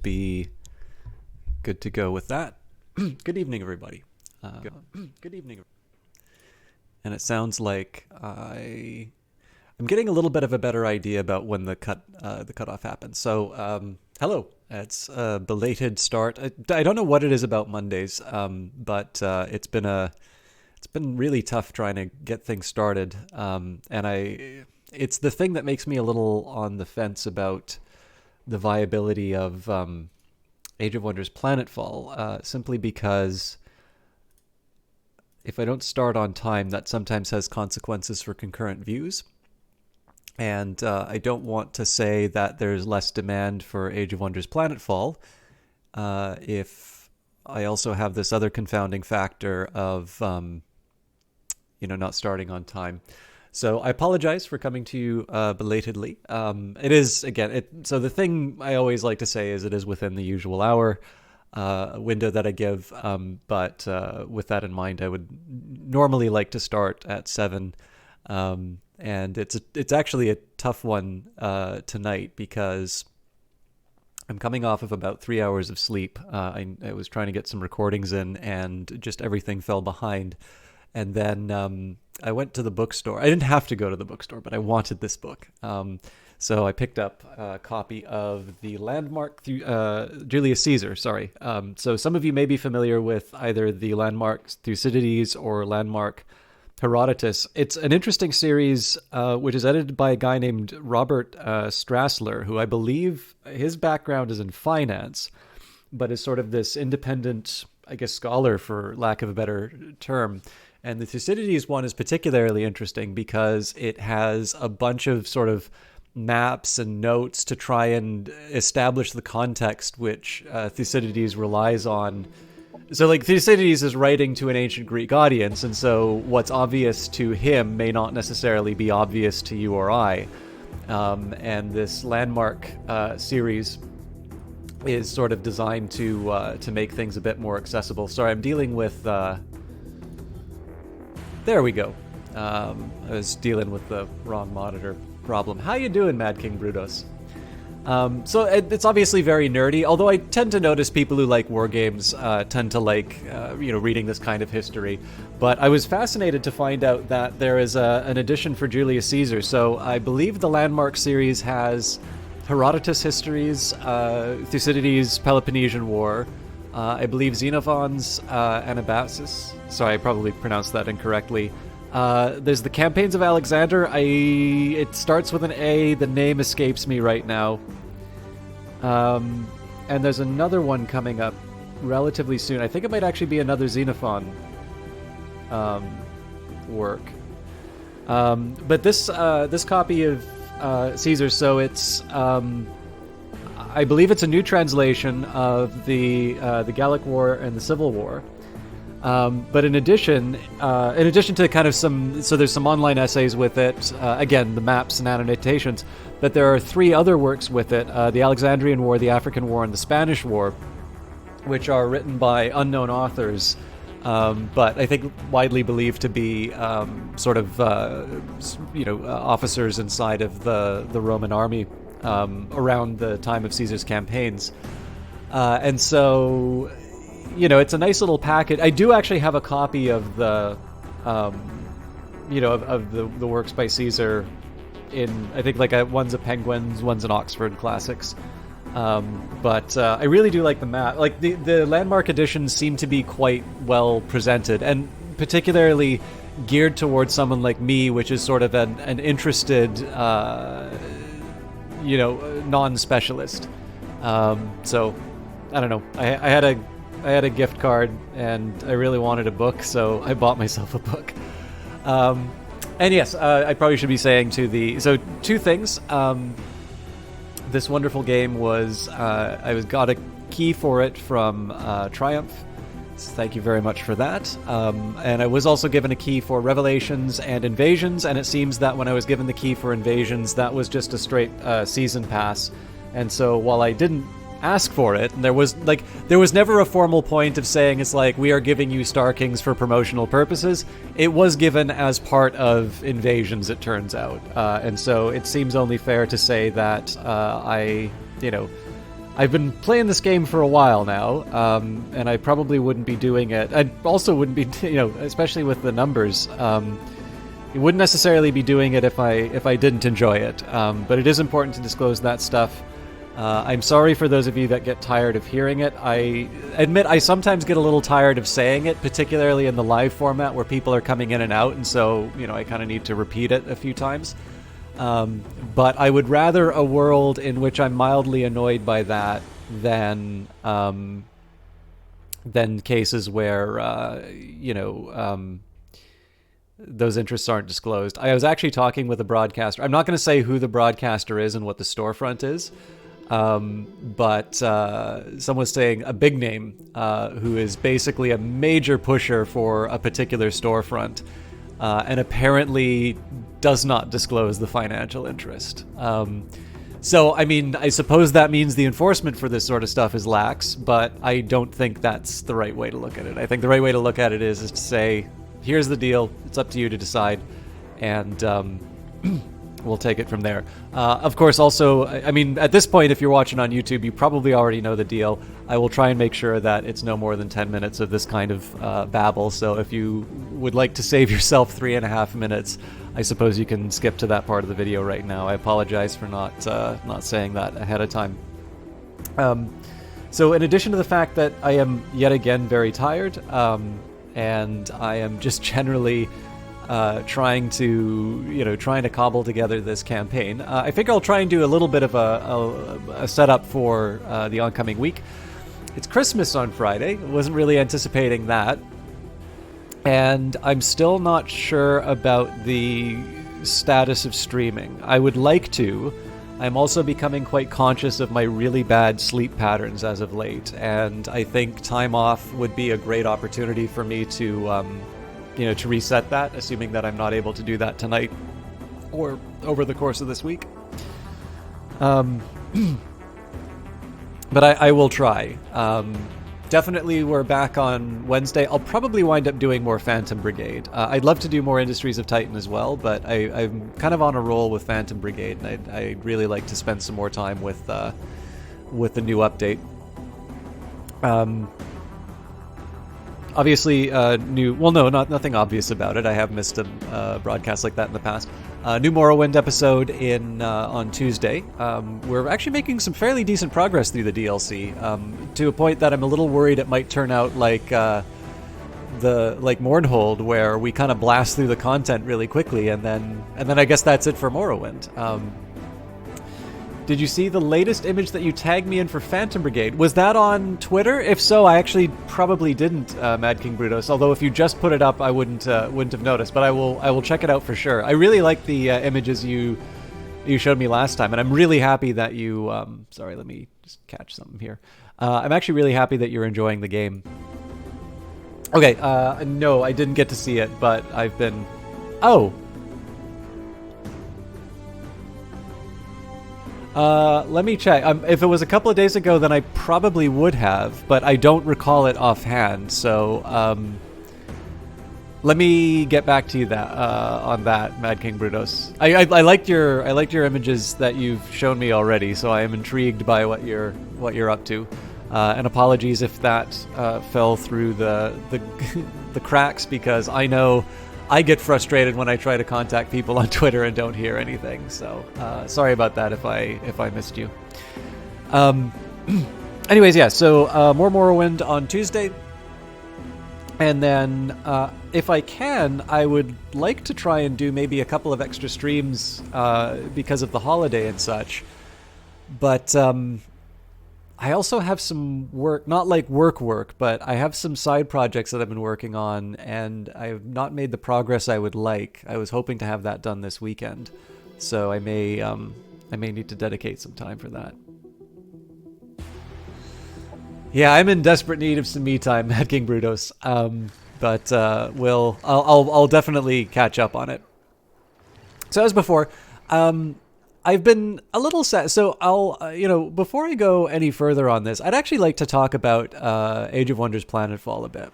be good to go with that. Good evening, everybody. Good evening. And it sounds like I'm getting a little bit of a better idea about when the cutoff happens. So, hello. It's a belated start. I don't know what it is about Mondays, but it's been really tough trying to get things started. It's the thing that makes me a little on the fence about the viability of Age of Wonders Planetfall, simply because if I don't start on time, that sometimes has consequences for concurrent views. And I don't want to say that there's less demand for Age of Wonders Planetfall if I also have this other confounding factor of, not starting on time. So I apologize for coming to you belatedly. It is, again, so the thing I always like to say is it is within the usual hour window that I give. But with that in mind, I would normally like to start at 7. And it's actually a tough one tonight because I'm coming off of about 3 hours of sleep. I was trying to get some recordings in, and just everything fell behind. And then I went to the bookstore. I didn't have to go to the bookstore, but I wanted this book. So I picked up a copy of the Landmark Julius Caesar. Sorry. So some of you may be familiar with either the Landmark Thucydides or Landmark Herodotus. It's an interesting series which is edited by a guy named Robert Strassler, who I believe his background is in finance, but is sort of this independent, I guess, scholar, for lack of a better term. And the Thucydides one is particularly interesting because it has a bunch of sort of maps and notes to try and establish the context which Thucydides relies on. So, like, Thucydides is writing to an ancient Greek audience, and so what's obvious to him may not necessarily be obvious to you or I. And this Landmark series is sort of designed to make things a bit more accessible. Sorry, I'm dealing with... There we go. I was dealing with the wrong monitor problem. How you doing, Mad King Brutus? So it's obviously very nerdy, although I tend to notice people who like war games tend to like, reading this kind of history. But I was fascinated to find out that there is an edition for Julius Caesar. So I believe the Landmark series has Herodotus histories, Thucydides' Peloponnesian War, I believe Xenophon's Anabasis. Sorry, I probably pronounced that incorrectly. There's the Campaigns of Alexander. It starts with an A. The name escapes me right now. And there's another one coming up relatively soon. I think it might actually be another Xenophon work. But this copy of Caesar, so it's I believe it's a new translation of the Gallic War and the Civil War. But in addition to kind of there's some online essays with it, again, the maps and annotations, but there are 3 other works with it, the Alexandrian War, the African War, and the Spanish War, which are written by unknown authors, but I think widely believed to be officers inside of the Roman army around the time of Caesar's campaigns. And so... it's a nice little packet. I do actually have a copy of the, of the works by Caesar in, I think, one's a Penguins, one's an Oxford Classics. But I really do like the map. Like, the Landmark editions seem to be quite well presented, and particularly geared towards someone like me, which is sort of an interested, non-specialist. So, I don't know. I had a gift card, and I really wanted a book, so I bought myself a book. And yes, I probably should be saying so 2 things. This wonderful game was, I got a key for it from Triumph. So thank you very much for that. And I was also given a key for Revelations and Invasions, and it seems that when I was given the key for Invasions, that was just a straight season pass. And so while I didn't ask for it, and there was never a formal point of saying it's like, we are giving you Star Kings for promotional purposes. It was given as part of Invasions, it turns out, and so it seems only fair to say that I I've been playing this game for a while now, and I probably wouldn't be doing it. I also wouldn't be, especially with the numbers. You wouldn't necessarily be doing it if I didn't enjoy it. But it is important to disclose that stuff. I'm sorry for those of you that get tired of hearing it. I admit I sometimes get a little tired of saying it, particularly in the live format where people are coming in and out, and so I kind of need to repeat it a few times. But I would rather a world in which I'm mildly annoyed by that than cases where those interests aren't disclosed. I was actually talking with a broadcaster. I'm not going to say who the broadcaster is and what the storefront is, but someone was saying a big name who is basically a major pusher for a particular storefront, and apparently does not disclose the financial interest. So, I mean, I suppose that means the enforcement for this sort of stuff is lax, but I don't think that's the right way to look at it. I think the right way to look at it is to say, here's the deal, it's up to you to decide, and we'll take it from there. Of course, also, I mean, at this point, if you're watching on YouTube, you probably already know the deal. I will try and make sure that it's no more than 10 minutes of this kind of babble, so if you would like to save yourself 3.5 minutes, I suppose you can skip to that part of the video right now. I apologize for not saying that ahead of time. So in addition to the fact that I am yet again very tired, and I am just generally trying to cobble together this campaign, I figure I'll try and do a little bit of a setup for the oncoming week. It's Christmas on Friday. I wasn't really anticipating that. And I'm still not sure about the status of streaming. I would like to. I'm also becoming quite conscious of my really bad sleep patterns as of late, and I think time off would be a great opportunity for me to, to reset that, assuming that I'm not able to do that tonight or over the course of this week. But I will try. Definitely we're back on Wednesday. I'll probably wind up doing more Phantom Brigade. I'd love to do more Industries of Titan as well, but I'm kind of on a roll with Phantom Brigade, and I'd really like to spend some more time with the new update. Obviously, nothing obvious about it. I have missed a broadcast like that in the past. New Morrowind episode on Tuesday. We're actually making some fairly decent progress through the DLC, to a point that I'm a little worried it might turn out like Mournhold, where we kind of blast through the content really quickly, and then I guess that's it for Morrowind. Did you see the latest image that you tagged me in for Phantom Brigade? Was that on Twitter? If so, I actually probably didn't, Mad King Brutus. Although if you just put it up, I wouldn't have noticed. But I will check it out for sure. I really like the images you showed me last time, and I'm really happy that you. Sorry, let me just catch something here. I'm actually really happy that you're enjoying the game. Okay, no, I didn't get to see it, but I've been. Oh. Let me check. If it was a couple of days ago, then I probably would have, but I don't recall it offhand. So, let me get back to you on that, Mad King Brutus. I liked your images that you've shown me already, so I am intrigued by what you're up to. And apologies if that fell through the cracks, because I know I get frustrated when I try to contact people on Twitter and don't hear anything. So sorry about that if I missed you. Anyways, yeah. So more Morrowind on Tuesday, and then if I can, I would like to try and do maybe a couple of extra streams because of the holiday and such. But I also have some work, not like work, but I have some side projects that I've been working on, and I have not made the progress I would like. I was hoping to have that done this weekend, so I may need to dedicate some time for that. Yeah, I'm in desperate need of some me time, Mad King Brutus. But I'll definitely catch up on it. So as before, I've been a little sad. So I'll, before I go any further on this, I'd actually like to talk about Age of Wonders Planetfall a bit.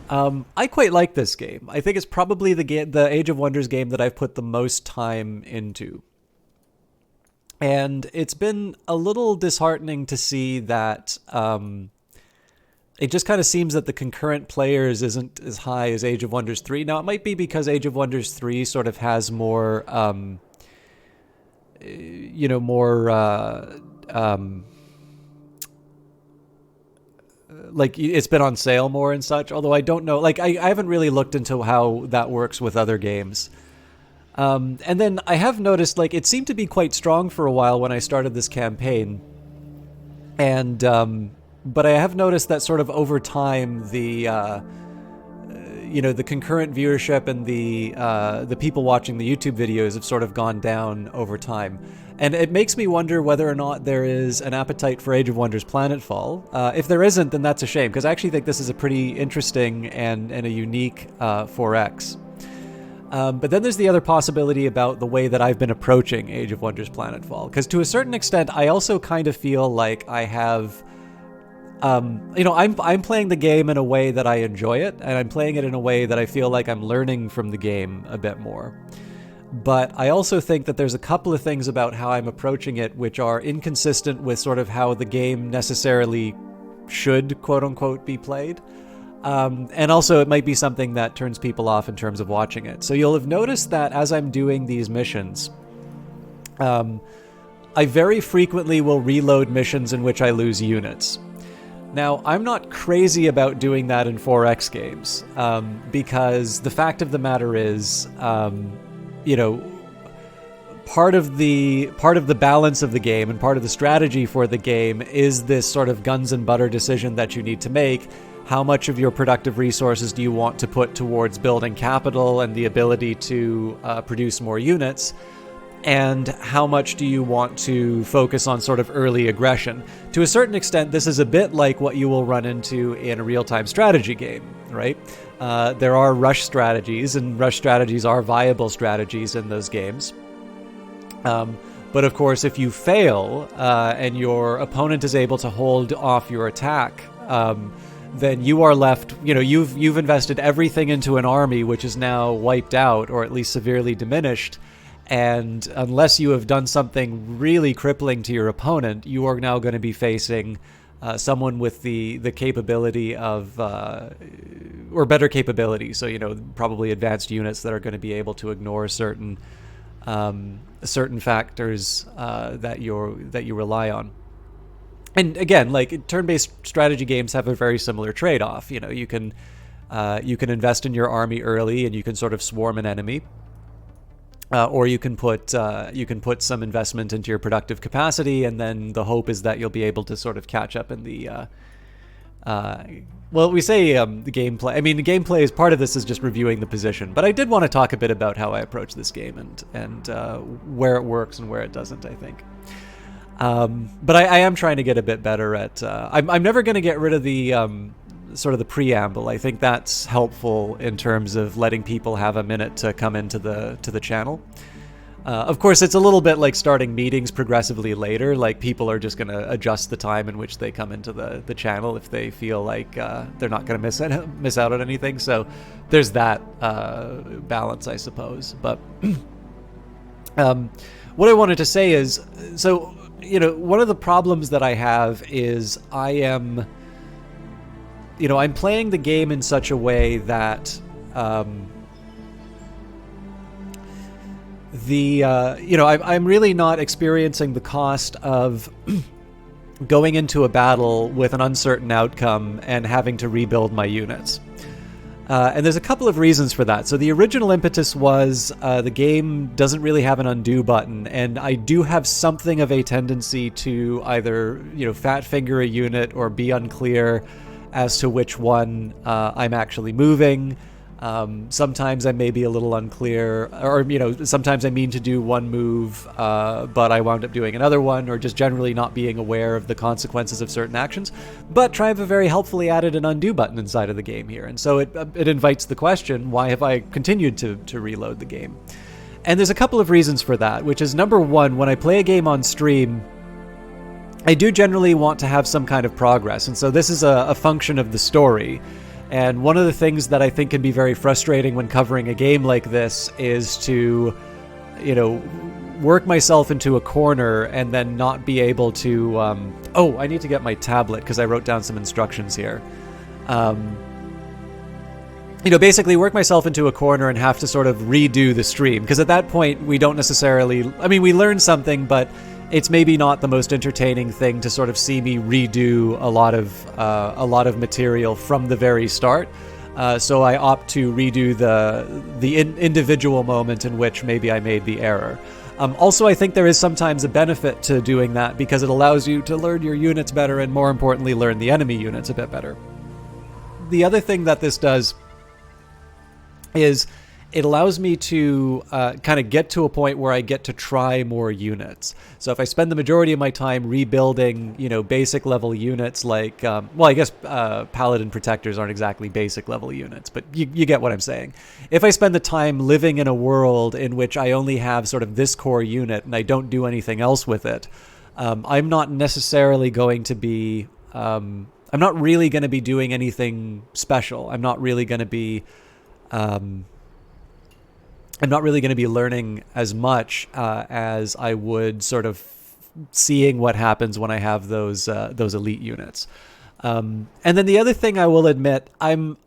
I quite like this game. I think it's probably the Age of Wonders game that I've put the most time into. And it's been a little disheartening to see that it just kind of seems that the concurrent players isn't as high as Age of Wonders 3. Now, it might be because Age of Wonders 3 sort of has more, more, like it's been on sale more and such, although I don't know. Like, I haven't really looked into how that works with other games. And then I have noticed, like, it seemed to be quite strong for a while when I started this campaign. And, but I have noticed that sort of over time, the concurrent viewership and the people watching the YouTube videos have sort of gone down over time. And it makes me wonder whether or not there is an appetite for Age of Wonders Planetfall. If there isn't, then that's a shame, because I actually think this is a pretty interesting and a unique 4X. But then there's the other possibility about the way that I've been approaching Age of Wonders Planetfall. Because to a certain extent, I also kind of feel like I have... I'm playing the game in a way that I enjoy it, and I'm playing it in a way that I feel like I'm learning from the game a bit more. But I also think that there's a couple of things about how I'm approaching it which are inconsistent with sort of how the game necessarily should, quote-unquote, be played. And also it might be something that turns people off in terms of watching it. So you'll have noticed that as I'm doing these missions, I very frequently will reload missions in which I lose units. Now, I'm not crazy about doing that in 4X games, because the fact of the matter is, part of the balance of the game and part of the strategy for the game is this sort of guns and butter decision that you need to make. How much of your productive resources do you want to put towards building capital and the ability to produce more units? And how much do you want to focus on sort of early aggression? To a certain extent, this is a bit like what you will run into in a real-time strategy game, right? There are rush strategies, and rush strategies are viable strategies in those games. But of course, if you fail and your opponent is able to hold off your attack, then you are left, you've invested everything into an army which is now wiped out or at least severely diminished. And unless you have done something really crippling to your opponent, you are now going to be facing someone with the capability of, or better capability. So, probably advanced units that are going to be able to ignore certain factors that you rely on. And again, like turn-based strategy games have a very similar trade-off. You can invest in your army early and you can sort of swarm an enemy. Or you can put some investment into your productive capacity, and then the hope is that you'll be able to sort of catch up in the. We say the gameplay. I mean, the gameplay is part of this is just reviewing the position. But I did want to talk a bit about how I approach this game and where it works and where it doesn't, I think. But I am trying to get a bit better at. I'm never going to get rid of the. Sort of the preamble. I think that's helpful in terms of letting people have a minute to come into the channel. Of course, it's a little bit like starting meetings progressively later. Like people are just going to adjust the time in which they come into the channel if they feel like they're not going to miss out on anything. So there's that balance, I suppose. But what I wanted to say is, so one of the problems that I have is I'm playing the game in such a way that I'm really not experiencing the cost of going into a battle with an uncertain outcome and having to rebuild my units. And there's a couple of reasons for that. So the original impetus was the game doesn't really have an undo button, and I do have something of a tendency to either fat finger a unit or be unclear as to which one I'm actually moving. Sometimes I may be a little unclear, or sometimes I mean to do one move, but I wound up doing another one, or just generally not being aware of the consequences of certain actions. But Triumph have very helpfully added an undo button inside of the game here, and so it invites the question, why have I continued to reload the game? And there's a couple of reasons for that, which is number one, when I play a game on stream, I do generally want to have some kind of progress, and so this is a function of the story. And one of the things that I think can be very frustrating when covering a game like this is to, work myself into a corner and then not be able to... oh, I need to get my tablet because I wrote down some instructions here. Basically work myself into a corner and have to sort of redo the stream. Because at that point, we don't necessarily... I mean, we learn something, but it's maybe not the most entertaining thing to sort of see me redo a lot of material from the very start. So I opt to redo the individual moment in which maybe I made the error. Also, I think there is sometimes a benefit to doing that because it allows you to learn your units better and, more importantly, learn the enemy units a bit better. The other thing that this does is it allows me to kind of get to a point where I get to try more units. So if I spend the majority of my time rebuilding, basic level units like, well, I guess Paladin Protectors aren't exactly basic level units, but you get what I'm saying. If I spend the time living in a world in which I only have sort of this core unit and I don't do anything else with it, I'm not necessarily going to be, I'm not really going to be doing anything special. I'm not really going to be learning as much as I would sort of seeing what happens when I have those elite units. And then the other thing I will admit, I'm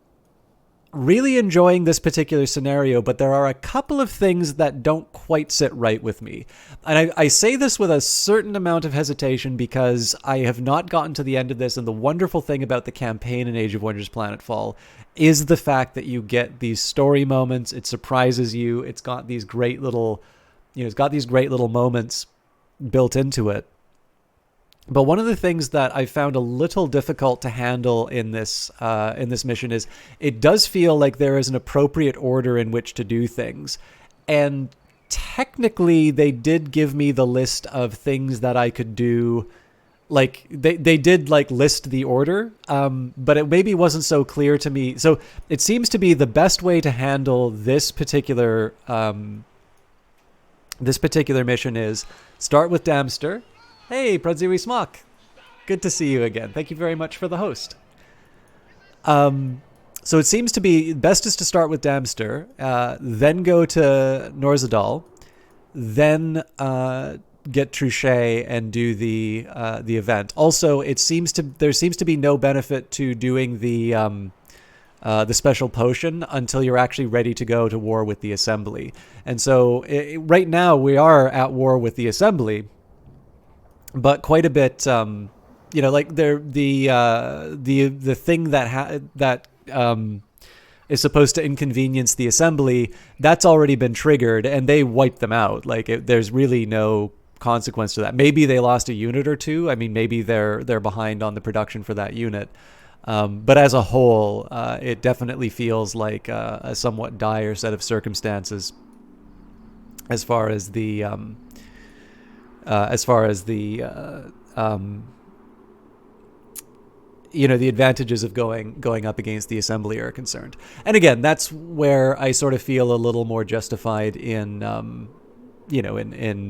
really enjoying this particular scenario, but there are a couple of things that don't quite sit right with me. And I say this with a certain amount of hesitation because I have not gotten to the end of this, and the wonderful thing about the campaign in Age of Wonders Planetfall is the fact that you get these story moments. It surprises you. It's got these great little, moments built into it. But one of the things that I found a little difficult to handle in this mission is it does feel like there is an appropriate order in which to do things. And technically, they did give me the list of things that I could do. Like they did list the order, but it maybe wasn't so clear to me. So it seems to be the best way to handle this particular mission is start with Damster. Hey, Pradziri Smock. Good to see you again. Thank you very much for the host. So it seems to be best is to start with Damster, then go to Norzadal, then get Truchet and do the event. Also, there seems to be no benefit to doing the special potion until you're actually ready to go to war with the Assembly. And so right now we are at war with the Assembly. But quite a bit, the thing that is supposed to inconvenience the Assembly, that's already been triggered, and they wiped them out. There's really no consequence to that. Maybe they lost a unit or two. I mean, maybe they're behind on the production for that unit. But as a whole, it definitely feels like a somewhat dire set of circumstances as far as the the advantages of going up against the Assembly are concerned. And again, that's where I sort of feel a little more justified in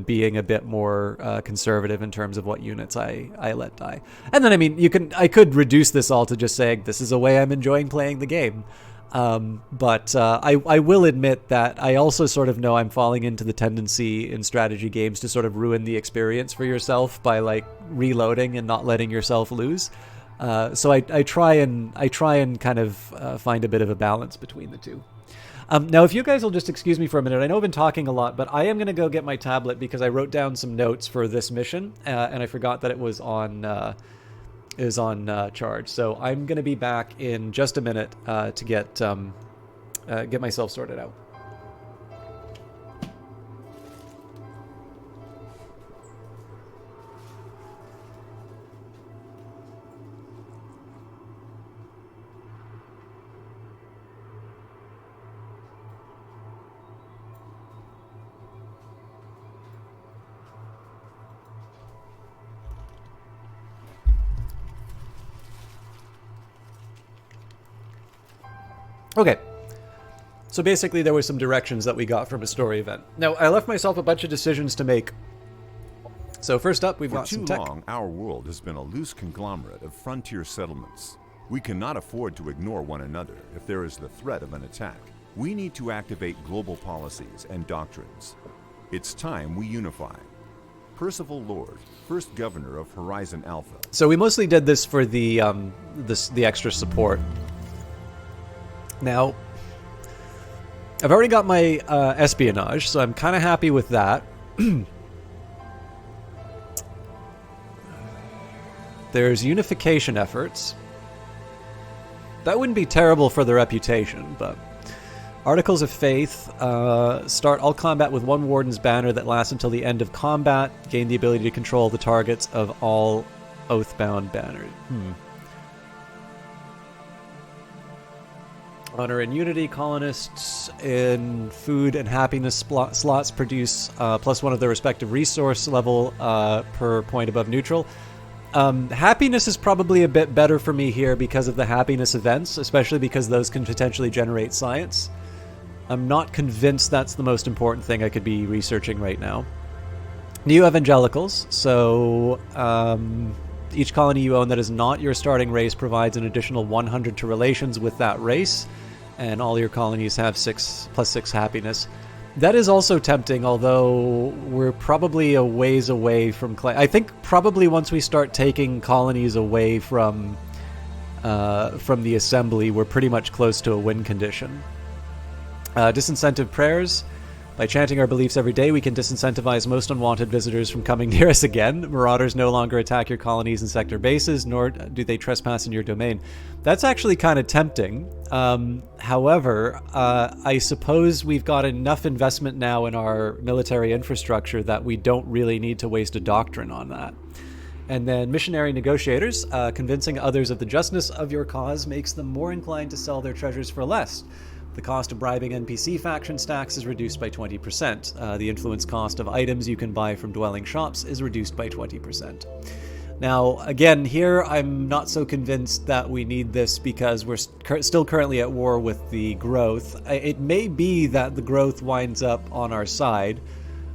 being a bit more conservative in terms of what units I let die. And then, I mean, I could reduce this all to just saying this is a way I'm enjoying playing the game. But I will admit that I also sort of know I'm falling into the tendency in strategy games to sort of ruin the experience for yourself by reloading and not letting yourself lose. So I try and kind of find a bit of a balance between the two. Now, if you guys will just excuse me for a minute, I know I've been talking a lot, but I am going to go get my tablet because I wrote down some notes for this mission, and I forgot that it was on charge. So I'm going to be back in just a minute to get myself sorted out. Okay, so basically there were some directions that we got from a story event. Now, I left myself a bunch of decisions to make. So first up, we've got some tech. For too long, our world has been a loose conglomerate of frontier settlements. We cannot afford to ignore one another if there is the threat of an attack. We need to activate global policies and doctrines. It's time we unify. Percival Lord, first governor of Horizon Alpha. So we mostly did this for the the extra support. Now, I've already got my espionage, so I'm kind of happy with that. There's unification efforts. That wouldn't be terrible for the reputation, but Articles of Faith, start all combat with one Warden's banner that lasts until the end of combat. Gain the ability to control the targets of all Oathbound banners. Honor and Unity colonists in food and happiness slots produce +1 of their respective resource level per point above neutral. Happiness is probably a bit better for me here because of the happiness events, especially because those can potentially generate science. I'm not convinced that's the most important thing I could be researching right now. New evangelicals. So each colony you own that is not your starting race provides an additional 100 to relations with that race, and all your colonies have +6 happiness. That is also tempting, although we're probably a ways away from... I think probably once we start taking colonies away from the assembly, we're pretty much close to a win condition. Disincentive prayers. By chanting our beliefs every day, we can disincentivize most unwanted visitors from coming near us again. Marauders no longer attack your colonies and sector bases, nor do they trespass in your domain. That's actually kind of tempting. However, I suppose we've got enough investment now in our military infrastructure that we don't really need to waste a doctrine on that. And then missionary negotiators. Convincing others of the justness of your cause makes them more inclined to sell their treasures for less. The cost of bribing NPC faction stacks is reduced by 20%. The influence cost of items you can buy from dwelling shops is reduced by 20%. Now, again, here I'm not so convinced that we need this because we're still currently at war with the growth. It may be that the growth winds up on our side,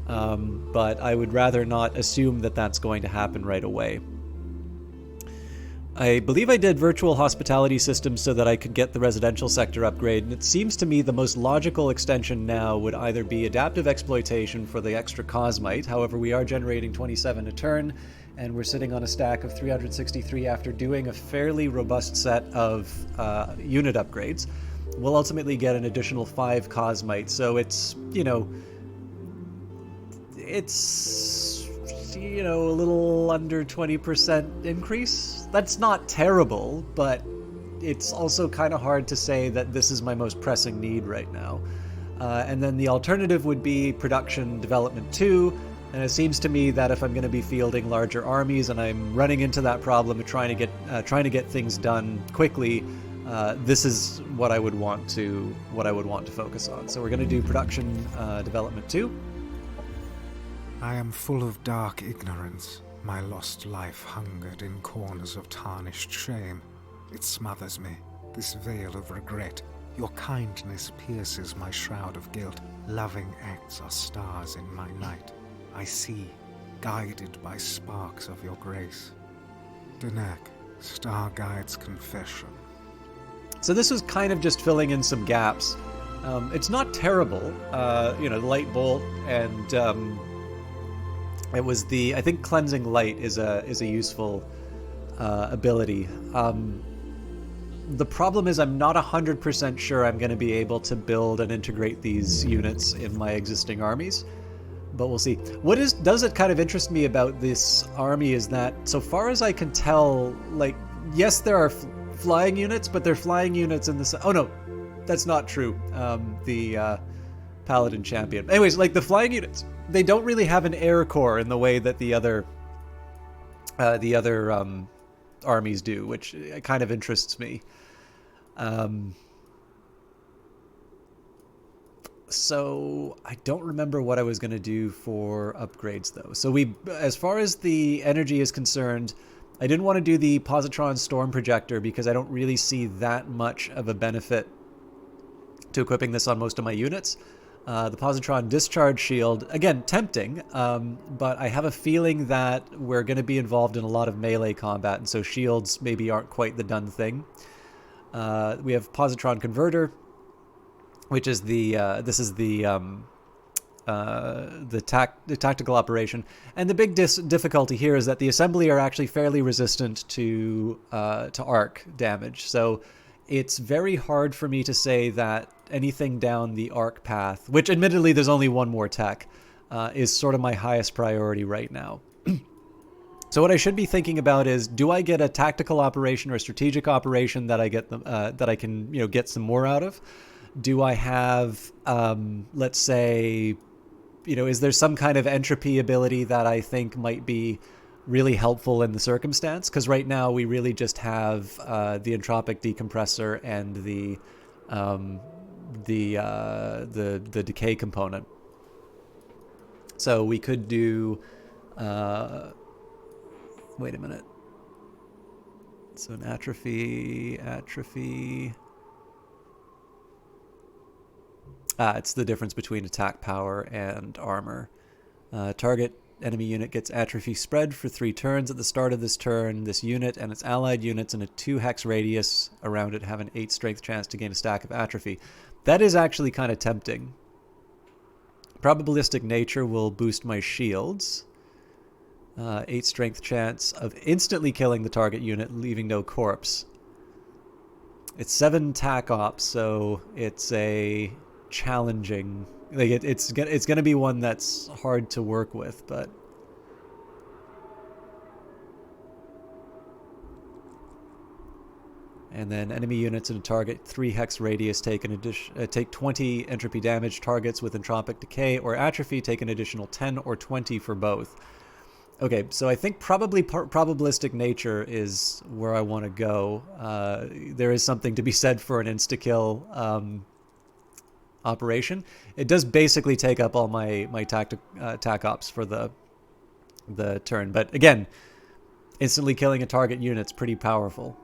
but I would rather not assume that that's going to happen right away. I believe I did virtual hospitality systems so that I could get the residential sector upgrade, and it seems to me the most logical extension now would either be adaptive exploitation for the extra cosmite. However, we are generating 27 a turn, and we're sitting on a stack of 363 after doing a fairly robust set of unit upgrades. We'll ultimately get an additional 5 cosmite, so it's, a little under 20% increase. That's not terrible, but it's also kind of hard to say that this is my most pressing need right now. And then the alternative would be production development 2, and it seems to me that if I'm going to be fielding larger armies and I'm running into that problem of trying to get things done quickly, this is what I would want to focus on. So we're going to do production development 2. I am full of dark ignorance. My lost life hungered in corners of tarnished shame. It smothers me, this veil of regret. Your kindness pierces my shroud of guilt. Loving acts are stars in my night. I see, guided by sparks of your grace. Danak, Star Guide's Confession. So this was kind of just filling in some gaps. It's not terrible. Light bolt and... it was I think cleansing light is a useful ability. The problem is I'm not 100% sure I'm going to be able to build and integrate these units in my existing armies, but we'll see. Does it kind of interest me about this army is that, so far as I can tell, yes, there are flying units, but they're flying units in the... Oh no, that's not true. The Paladin Champion. Anyways, the flying units, they don't really have an air core in the way that the other armies do, which kind of interests me. So I don't remember what I was going to do for upgrades though. So as far as the energy is concerned, I didn't want to do the Positron Storm Projector because I don't really see that much of a benefit to equipping this on most of my units. The Positron Discharge Shield, again, tempting, but I have a feeling that we're going to be involved in a lot of melee combat, and so shields maybe aren't quite the done thing. We have Positron Converter, which is this is the the tactical operation. And the big difficulty here is that the assembly are actually fairly resistant to arc damage. So it's very hard for me to say that anything down the arc path, which admittedly there's only one more tech, is sort of my highest priority right now. So what I should be thinking about is, do I get a tactical operation or a strategic operation that I get that I can get some more out of? Do I have, let's say, is there some kind of entropy ability that I think might be really helpful in the circumstance? Because right now we really just have the entropic decompressor and the decay component. So we could do. Wait a minute. So an atrophy. It's the difference between attack power and armor. Target enemy unit gets atrophy spread for 3 turns. At the start of this turn, this unit and its allied units in a 2 hex radius around it have an 8 strength chance to gain a stack of atrophy. That is actually kind of tempting. Probabilistic nature will boost my shields. 8 strength chance of instantly killing the target unit, leaving no corpse. It's 7 tac ops, so it's a challenging. Like it's going to be one that's hard to work with, but. And then enemy units in a target 3 hex radius take 20 entropy damage. Targets with entropic decay or atrophy take an additional 10 or 20 for both. Okay, so I think probably probabilistic nature is where I want to go. There is something to be said for an insta-kill operation. It does basically take up all my tac ops for the turn. But again, instantly killing a target unit's pretty powerful.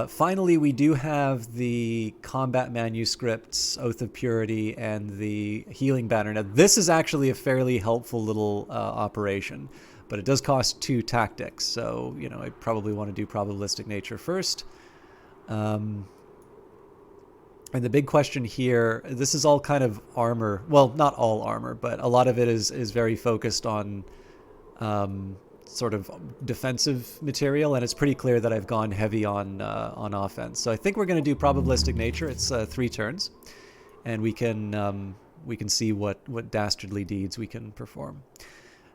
Finally, we do have the combat manuscripts, Oath of Purity, and the healing banner. Now, this is actually a fairly helpful little operation, but it does cost 2 tactics, so, I probably want to do probabilistic nature first. And the big question here, this is all kind of armor. Well, not all armor, but a lot of it is very focused on sort of defensive material, and it's pretty clear that I've gone heavy on offense. So I think we're going to do probabilistic nature. It's 3 turns, and we can see what dastardly deeds we can perform.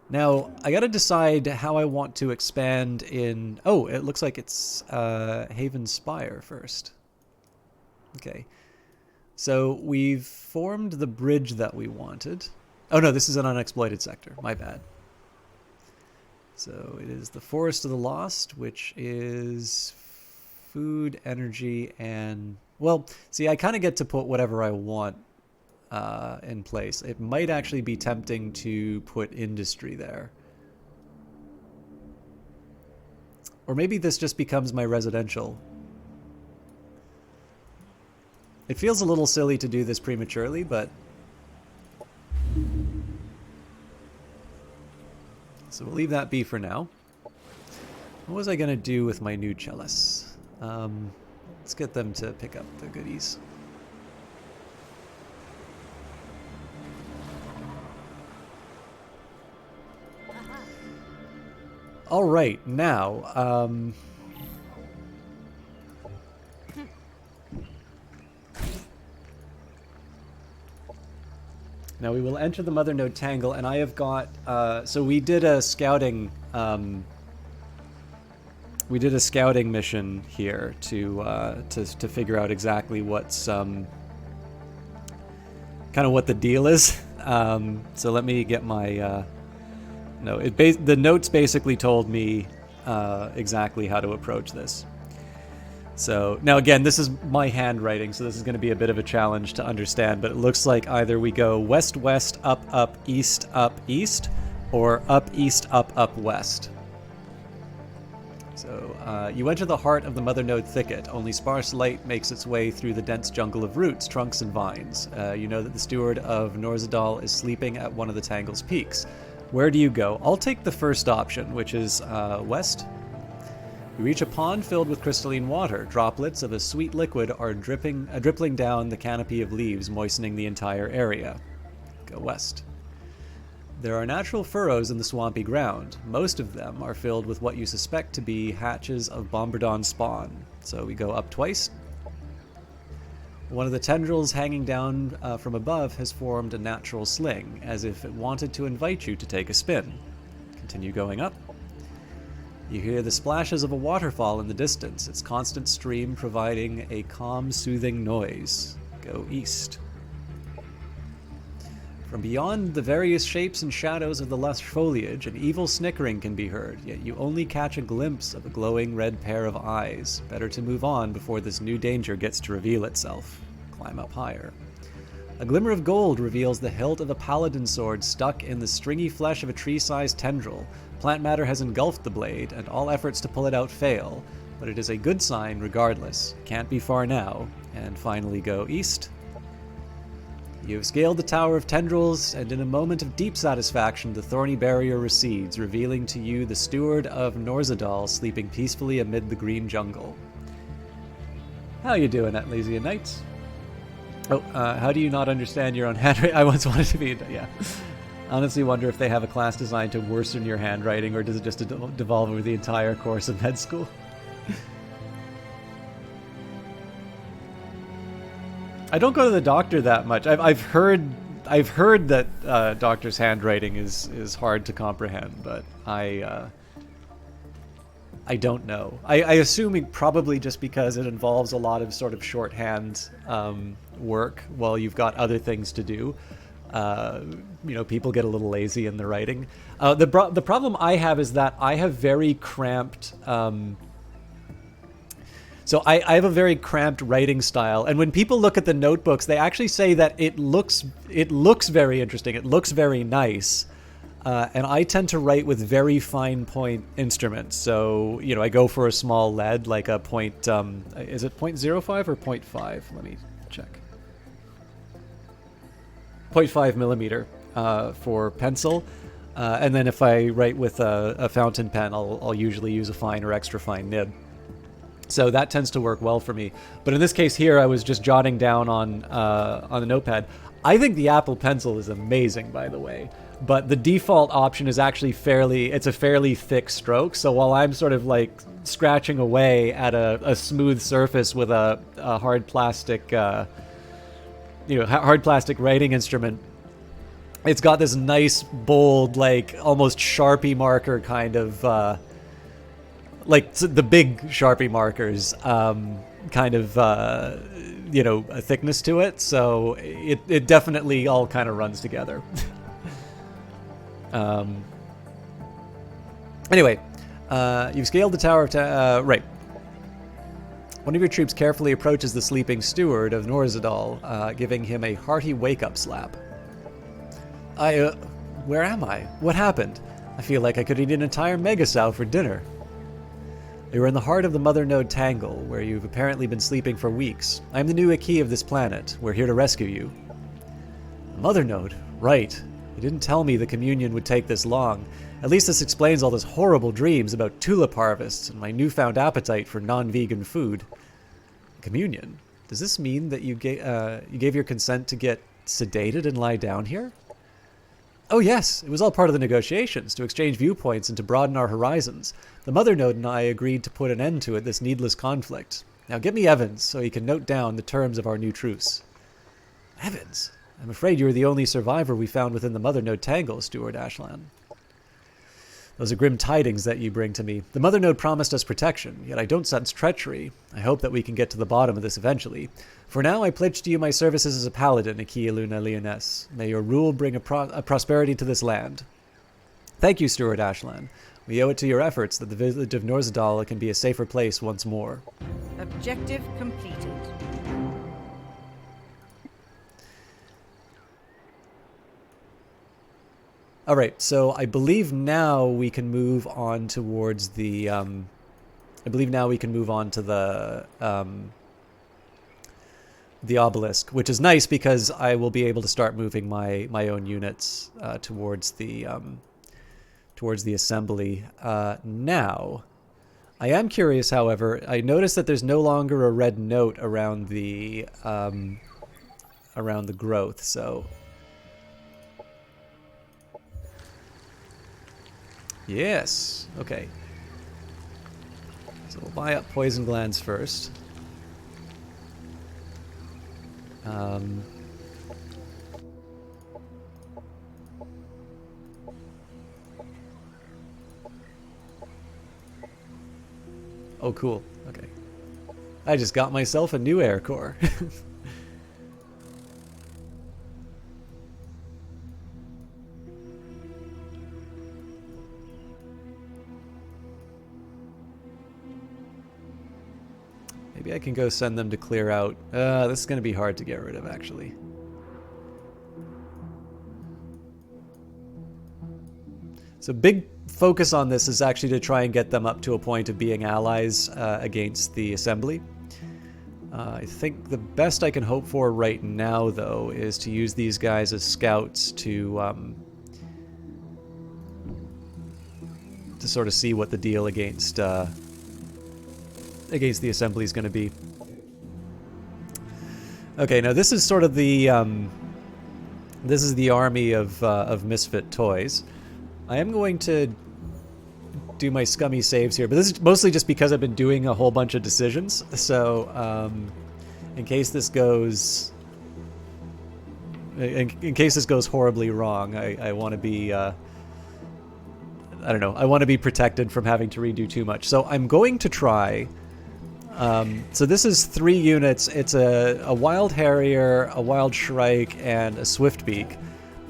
Now I got to decide how I want to expand in. Oh, it looks like it's Haven Spire first. Okay, so we've formed the bridge that we wanted. Oh no, this is an unexploited sector. My bad. So it is the Forest of the Lost, which is food, energy, and... Well, see, I kind of get to put whatever I want in place. It might actually be tempting to put industry there. Or maybe this just becomes my residential. It feels a little silly to do this prematurely, but... So we'll leave that be for now. What was I going to do with my new cellists? Let's get them to pick up the goodies. All right, now... Now we will enter the Mother Node Tangle, and I have got... so we did a scouting... mission here to figure out exactly what's... kind of what the deal is. So let me get my... the notes basically told me exactly how to approach this. So now again, this is my handwriting, so this is going to be a bit of a challenge to understand, but it looks like either we go west-west, up, east, or up, east, up, west. So you enter the heart of the Mother Node thicket. Only sparse light makes its way through the dense jungle of roots, trunks, and vines. You know that the steward of Norzadal is sleeping at one of the tangle's peaks. Where do you go? I'll take the first option, which is west. You reach a pond filled with crystalline water. Droplets of a sweet liquid are dripping down the canopy of leaves, moistening the entire area. Go west. There are natural furrows in the swampy ground. Most of them are filled with what you suspect to be hatches of Bombardon spawn. So we go up twice. One of the tendrils hanging down from above has formed a natural sling, as if it wanted to invite you to take a spin. Continue going up. You hear the splashes of a waterfall in the distance, its constant stream providing a calm, soothing noise. Go east. From beyond the various shapes and shadows of the lush foliage, an evil snickering can be heard, yet you only catch a glimpse of a glowing red pair of eyes. Better to move on before this new danger gets to reveal itself. Climb up higher. A glimmer of gold reveals the hilt of a paladin sword stuck in the stringy flesh of a tree-sized tendril. Plant matter has engulfed the blade, and all efforts to pull it out fail, but it is a good sign regardless. Can't be far now. And finally go east. You have scaled the Tower of Tendrils, and in a moment of deep satisfaction, the thorny barrier recedes, revealing to you the steward of Norzadal sleeping peacefully amid the green jungle. How you doing, Atlasian Knights? Oh, how do you not understand your own handwriting? I once wanted to be... Yeah. Honestly wonder if they have a class designed to worsen your handwriting, or does it just devolve over the entire course of med school? I don't go to the doctor that much. I've heard that doctors' handwriting is hard to comprehend, but I don't know. I assume it probably just because it involves a lot of sort of shorthand work while you've got other things to do. People get a little lazy in the writing. The problem I have is that I have very cramped. So I have a very cramped writing style, and when people look at the notebooks, they actually say that it looks very interesting. It looks very nice, and I tend to write with very fine point instruments. So I go for a small lead, like a point. Is it 0.05 or 0.5? Let me check. 0.5 millimeter for pencil, and then if I write with a fountain pen, I'll usually use a fine or extra fine nib. So that tends to work well for me. But in this case here, I was just jotting down on the notepad. I think the Apple Pencil is amazing, by the way. But the default option is actually it's a fairly thick stroke. So while I'm sort of like scratching away at a smooth surface with a hard plastic, hard plastic writing instrument, it's got this nice, bold, like almost Sharpie marker kind of. Like the big Sharpie markers, kind of, a thickness to it. So it definitely all kind of runs together. Anyway, you've scaled the Tower of right. One of your troops carefully approaches the sleeping steward of Norzadal, giving him a hearty wake-up slap. Where am I? What happened? I feel like I could eat an entire megasow for dinner. You are in the heart of the Mother Node Tangle, where you've apparently been sleeping for weeks. I am the new Aki of this planet. We're here to rescue you. Mother Node? Right. You didn't tell me the communion would take this long. At least this explains all those horrible dreams about tulip harvests and my newfound appetite for non-vegan food. Communion? Does this mean that you gave your consent to get sedated and lie down here? Oh yes, it was all part of the negotiations, to exchange viewpoints and to broaden our horizons. The Mother Node and I agreed to put an end to this needless conflict. Now get me Evans, so he can note down the terms of our new truce. Evans? I'm afraid you're the only survivor we found within the Mother Node Tangle, Steward Ashlan. Those are grim tidings that you bring to me. The Mother Node promised us protection, yet I don't sense treachery. I hope that we can get to the bottom of this eventually. For now, I pledge to you my services as a paladin, Akia Luna Leoness. May your rule bring a prosperity to this land. Thank you, Steward Ashlan. We owe it to your efforts that the village of Norzadal can be a safer place once more. Objective completed. All right, so I believe now we can move on towards the. The obelisk, which is nice because I will be able to start moving my own units towards the assembly. Now, I am curious, however. I noticed that there's no longer a red note around the growth. So Yes. Okay. So we'll buy up poison glands first. Oh, cool. Okay. I just got myself a new air core. Maybe I can go send them to clear out. This is going to be hard to get rid of, actually. So big focus on this is actually to try and get them up to a point of being allies against the Assembly. I think the best I can hope for right now, though, is to use these guys as scouts to sort of see what the deal against the Assembly is going to be. Okay, now this is sort of the this is the army of misfit toys. I am going to do my scummy saves here, but this is mostly just because I've been doing a whole bunch of decisions. So, in case this goes, in case this goes horribly wrong, I want to be, I don't know, I want to be protected from having to redo too much. So I'm going to try. So this is 3 units. It's a Wild Harrier, a Wild Shrike, and a Swiftbeak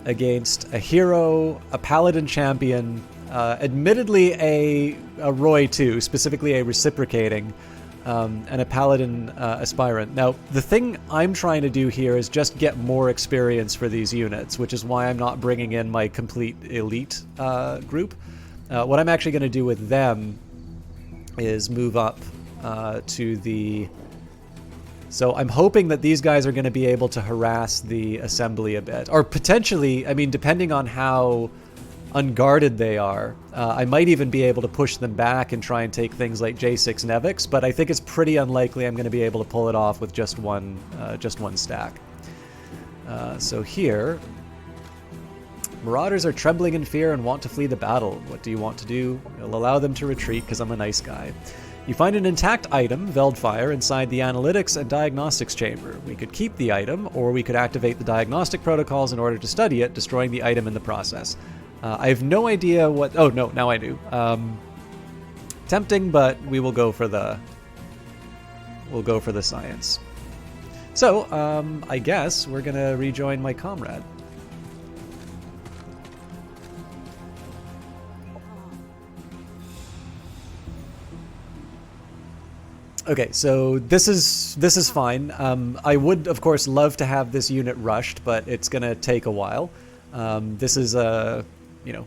against a hero, a Paladin Champion, admittedly a Roy too, specifically a Reciprocating, and a Paladin Aspirant. Now, the thing I'm trying to do here is just get more experience for these units, which is why I'm not bringing in my complete elite group. What I'm actually going to do with them is move up to the... So I'm hoping that these guys are going to be able to harass the Assembly a bit. Or potentially, I mean, depending on how unguarded they are, I might even be able to push them back and try and take things like J6 Nevix, but I think it's pretty unlikely I'm going to be able to pull it off with just one stack. So here, Marauders are trembling in fear and want to flee the battle. What do you want to do? You'll allow them to retreat because I'm a nice guy. You find an intact item, Veldfire, inside the Analytics and Diagnostics Chamber. We could keep the item, or we could activate the diagnostic protocols in order to study it, destroying the item in the process. I have no idea what... Oh, no, now I do. Tempting, but we will go for the... We'll go for the science. So, I guess we're going to rejoin my comrade. Okay, so this is fine. I would, of course, love to have this unit rushed, but it's going to take a while. This is a, you know...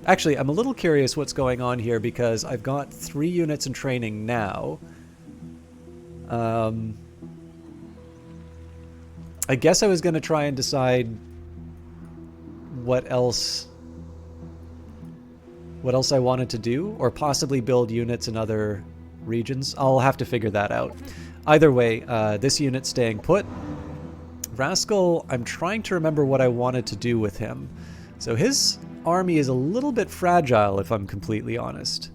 Actually, I'm a little curious what's going on here because I've got 3 units in training now. I guess I was going to try and decide what else I wanted to do, or possibly build units in other regions. I'll have to figure that out. Either way, this unit's staying put. Rascal, I'm trying to remember what I wanted to do with him. So his army is a little bit fragile, if I'm completely honest.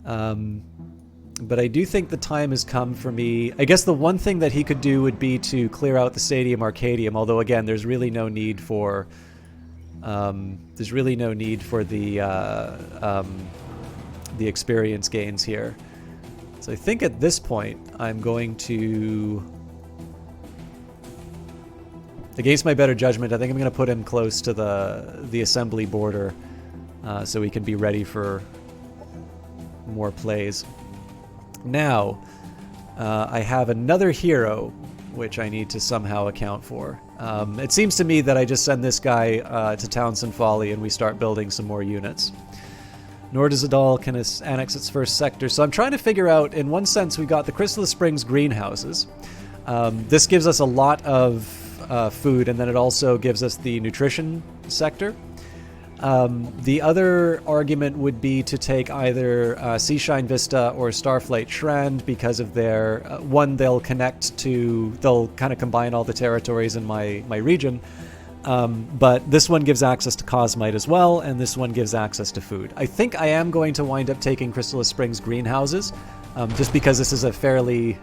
But I do think the time has come for me. I guess the one thing that he could do would be to clear out the Stadium Arcadium, although again, there's really no need for the experience gains here. So I think at this point, I'm going to... Against my better judgment, I think I'm going to put him close to the Assembly border so he can be ready for more plays. Now, I have another hero, which I need to somehow account for. It seems to me that I just send this guy to Townsend Folly and we start building some more units. Nordizadal can annex its first sector. So I'm trying to figure out, in one sense, we got the Chrysalis Springs greenhouses. This gives us a lot of food, and then it also gives us the nutrition sector. The other argument would be to take either Seashine Vista or Starflight Shrand because of their... one, they'll kind of combine all the territories in my region. But this one gives access to Cosmite as well, and this one gives access to food. I think I am going to wind up taking Chrysalis Springs greenhouses, just because this is a fairly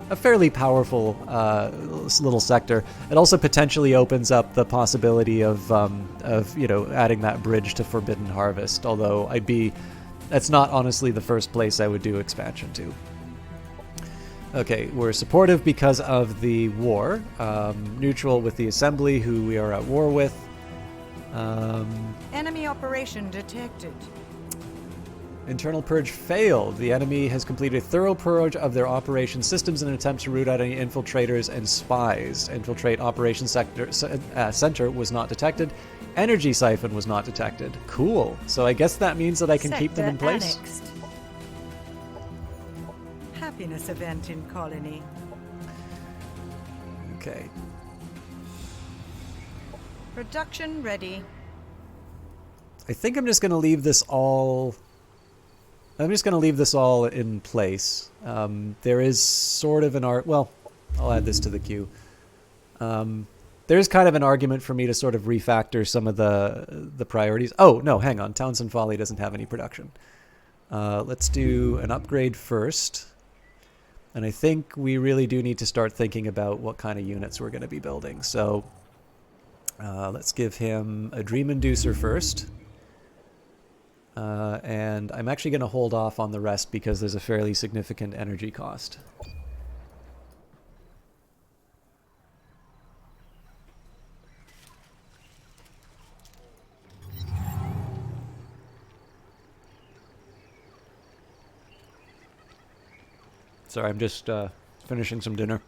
powerful little sector. It also potentially opens up the possibility of adding that bridge to Forbidden Harvest. Although that's not honestly the first place I would do expansion to. Okay, we're supportive because of the war. Neutral with the Assembly, who we are at war with. Enemy operation detected. Internal purge failed. The enemy has completed a thorough purge of their operation systems in an attempt to root out any infiltrators and spies. Infiltrate operation center was not detected. Energy siphon was not detected. Cool. So I guess that means that I can keep them in place. Annexed. Happiness event in colony. Okay. Production ready. I think I'm just going to leave this all... I'm just going to leave this all in place. There is sort of an well, I'll add this to the queue. There's kind of an argument for me to sort of refactor some of the priorities. Oh, no, hang on. Townsend Folly doesn't have any production. Let's do an upgrade first. And I think we really do need to start thinking about what kind of units we're going to be building. So let's give him a Dream Inducer first. And I'm actually going to hold off on the rest because there's a fairly significant energy cost. Sorry, I'm just finishing some dinner.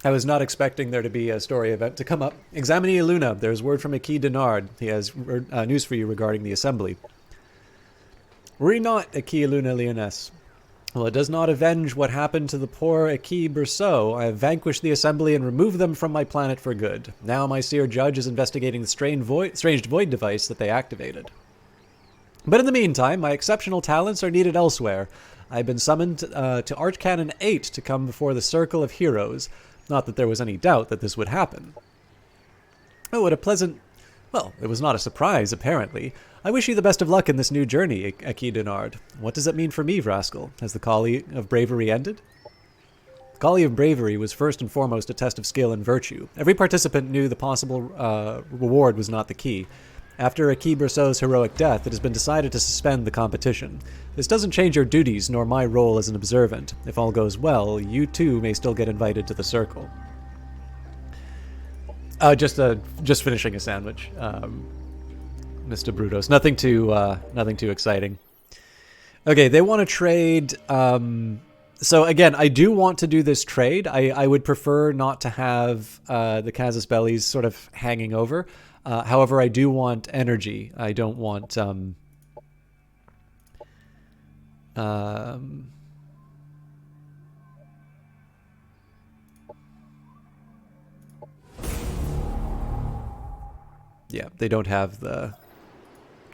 I was not expecting there to be a story event to come up. Examining Luna, there's word from Aki Denard. He has news for you regarding the Assembly. Worry not, Aki Luna Leoness. Well, it does not avenge what happened to the poor Aki Berceau. I have vanquished the Assembly and removed them from my planet for good. Now my seer judge is investigating the strange void device that they activated. But in the meantime, my exceptional talents are needed elsewhere. I've been summoned to Archcanon 8 to come before the Circle of Heroes. Not that there was any doubt that this would happen. Oh, what a pleasant... Well, it was not a surprise, apparently. I wish you the best of luck in this new journey, Aki Denard. What does it mean for me, Vraskel? Has the Calling of Bravery ended? The Calling of Bravery was first and foremost a test of skill and virtue. Every participant knew the possible reward was not the key. After Aki Berceau's heroic death, it has been decided to suspend the competition. This doesn't change your duties, nor my role as an observant. If all goes well, you too may still get invited to the circle. Just finishing a sandwich, Mr. Brutos. Nothing too exciting. Okay, they want to trade. So again, I do want to do this trade. I would prefer not to have the Casus Bellis sort of hanging over. However, I do want energy. I don't want... yeah, they don't have the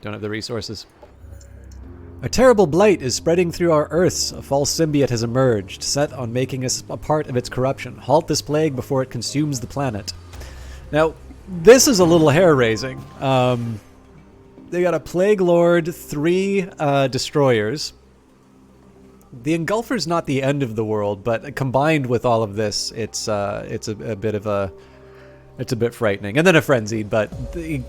resources. A terrible blight is spreading through our Earths. A false symbiote has emerged, set on making us a part of its corruption. Halt this plague before it consumes the planet. Now, this is a little hair-raising. They got a Plague Lord, 3 destroyers. The Engulfer's not the end of the world, but combined with all of this, it's a bit frightening. And then a Frenzied, but the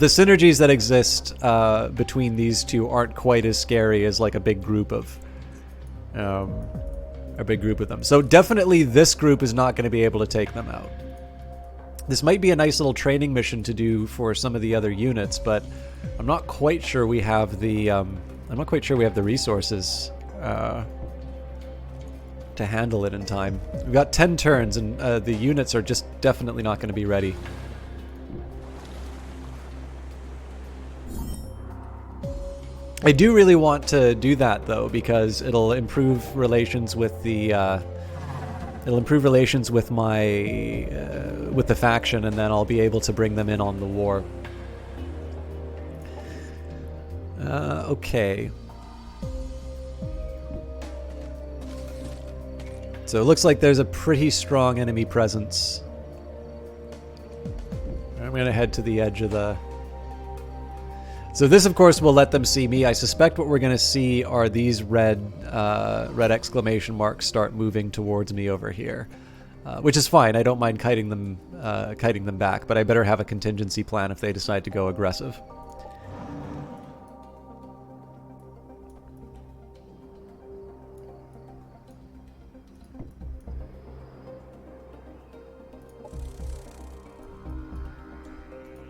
synergies that exist between these two aren't quite as scary as like a big group of them. So definitely this group is not going to be able to take them out. This might be a nice little training mission to do for some of the other units, but I'm not quite sure we have the resources to handle it in time. We've got 10 turns, and the units are just definitely not going to be ready. I do really want to do that though, because it'll improve relations with the with the faction, and then I'll be able to bring them in on the war. Okay. So it looks like there's a pretty strong enemy presence. I'm going to head to the edge of the... So this, of course, will let them see me. I suspect what we're going to see are these red exclamation marks start moving towards me over here. Which is fine. I don't mind kiting them back, but I better have a contingency plan if they decide to go aggressive.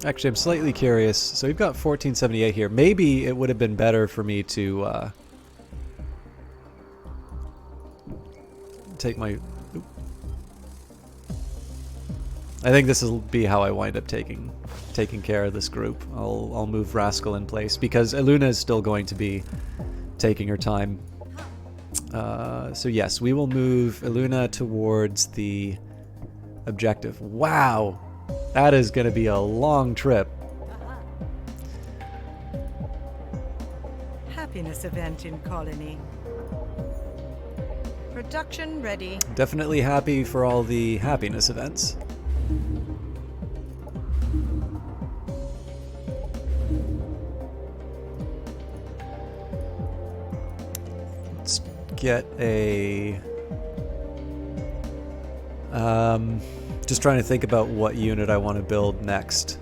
Actually, I'm slightly curious. So we've got 1478 here. Maybe it would have been better for me to take my... Oop. I think this will be how I wind up taking care of this group. I'll move Rascal in place because Eluna is still going to be taking her time. So yes, we will move Eluna towards the objective. Wow! That is going to be a long trip. Happiness event in colony. Production ready. Definitely happy for all the happiness events. Let's get a... just trying to think about what unit I want to build next.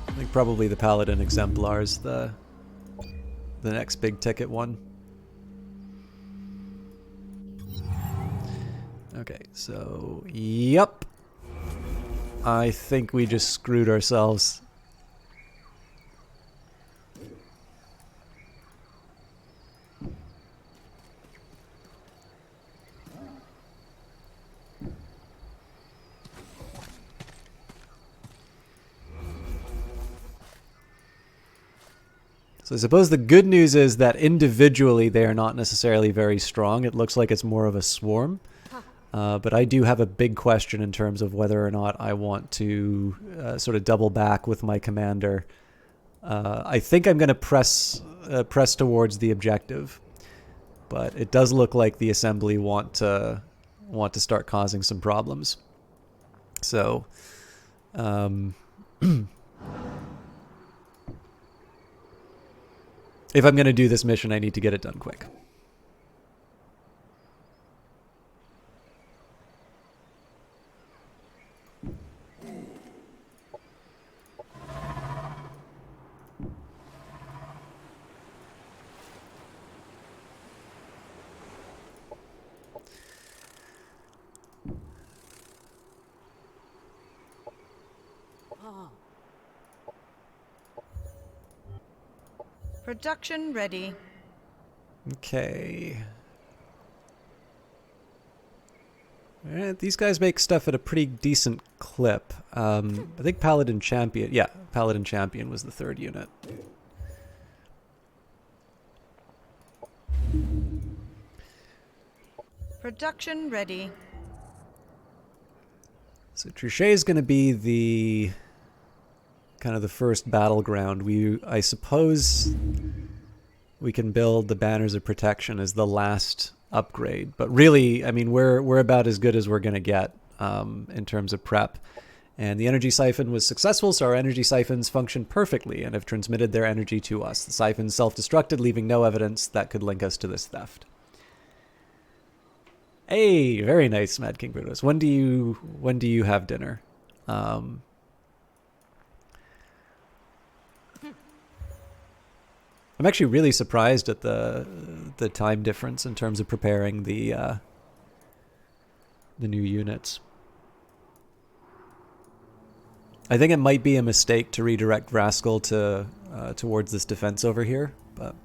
I think probably the Paladin Exemplars, the next big ticket one. Okay, so yep. I think we just screwed ourselves. So I suppose the good news is that individually they are not necessarily very strong. It looks like it's more of a swarm. But I do have a big question in terms of whether or not I want to sort of double back with my commander. I think I'm going to press towards the objective. But it does look like the assembly want to start causing some problems. So... if I'm going to do this mission, I need to get it done quick. Production ready. Okay. Alright, these guys make stuff at a pretty decent clip. I think Paladin Champion... yeah, Paladin Champion was the third unit. Production ready. So Trichet is going to be the... kind of the first battleground. I suppose we can build the Banners of Protection as the last upgrade, but really, I mean, we're about as good as we're going to get in terms of prep. And the energy siphon was successful, so our energy siphons function perfectly and have transmitted their energy to us. The siphon self-destructed, leaving no evidence that could link us to this theft. Hey, very nice, Mad King Brutus. When do you have dinner? I'm actually really surprised at the time difference in terms of preparing the new units. I think it might be a mistake to redirect Rascal towards this defense over here, but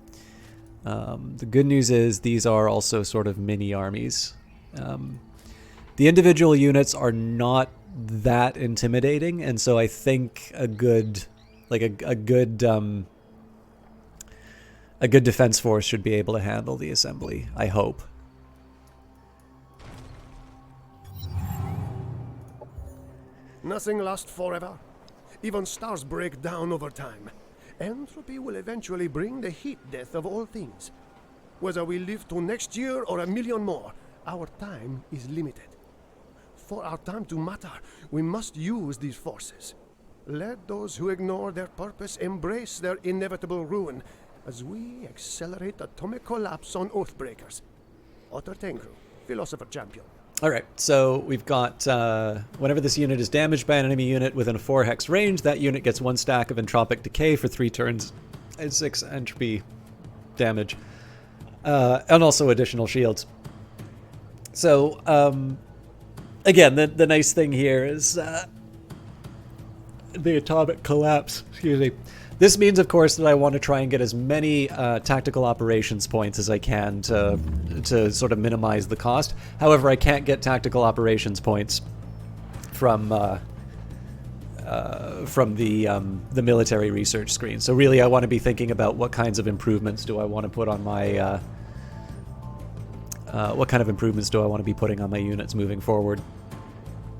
the good news is these are also sort of mini armies. The individual units are not that intimidating, and so I think a good defense force should be able to handle the assembly, I hope. Nothing lasts forever. Even stars break down over time. Entropy will eventually bring the heat death of all things. Whether we live to next year or a million more, our time is limited. For our time to matter, we must use these forces. Let those who ignore their purpose embrace their inevitable ruin as we accelerate atomic collapse on Oathbreakers. Otter Tengru, Philosopher Champion. All right, so we've got whenever this unit is damaged by an enemy unit within a 4 hex range, that unit gets 1 stack of entropic decay for 3 turns and 6 entropy damage, and also additional shields. So again, the nice thing here is the atomic collapse. Excuse me. This means, of course, that I want to try and get as many tactical operations points as I can to sort of minimize the cost. However, I can't get tactical operations points from the military research screen. So really, I want to be thinking about what kinds of improvements do I want to put on my what kind of improvements do I want to be putting on my units moving forward.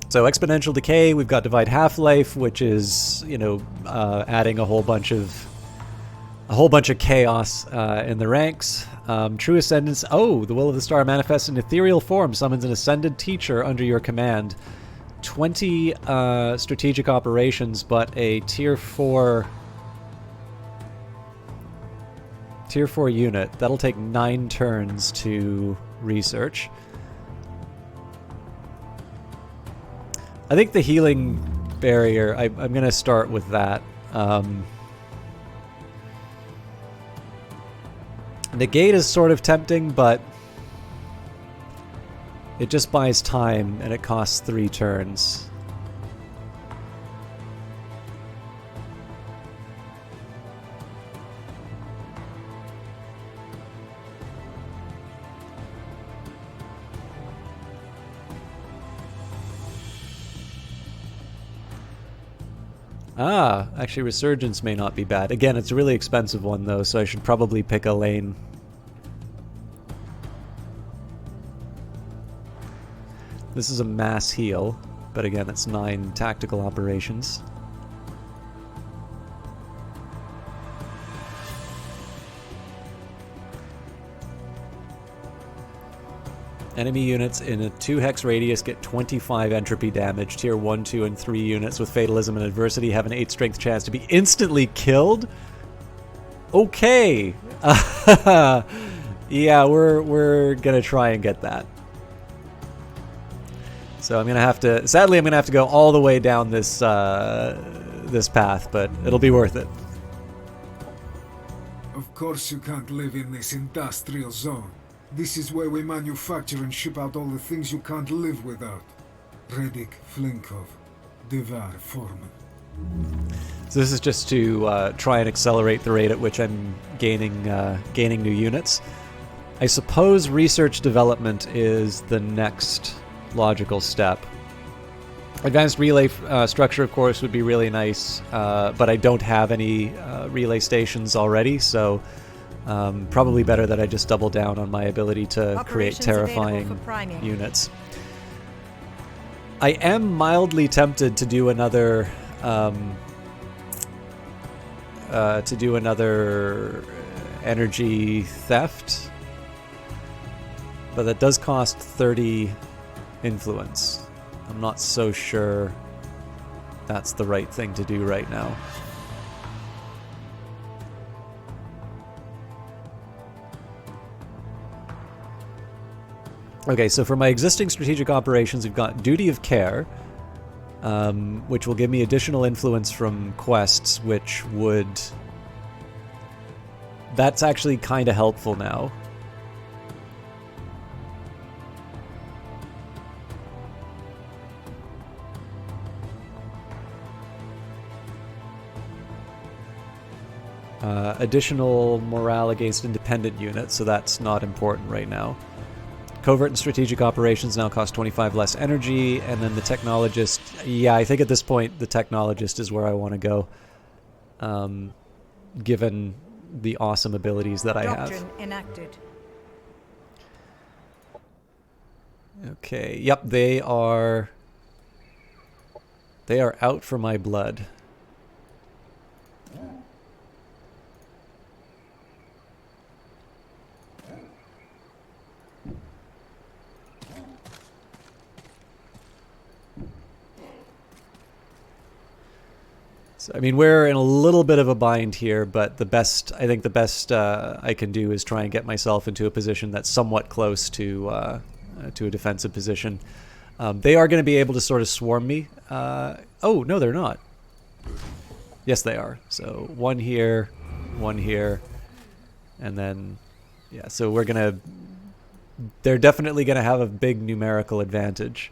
So exponential decay, we've got divide half-life, which is, you know, adding a whole bunch of chaos in the ranks. True ascendance. Oh, the will of the star manifests in ethereal form, summons an ascended teacher under your command. 20 strategic operations, but a tier 4 unit. That'll take 9 turns to research. I think the healing barrier, I'm going to start with that. Negate is sort of tempting, but it just buys time and it costs 3 turns. Ah, actually Resurgence may not be bad. Again, it's a really expensive one though, so I should probably pick a lane. This is a mass heal, but again, it's 9 tactical operations. Enemy units in a 2 hex radius get 25 entropy damage. Tier 1, 2, and 3 units with fatalism and adversity have an 8 strength chance to be instantly killed? Okay. Yeah, we're gonna try and get that. So I'm gonna have to, sadly I'm gonna have to go all the way down this this path, but it'll be worth it. Of course you can't live in this industrial zone. This is where we manufacture and ship out all the things you can't live without. Redick, Flinkov, Devar, Foreman. So this is just to try and accelerate the rate at which I'm gaining new units. I suppose research development is the next logical step. Advanced relay structure, of course, would be really nice, but I don't have any relay stations already, so probably better that I just double down on my ability to create terrifying units. I am mildly tempted to do another energy theft, but that does cost 30 influence. I'm not so sure that's the right thing to do right now. Okay, so for my existing strategic operations, we've got Duty of Care, which will give me additional influence from quests, which would... That's actually kind of helpful now. Additional morale against independent units, so that's not important right now. Covert and strategic operations now cost 25 less energy, and then the technologist... Yeah, I think at this point the technologist is where I want to go, given the awesome abilities that I have. Doctrine enacted. Okay, yep, they are out for my blood. So, I mean, we're in a little bit of a bind here, but I think the best I can do is try and get myself into a position that's somewhat close to a defensive position. They are going to be able to sort of swarm me. Oh, no, they're not. Yes, they are. So one here, and then, yeah, so they're definitely going to have a big numerical advantage.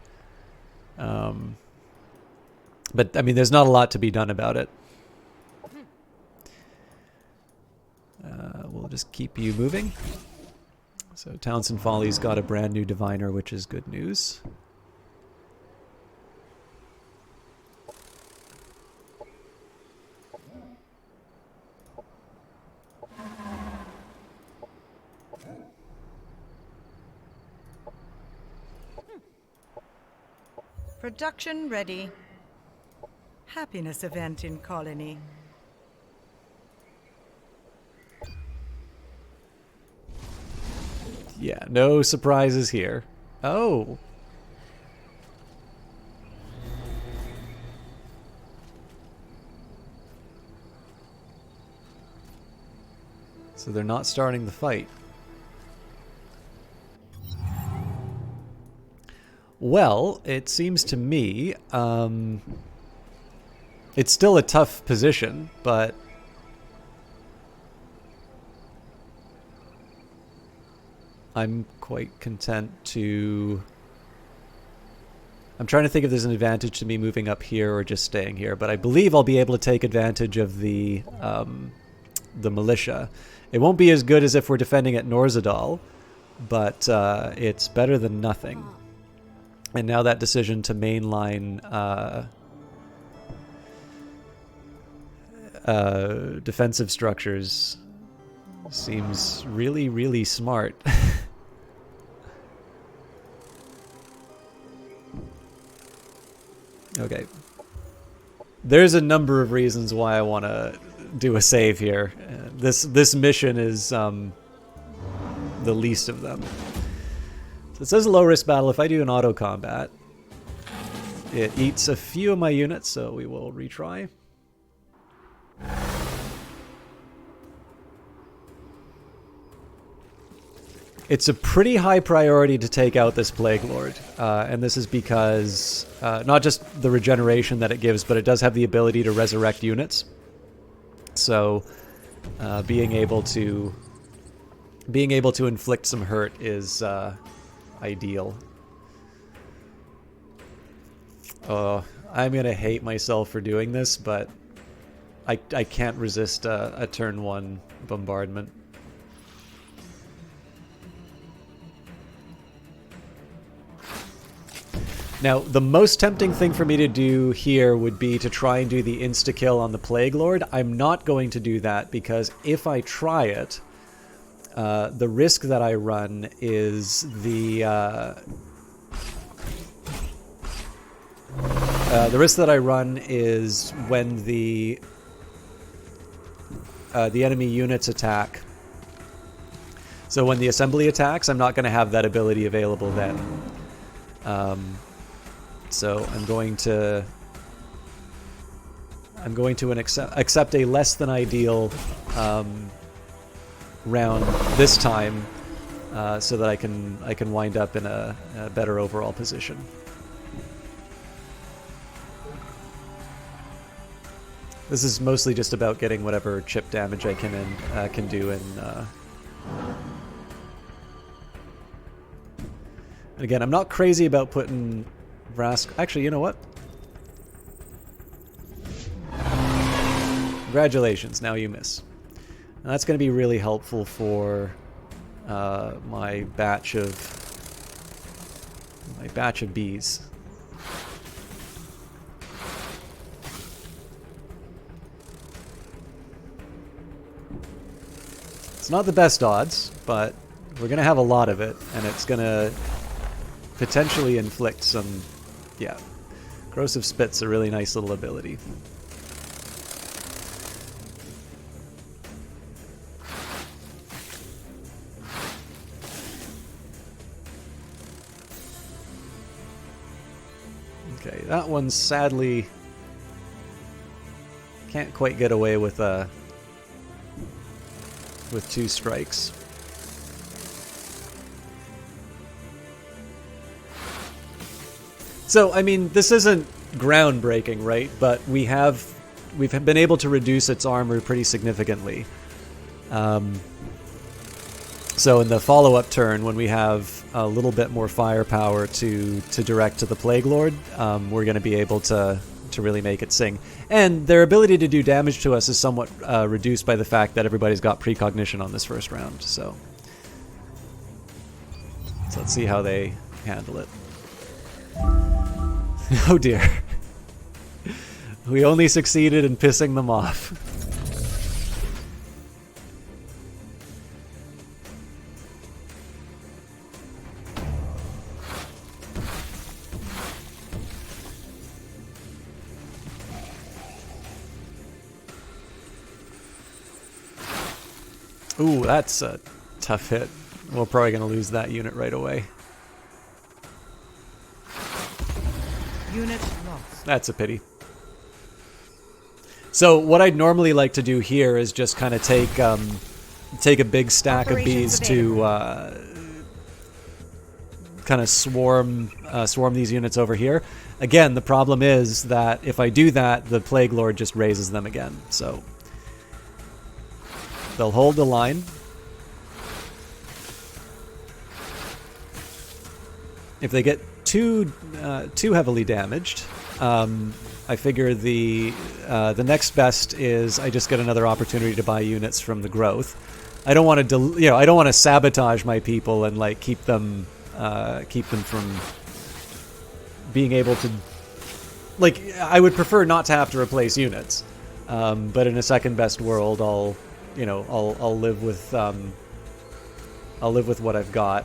But, I mean, there's not a lot to be done about it. We'll just keep you moving. So Townsend Folly's got a brand new diviner, which is good news. Production ready. Happiness event in colony. Yeah, no surprises here. Oh. So they're not starting the fight. Well, it seems to me it's still a tough position, but I'm quite content to... I'm trying to think if there's an advantage to me moving up here or just staying here, but I believe I'll be able to take advantage of the militia. It won't be as good as if we're defending at Norzadal, but it's better than nothing. And now that decision to mainline defensive structures seems really, really smart. Okay. There's a number of reasons why I want to do a save here. This mission is the least of them. So it says a low-risk battle. If I do an auto-combat, it eats a few of my units, so we will retry. It's a pretty high priority to take out this Plague Lord, and this is because not just the regeneration that it gives, but it does have the ability to resurrect units. So being able to inflict some hurt is ideal. I'm gonna hate myself for doing this, but I can't resist a turn 1 bombardment. Now, the most tempting thing for me to do here would be to try and do the insta-kill on the Plague Lord. I'm not going to do that because if I try it, the risk that I run is the risk that I run is when the enemy units attack. So when the assembly attacks, I'm not going to have that ability available then. So I'm going to accept a less than ideal round this time, so that I can wind up in a better overall position. This is mostly just about getting whatever chip damage I can do in. And again, I'm not crazy about putting Vrask. Actually, you know what? Congratulations, now you miss. And that's going to be really helpful for my batch of bees. It's not the best odds, but we're going to have a lot of it, and it's going to potentially inflict some... Yeah. Corrosive Spit's a really nice little ability. Okay, that one's sadly Can't quite get away with 2 strikes. So, I mean, this isn't groundbreaking, right? But we've been able to reduce its armor pretty significantly. So in the follow-up turn, when we have a little bit more firepower to direct to the Plague Lord, we're going to be able to really make it sing. And their ability to do damage to us is somewhat reduced by the fact that everybody's got precognition on this first round. So let's see how they handle it. Oh dear. We only succeeded in pissing them off. Ooh, that's a tough hit. We're probably going to lose that unit right away. Unit lost. That's a pity. So what I'd normally like to do here is just kind of take a big stack of bees to kind of swarm these units over here. Again, the problem is that if I do that, the Plague Lord just raises them again. So they'll hold the line. If they get too heavily damaged, I figure the next best is I just get another opportunity to buy units from the growth. I don't want to I don't want to sabotage my people and like keep them from being able to, like, I would prefer not to have to replace units. But in a second best world, I'll live with what I've got.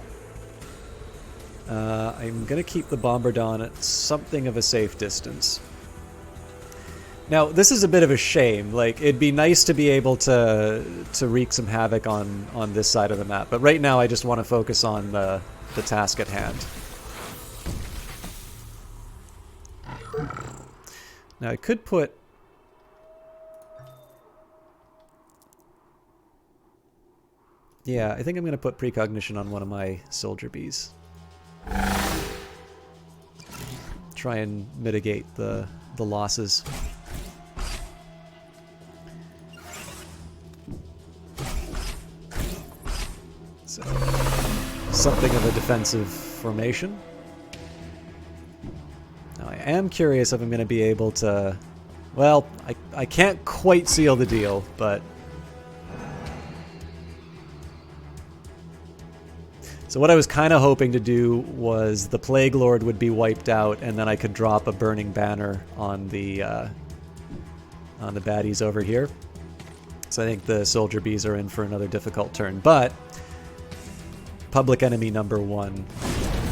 I'm gonna keep the Bombardon at something of a safe distance. Now, this is a bit of a shame. Like, it'd be nice to be able to wreak some havoc on this side of the map, but right now I just want to focus on the task at hand. Now, I could put... Yeah, I think I'm going to put precognition on one of my soldier bees. Try and mitigate the losses. So, something of a defensive formation. Now, I am curious if I'm going to be able to... Well, I can't quite seal the deal, but... So what I was kind of hoping to do was the Plague Lord would be wiped out, and then I could drop a burning banner on the baddies over here. So I think the soldier bees are in for another difficult turn, but public enemy number 1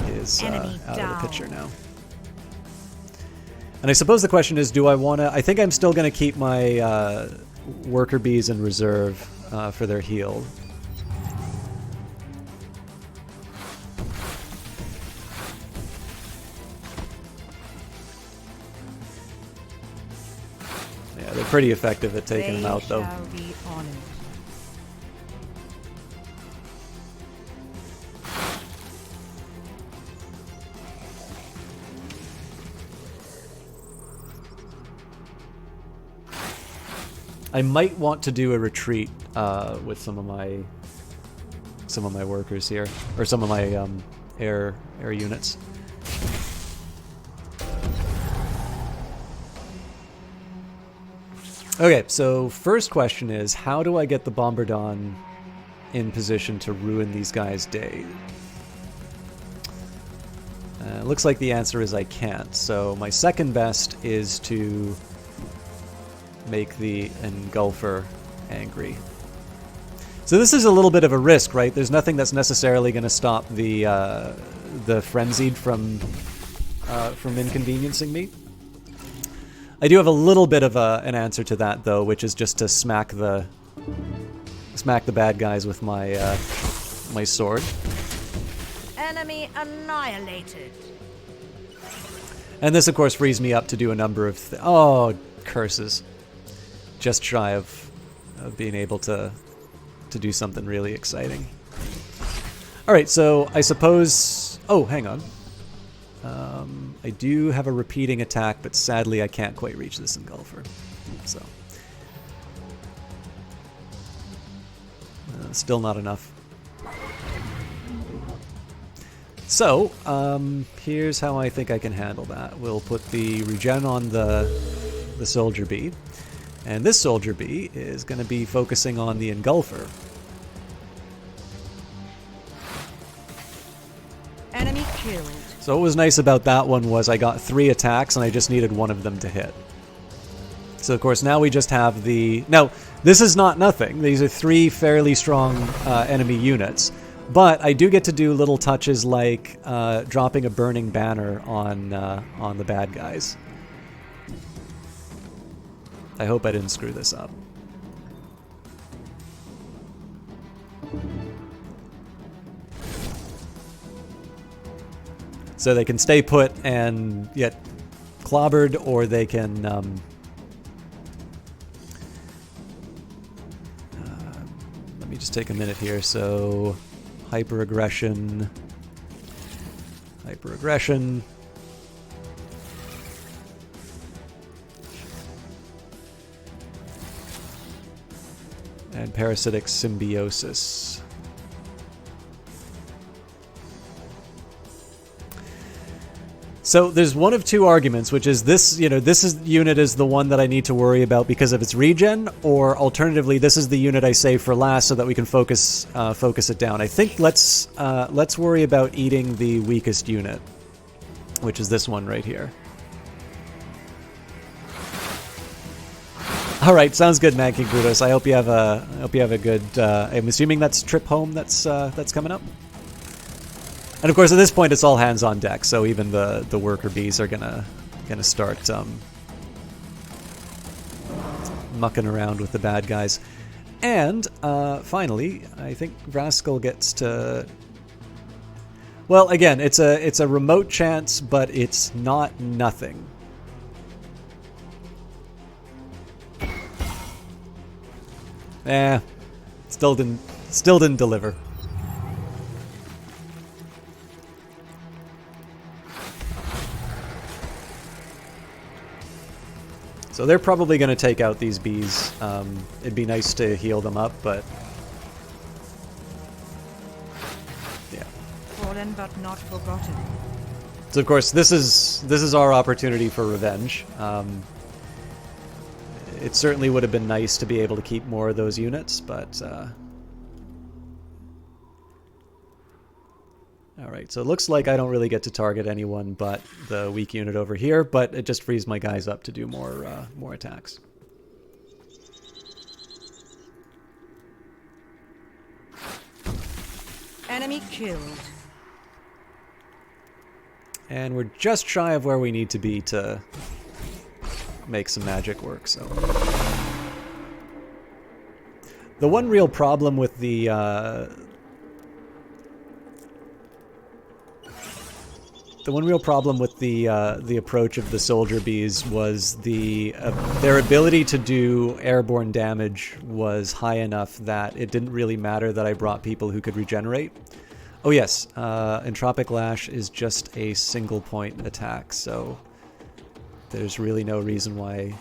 is out of the picture now. And I suppose the question is, do I want to... I think I'm still going to keep my worker bees in reserve for their heal. Yeah, they're pretty effective at taking them out, though. Shall be honored. I might want to do a retreat with some of my workers here, or some of my air units. Okay, so first question is, how do I get the Bombardon in position to ruin these guys' day? Looks like the answer is I can't. So my second best is to make the Engulfer angry. So this is a little bit of a risk, right? There's nothing that's necessarily going to stop the Frenzied from inconveniencing me. I do have a little bit of an answer to that, though, which is just to smack the bad guys with my my sword. Enemy annihilated. And this, of course, frees me up to do a number of... Oh, curses. just shy of being able to do something really exciting. All right, so I suppose... Oh, hang on. I do have a repeating attack, but sadly I can't quite reach this engulfer. So... still not enough. So, here's how I think I can handle that. We'll put the regen on the soldier bee. And this soldier bee is going to be focusing on the engulfer. Enemy killed. So what was nice about that one was I got 3 attacks and I just needed one of them to hit. So of course now we just have the... Now, this is not nothing. These are 3 fairly strong enemy units. But I do get to do little touches like dropping a burning banner on the bad guys. I hope I didn't screw this up. So they can stay put and get clobbered, or they can... let me just take a minute here. So, hyper-aggression... Hyper-aggression... and parasitic symbiosis. So there's one of 2 arguments, which is this, this unit is the one that I need to worry about because of its regen, or alternatively, this is the unit I save for last so that we can focus it down. I think let's worry about eating the weakest unit, which is this one right here. All right, sounds good, Man King Brutus. I hope you have a good. I'm assuming that's trip home that's coming up. And of course, at this point, it's all hands on deck. So even the worker bees are gonna start mucking around with the bad guys. And finally, I think Rascal gets to. Well, again, it's a remote chance, but it's not nothing. Still didn't deliver. So they're probably going to take out these bees. It'd be nice to heal them up, but yeah. Fallen but not forgotten. So of course this is our opportunity for revenge. It certainly would have been nice to be able to keep more of those units, but... Alright, so it looks like I don't really get to target anyone but the weak unit over here, but it just frees my guys up to do more attacks. Enemy killed. And we're just shy of where we need to be to make some magic work, so... The one real problem with the approach of the soldier bees was their ability to do airborne damage was high enough that it didn't really matter that I brought people who could regenerate. Oh yes, Entropic Lash is just a single point attack, so there's really no reason why...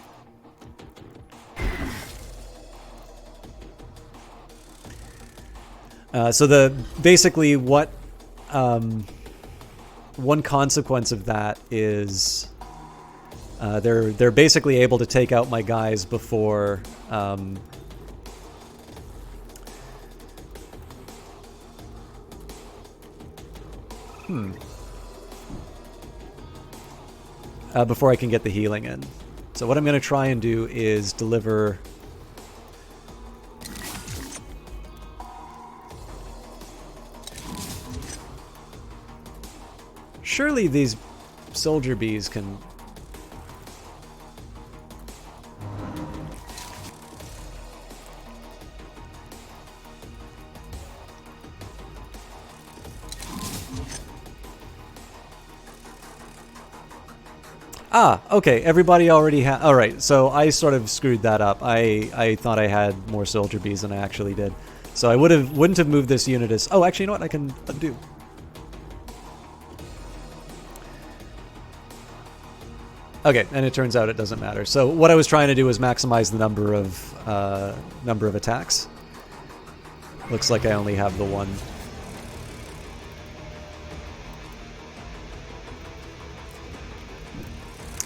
So basically what one consequence of that is they're basically able to take out my guys before before I can get the healing in. So what I'm going to try and do is deliver... Surely these soldier bees can... Ah, okay. Everybody already had. All right, so I sort of screwed that up. I thought I had more soldier bees than I actually did. So I wouldn't have moved this unit as. Oh, actually, you know what? I can undo. Okay, and it turns out it doesn't matter. So what I was trying to do was maximize the number of attacks. Looks like I only have the one.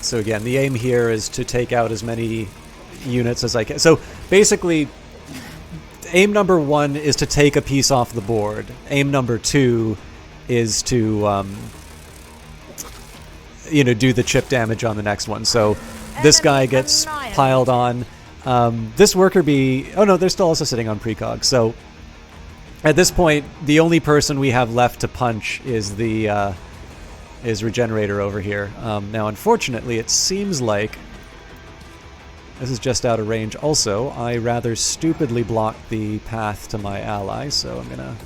So again, the aim here is to take out as many units as I can. So basically, aim number 1 is to take a piece off the board. Aim number 2 is to, do the chip damage on the next one. So this guy gets piled on. This worker bee... Oh no, they're still also sitting on precog. So at this point, the only person we have left to punch is the... is Regenerator over here. Now, unfortunately, it seems like this is just out of range. Also, I rather stupidly blocked the path to my ally, so I'm gonna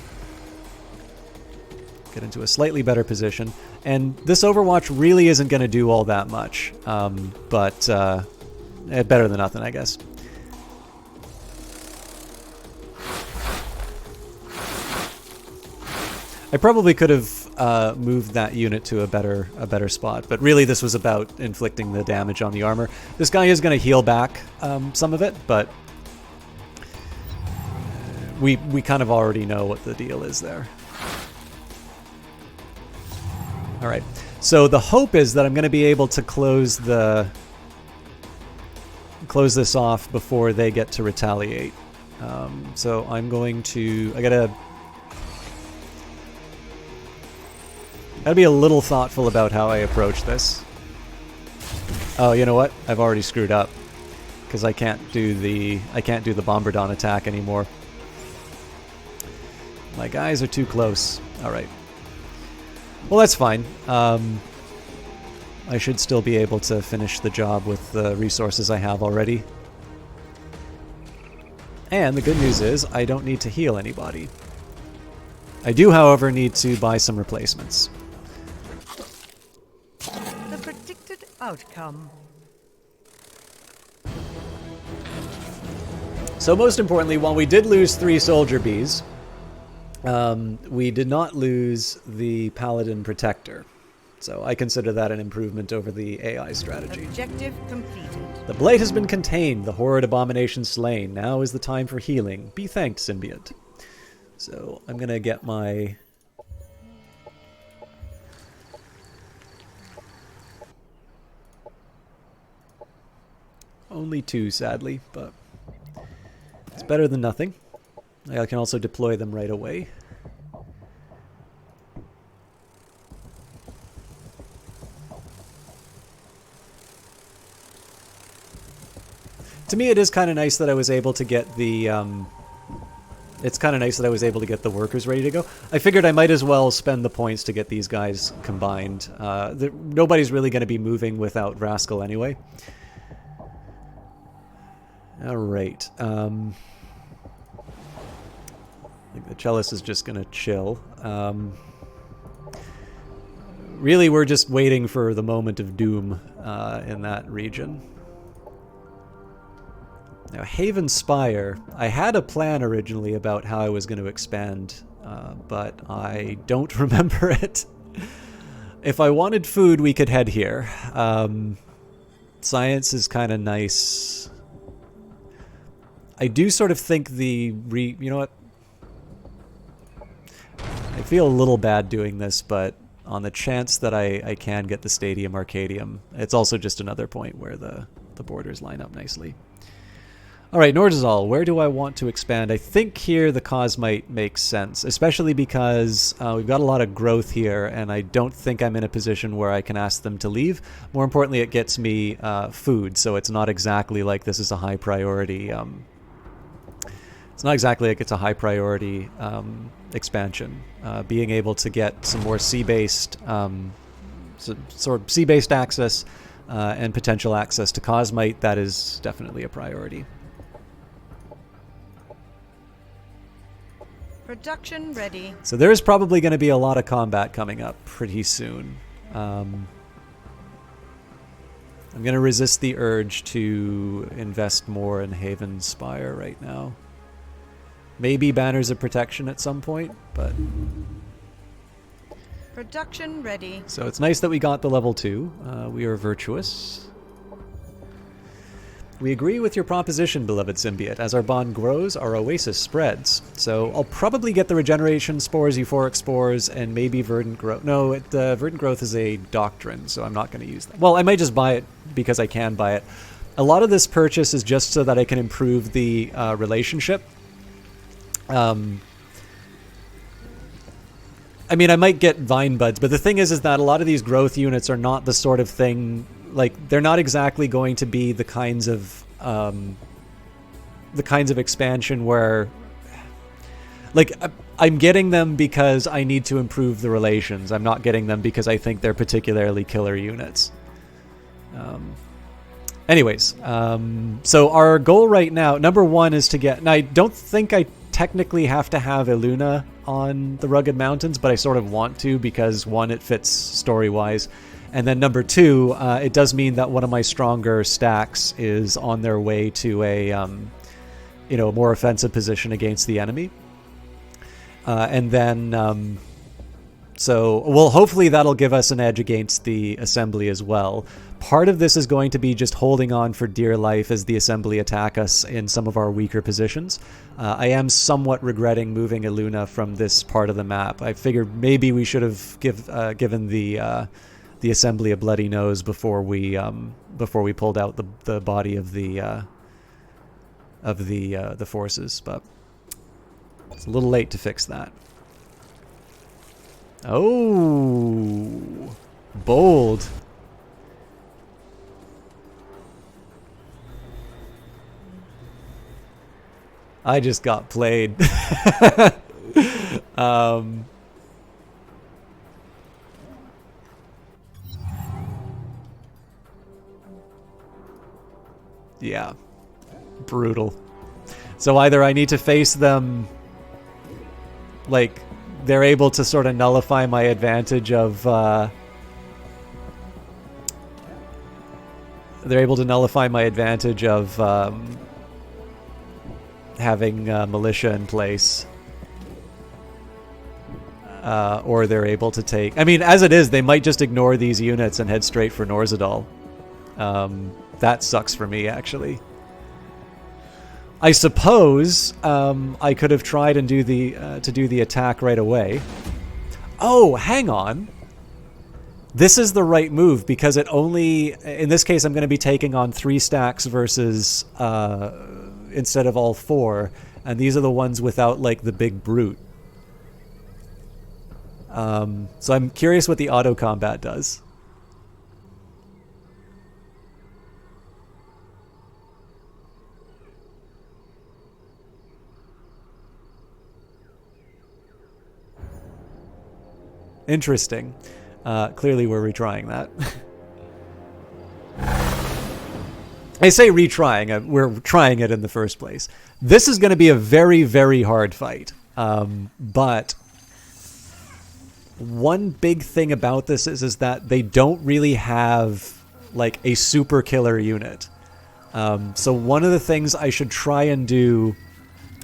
get into a slightly better position. And this Overwatch really isn't going to do all that much, but better than nothing, I guess. I probably could have moved that unit to a better spot, but really this was about inflicting the damage on the armor. This guy is going to heal back some of it, but we kind of already know what the deal is there. All right, so the hope is that I'm going to be able to close this off before they get to retaliate. So I'm going to gotta be a little thoughtful about how I approach this. Oh, you know what? I've already screwed up because I can't do the Bombardon attack anymore. My guys are too close. All right. Well, that's fine. I should still be able to finish the job with the resources I have already. And the good news is I don't need to heal anybody. I do, however, need to buy some replacements. The predicted outcome. So most importantly, while we did lose 3 soldier bees, we did not lose the Paladin Protector. So I consider that an improvement over the AI strategy. Objective completed. The blight has been contained, the horrid abomination slain. Now is the time for healing. Be thanked, Symbiote. So I'm going to get my... Only 2, sadly, but it's better than nothing. I can also deploy them right away. To me, it is kind of nice that I was able to get the... it's kind of nice that I was able to get the workers ready to go. I figured I might as well spend the points to get these guys combined. Nobody's really going to be moving without Rascal anyway. Alright. I think the Cellist is just going to chill. Really, we're just waiting for the moment of doom in that region. Now, Haven Spire, I had a plan originally about how I was going to expand, but I don't remember it. If I wanted food, we could head here. Science is kind of nice. I do sort of think you know what? I feel a little bad doing this, but on the chance that I can get the Stadium Arcadium, it's also just another point where the borders line up nicely. Alright, Nordazal, where do I want to expand? I think here the cause might make sense, especially because we've got a lot of growth here, and I don't think I'm in a position where I can ask them to leave. More importantly, it gets me food, so it's not exactly like this is a high priority... it's not exactly like it's a high priority expansion. Being able to get some more sea-based sort of sea-based access and potential access to Cosmite, that is definitely a priority. Production ready. So there is probably going to be a lot of combat coming up pretty soon. I'm going to resist the urge to invest more in Haven Spire right now. Maybe Banners of Protection at some point, but... Production ready. So it's nice that we got the level 2. We are virtuous. We agree with your proposition, beloved symbiote. As our bond grows, our oasis spreads. So I'll probably get the regeneration spores, euphoric spores, and maybe verdant growth. No, verdant growth is a doctrine, so I'm not going to use that. Well, I might just buy it because I can buy it. A lot of this purchase is just so that I can improve the relationship. I mean, I might get vine buds, but the thing is that a lot of these growth units are not the sort of thing, like, they're not exactly going to be the kinds of expansion where, like, I'm getting them because I need to improve the relations. I'm not getting them because I think they're particularly killer units. Anyways, so our goal right now, number 1 is to get, and I don't think I technically have to have Eluna on the Rugged Mountains, but I sort of want to because, 1, it fits story-wise, and then number 2, it does mean that one of my stronger stacks is on their way to a more offensive position against the enemy. And then, hopefully that'll give us an edge against the Assembly as well. Part of this is going to be just holding on for dear life as the Assembly attack us in some of our weaker positions. I am somewhat regretting moving Eluna from this part of the map. I figured maybe we should have given the Assembly a bloody nose before we pulled out the body of the forces, but it's a little late to fix that. Oh, bold. I just got played. Yeah, brutal. So either I need to face them, like, they're able to sort of nullify my advantage of, having militia in place, or they're able to take... I mean, as it is, they might just ignore these units and head straight for Norzadal. That sucks for me, actually. I suppose I could have tried and do the attack right away. Oh, hang on. This is the right move because it only... In this case, I'm going to be taking on 3 stacks versus... instead of all 4, and these are the ones without, like, the big brute. So I'm curious what the auto combat does. Interesting. Clearly we're retrying that. I say retrying, we're trying it in the first place. This is going to be a very, very hard fight. But one big thing about this is that they don't really have, like, a super killer unit. So one of the things I should try and do...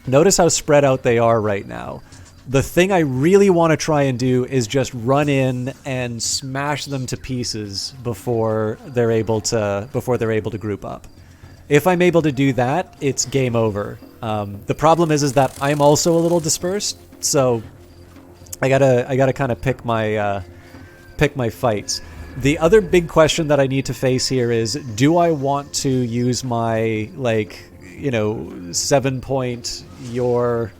Notice how spread out they are right now. The thing I really want to try and do is just run in and smash them to pieces before they're able to group up. If I'm able to do that, it's game over. The problem is that I'm also a little dispersed, so I gotta kind of pick my fights. The other big question that I need to face here is: do I want to use my 7-point your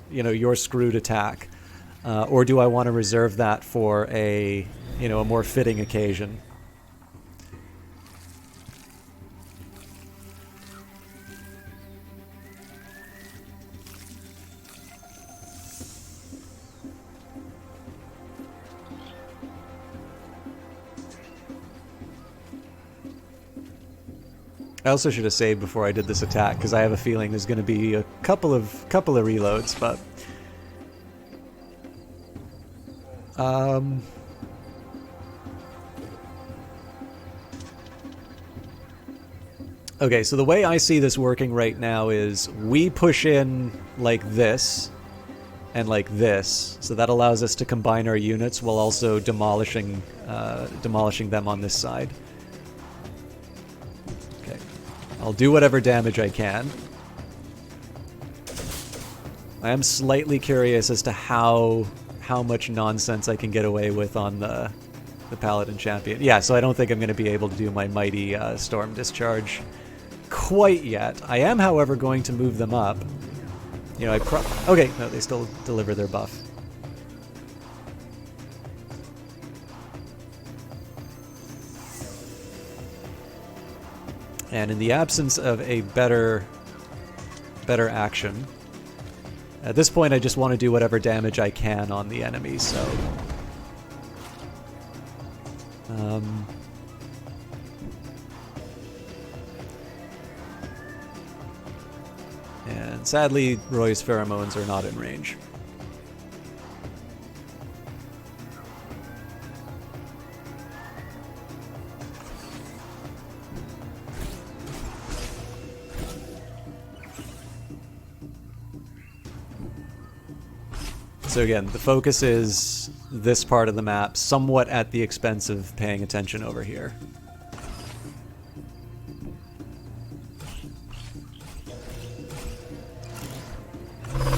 screwed attack? Or do I want to reserve that for a more fitting occasion? I also should have saved before I did this attack because I have a feeling there's going to be a couple of reloads, but. Okay, so the way I see this working right now is we push in like this and like this, so that allows us to combine our units while also demolishing them on this side. Okay, I'll do whatever damage I can. I am slightly curious as to how much nonsense I can get away with on the Paladin Champion. Yeah, so I don't think I'm going to be able to do my mighty Storm Discharge quite yet. I am, however, going to move them up. You know, okay, no, they still deliver their buff. And in the absence of a better action, at this point I just want to do whatever damage I can on the enemy, so... and sadly, Roy's pheromones are not in range. So again, the focus is this part of the map, somewhat at the expense of paying attention over here.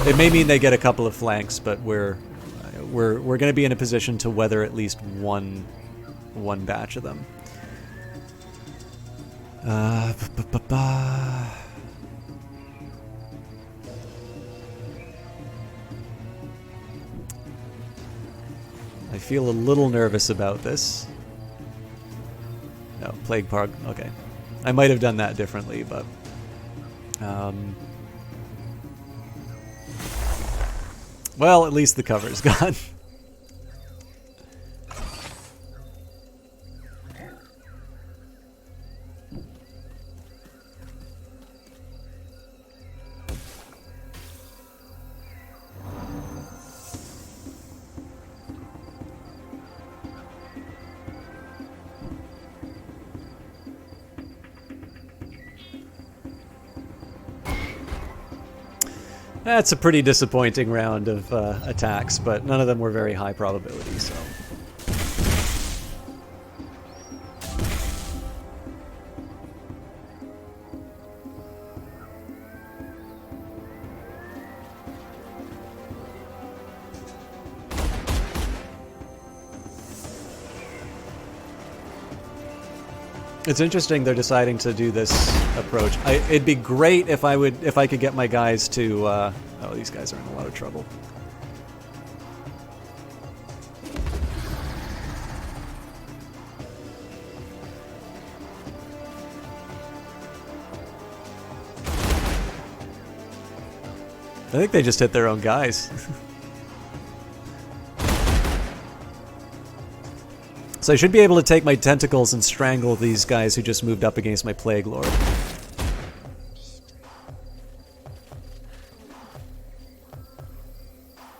It may mean they get a couple of flanks, but we're going to be in a position to weather at least one batch of them. I feel a little nervous about this. No, Plague Park. Okay, I might have done that differently, but. Well, at least the cover's gone. That's a pretty disappointing round of attacks, but none of them were very high probability, so... It's interesting they're deciding to do this approach. It'd be great if I could get my guys to. Oh, these guys are in a lot of trouble. I think they just hit their own guys. So I should be able to take my tentacles and strangle these guys who just moved up against my Plague Lord.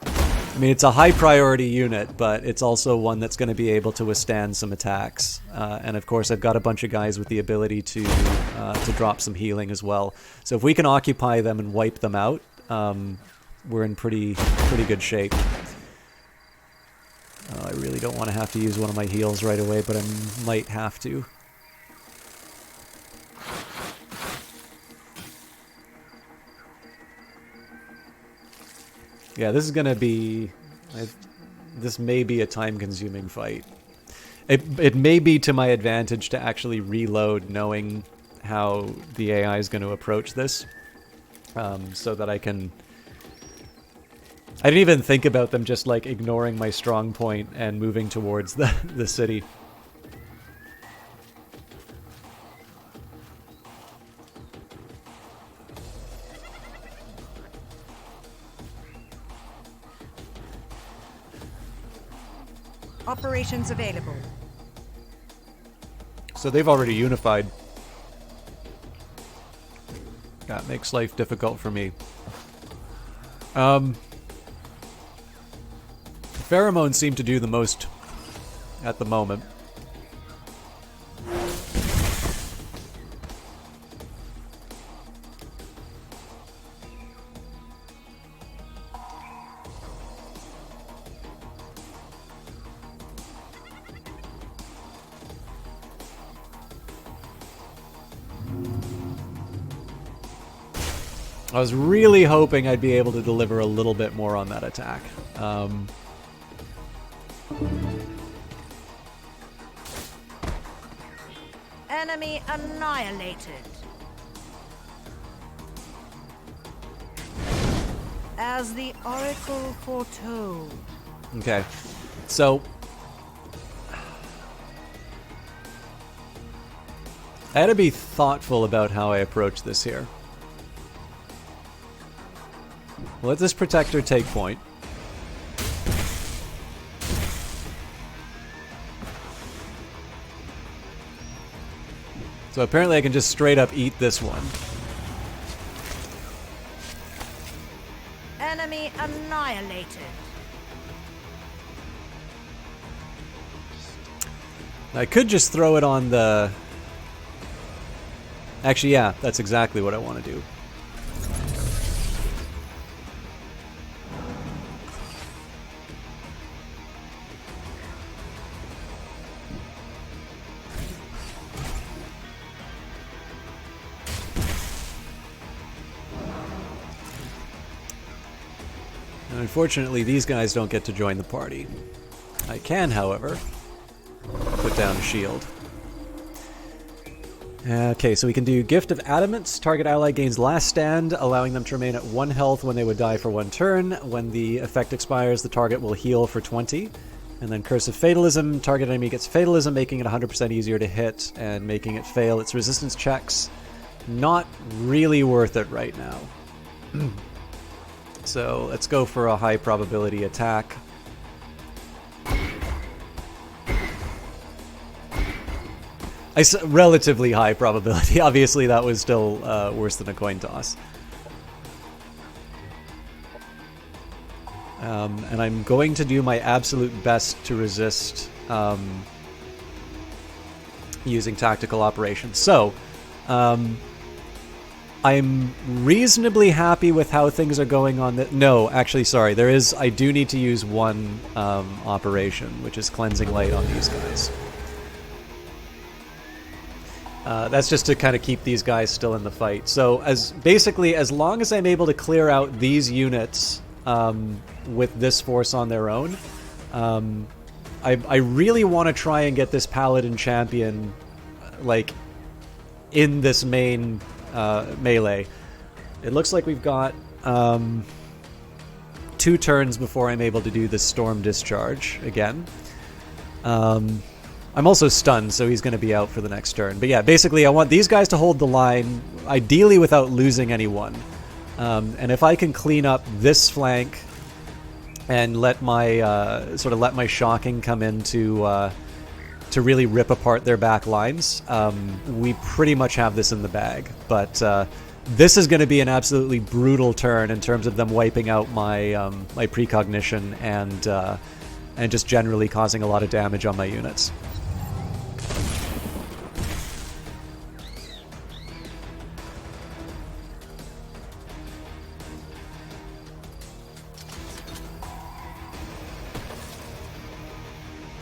I mean, it's a high priority unit, but it's also one that's going to be able to withstand some attacks. And of course, I've got a bunch of guys with the ability to drop some healing as well. So if we can occupy them and wipe them out, we're in pretty good shape. I really don't want to have to use one of my heals right away, but I might have to. Yeah, this is going to be... this may be a time-consuming fight. It may be to my advantage to actually reload knowing how the AI is going to approach this, so that I can... I didn't even think about them just like ignoring my strong point and moving towards the city. Operations available. So they've already unified. That makes life difficult for me. Pheromones seem to do the most at the moment. I was really hoping I'd be able to deliver a little bit more on that attack. Enemy annihilated. As the Oracle foretold. Okay, so I had to be thoughtful about how I approach this here. Let this protector take point. So apparently I can just straight up eat this one. Enemy annihilated. I could just throw it on the... Actually, yeah, that's exactly what I want to do. And unfortunately, these guys don't get to join the party. I can, however, put down a shield. Okay, so we can do Gift of Adamants. Target ally gains Last Stand, allowing them to remain at 1 health when they would die for 1 turn. When the effect expires, the target will heal for 20. And then Curse of Fatalism. Target enemy gets Fatalism, making it 100% easier to hit and making it fail its resistance checks. Not really worth it right now. So let's go for a high probability attack. Relatively high probability. Obviously, that was still worse than a coin toss. And I'm going to do my absolute best to resist using tactical operations. So, I'm reasonably happy with how things are going on. No, actually, sorry. I do need to use one operation, which is Cleansing Light on these guys. That's just to kind of keep these guys still in the fight. So basically, as long as I'm able to clear out these units with this force on their own, I really want to try and get this Paladin champion like in this main melee. It looks like we've got 2 turns before I'm able to do the Storm Discharge again. I'm also stunned, so he's going to be out for the next turn. But yeah, basically I want these guys to hold the line, ideally without losing anyone. And if I can clean up this flank and let my shocking come in to really rip apart their back lines, we pretty much have this in the bag. But this is going to be an absolutely brutal turn in terms of them wiping out my my precognition and just generally causing a lot of damage on my units.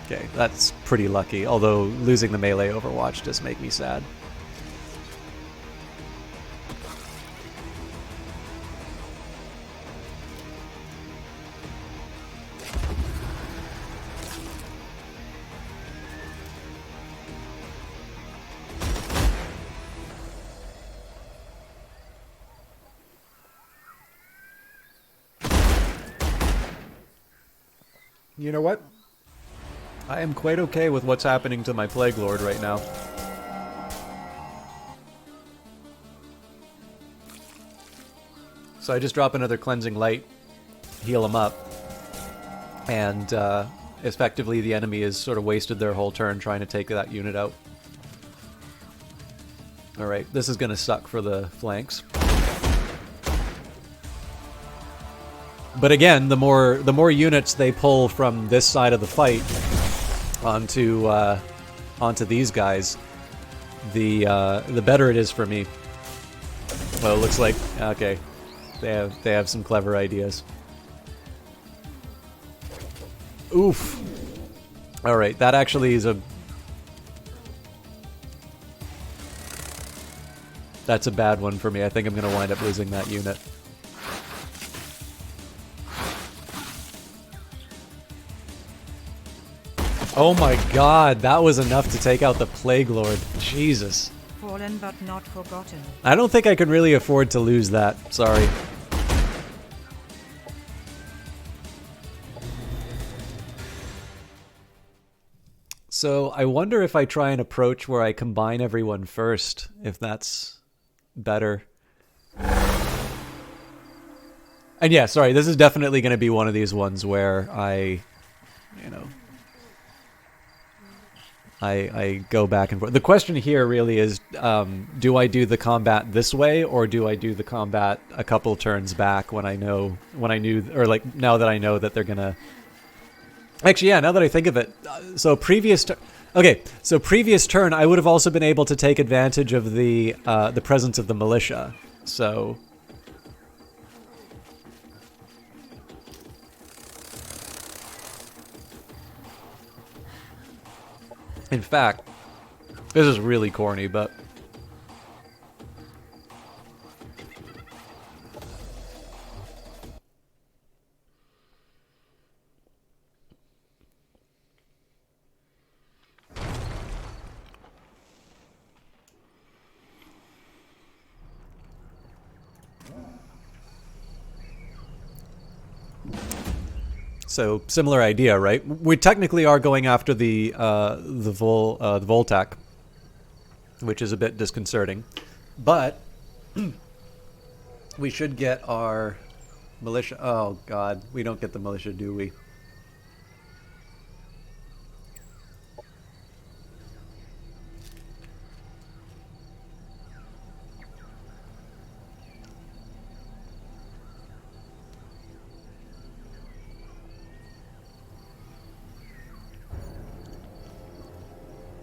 Okay, that's pretty lucky, although losing the melee Overwatch does make me sad. You know what? I am quite okay with what's happening to my Plague Lord right now. So I just drop another Cleansing Light, heal him up, and effectively the enemy has sort of wasted their whole turn trying to take that unit out. Alright, this is going to suck for the flanks. But again, the more units they pull from this side of the fight onto these guys, the better it is for me. Well, it looks like okay, they have some clever ideas. Oof. All right, that actually is That's a bad one for me. I think I'm going to wind up losing that unit. Oh my god, that was enough to take out the Plague Lord. Jesus. Fallen but not forgotten. I don't think I can really afford to lose that. Sorry. So I wonder if I try an approach where I combine everyone first, if that's better. And yeah, sorry, this is definitely going to be one of these ones where I go back and forth. The question here really is, do I do the combat this way, or do I do the combat a couple turns back now that I know that they're gonna. Actually, yeah. Now that I think of it, previous turn, I would have also been able to take advantage of the presence of the militia. So. In fact, this is really corny, but... So similar idea, right? We technically are going after the Voltac, which is a bit disconcerting, but we should get our militia. Oh God, we don't get the militia, do we?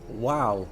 Wow.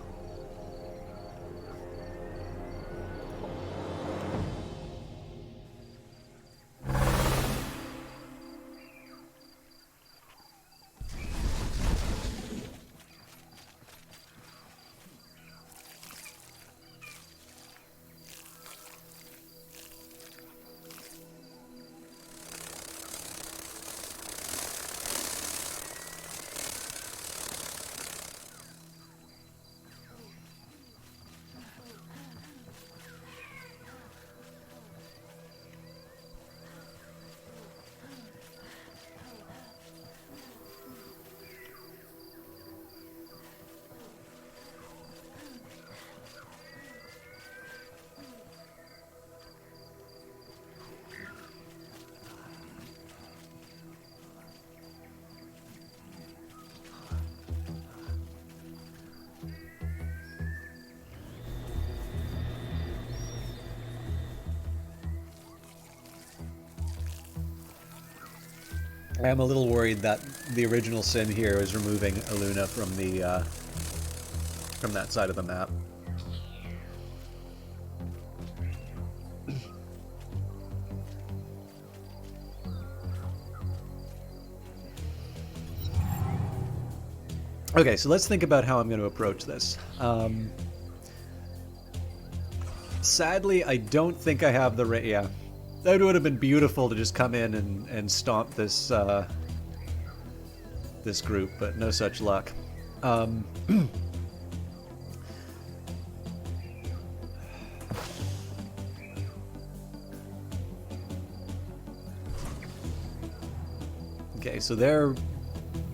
I am a little worried that the original sin here is removing Aluna from the from that side of the map. Okay, so let's think about how I'm going to approach this. Sadly, I don't think I have the yeah. That would have been beautiful to just come in and stomp this this group, but no such luck. Okay, so the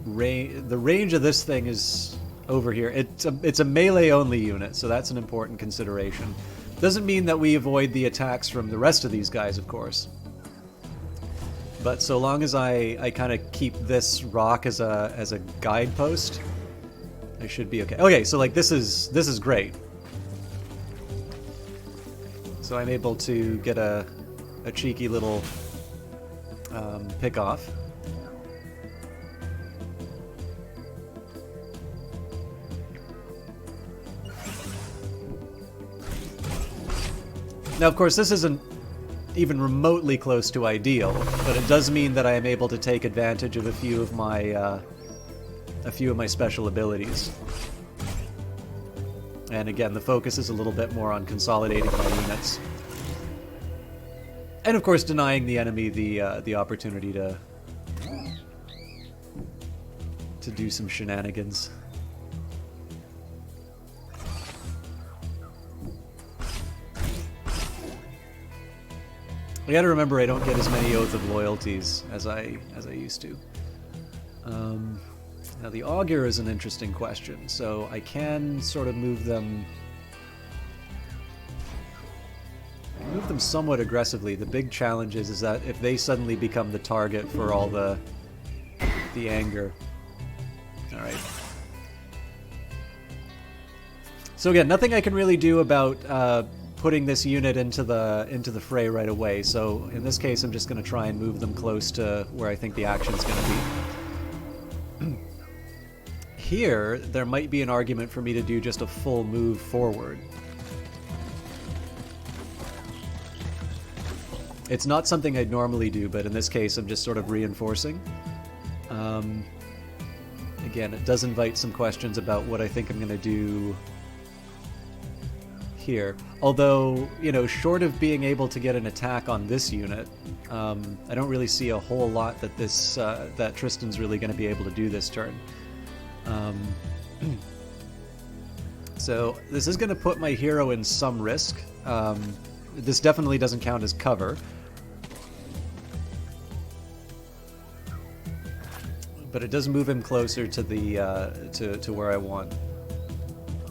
range of this thing is over here. It's a melee only unit, so that's an important consideration. Doesn't mean that we avoid the attacks from the rest of these guys, of course. But so long as I kind of keep this rock as a guidepost, I should be okay. Okay, so like this is great. So I'm able to get a cheeky little pick off. Now, of course, this isn't even remotely close to ideal, but it does mean that I am able to take advantage of a few of my special abilities. And again, the focus is a little bit more on consolidating my units. And of course, denying the enemy the opportunity to do some shenanigans. I gotta remember I don't get as many Oath of Loyalties as I used to. Now the Augur is an interesting question, so I can sort of move them somewhat aggressively. The big challenge is that if they suddenly become the target for all the anger. All right. So again, nothing I can really do about putting this unit into the fray right away. So in this case, I'm just going to try and move them close to where I think the action's going to be. Here, there might be an argument for me to do just a full move forward. It's not something I'd normally do, but in this case, I'm just sort of reinforcing. Again, it does invite some questions about what I think I'm going to do here. Although, you know, short of being able to get an attack on this unit, I don't really see a whole lot that that Tristan's really going to be able to do this turn. So this is going to put my hero in some risk. This definitely doesn't count as cover. But it does move him closer to the to where I want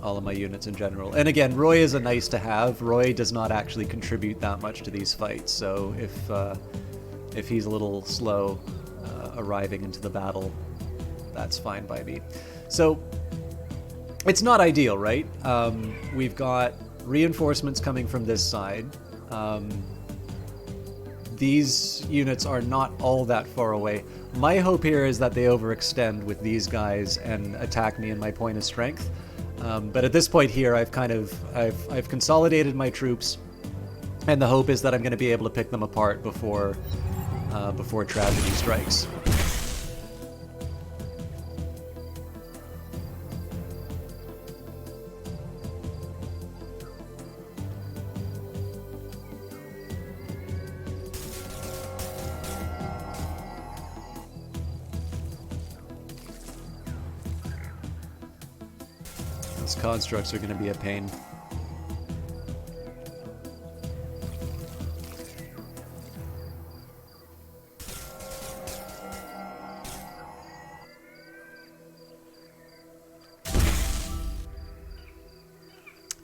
all of my units in general. And again, Roy is a nice to have. Roy does not actually contribute that much to these fights, so if he's a little slow arriving into the battle, that's fine by me. So it's not ideal, right? We've got reinforcements coming from this side. These units are not all that far away. My hope here is that they overextend with these guys and attack me in my point of strength. But at this point here, I've consolidated my troops, and the hope is that I'm going to be able to pick them apart before tragedy strikes. Those constructs are going to be a pain.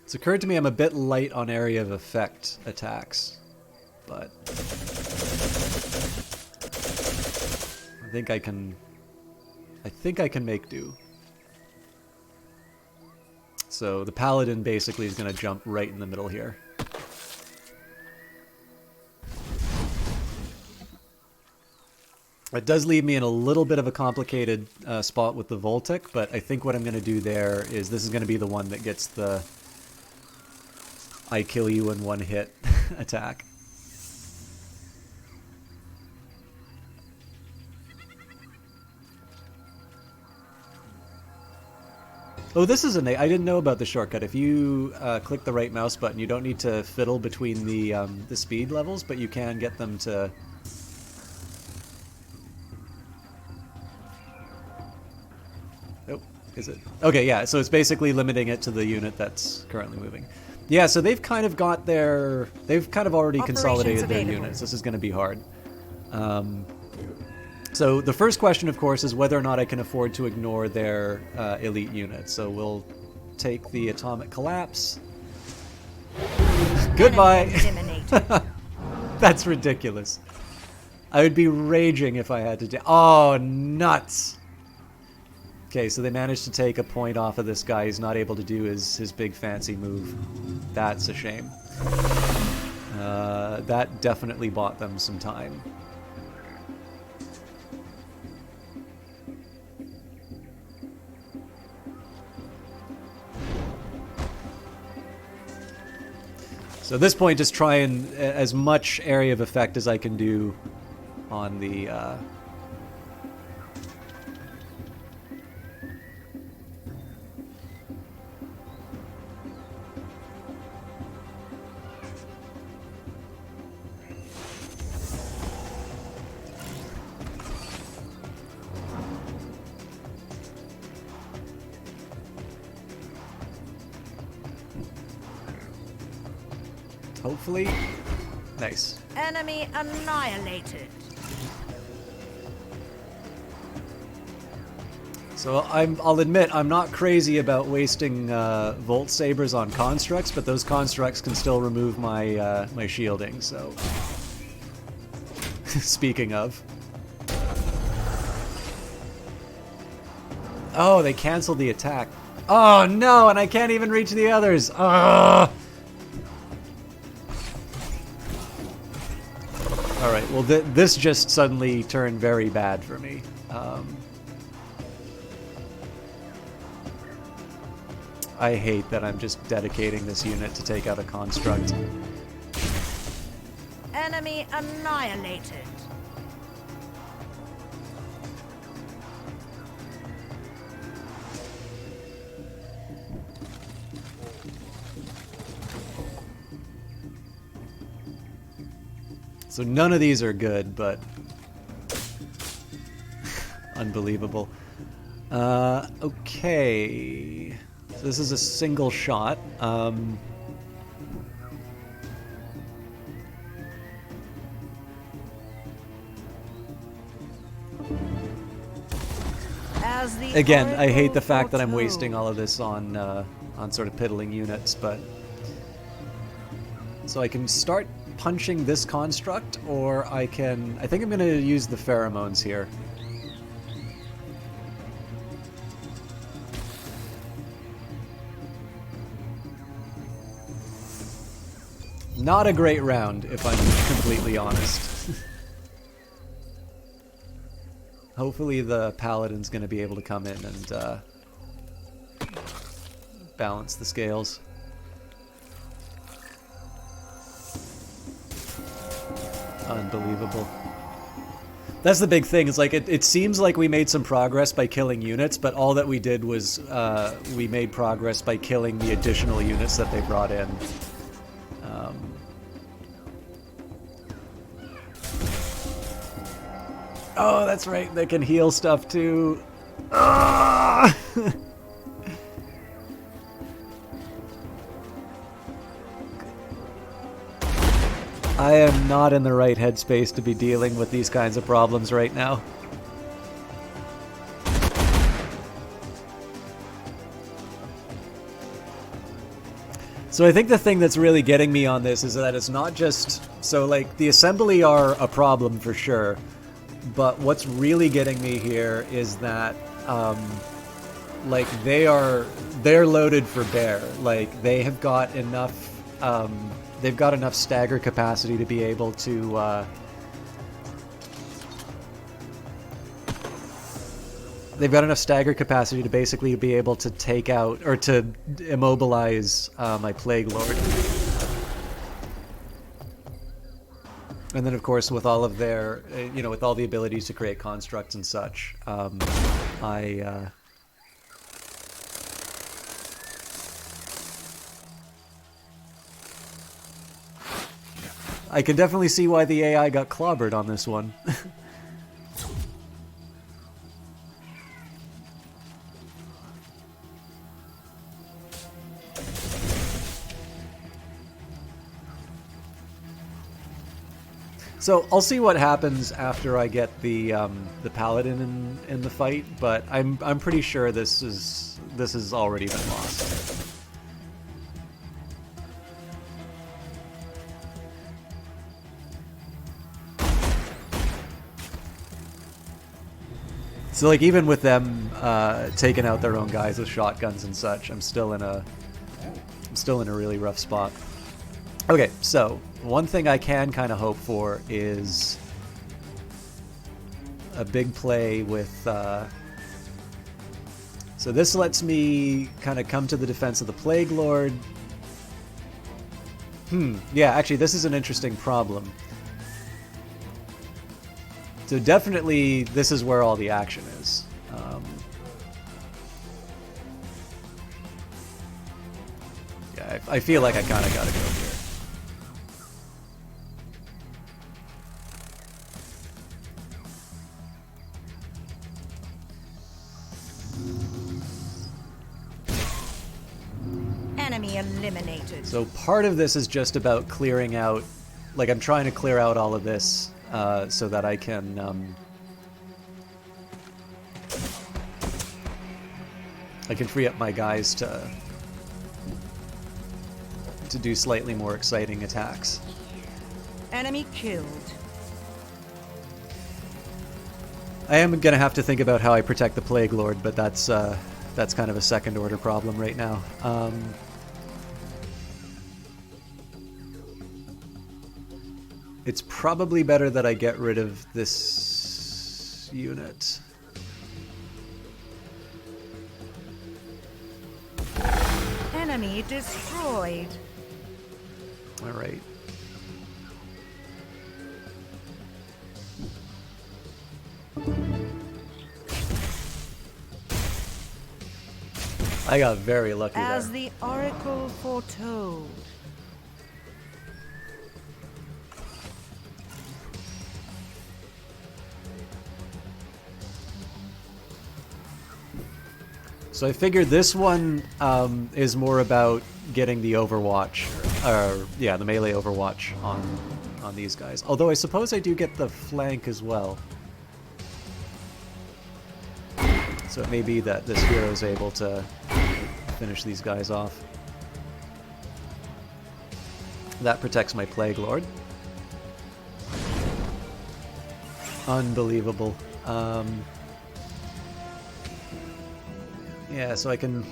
It's occurred to me I'm a bit light on area of effect attacks, but I think I can make do. So the Paladin basically is going to jump right in the middle here. It does leave me in a little bit of a complicated spot with the Voltic, but I think what I'm going to do there is this is going to be the one that gets the I kill you in one hit attack. Oh, this is I didn't know about the shortcut. If you click the right mouse button, you don't need to fiddle between the speed levels, but you can get them to... Oh, is it? Okay, yeah, so it's basically limiting it to the unit that's currently moving. Yeah, so they've kind of got their... They've kind of already consolidated their units. This is going to be hard. So the first question, of course, is whether or not I can afford to ignore their elite units. So we'll take the atomic collapse. Goodbye! That's ridiculous. I would be raging if I had to do... Oh, nuts! Okay, so they managed to take a point off of this guy. He's not able to do his big fancy move. That's a shame. That definitely bought them some time. So at this point, just try and as much area of effect as I can do on the... Hopefully. Nice. Enemy annihilated. So I'll admit I'm not crazy about wasting Volt Sabers on constructs, but those constructs can still remove my my shielding. So, speaking of, oh, they canceled the attack. Oh no, and I can't even reach the others. Ah. All right. Well, this just suddenly turned very bad for me. I hate that I'm just dedicating this unit to take out a construct. Enemy annihilated. So none of these are good, but unbelievable. Okay. So this is a single shot. Again, I hate the fact that I'm wasting all of this on sort of piddling units, but so I can start punching this construct, or I think I'm going to use the pheromones here. Not a great round, if I'm completely honest. Hopefully the Paladin's going to be able to come in and balance the scales. Unbelievable. That's the big thing. It's like it seems like we made some progress by killing units, but all that we did was we made progress by killing the additional units that they brought in. Oh, that's right. They can heal stuff too. Ah! I am not in the right headspace to be dealing with these kinds of problems right now. So I think the thing that's really getting me on this is that it's not just... So, like, the assembly are a problem for sure, but what's really getting me here is that, like, they're loaded for bear. Like, they have got enough, they've got enough stagger capacity to be able to, they've got enough stagger capacity to basically be able to take out, or to immobilize, my Plague Lord. And then, of course, with all of their, you know, with all the abilities to create constructs and such, I can definitely see why the AI got clobbered on this one. So I'll see what happens after I get the paladin in the fight, but I'm pretty sure this has already been lost. So like even with them taking out their own guys with shotguns and such, I'm still in a really rough spot. Okay, so one thing I can kind of hope for is a big play with... so this lets me kind of come to the defense of the Plague Lord. Yeah, actually, this is an interesting problem. So definitely, this is where all the action is. Yeah, I feel like I kind of gotta go here. Enemy Enemy eliminated. So part of this is just about clearing out, like I'm trying to clear out all of this so that I can free up my guys to do slightly more exciting attacks. Enemy killed. I am gonna have to think about how I protect the Plague Lord, but that's kind of a second order problem right now. It's probably better that I get rid of this unit. Enemy destroyed. All right. I got very lucky As there. the Oracle foretold. So I figured this one is more about getting the Overwatch, or yeah, the melee Overwatch on these guys. Although I suppose I do get the flank as well. So it may be that this hero is able to finish these guys off. That protects my Plague Lord. Unbelievable. Yeah, so I can...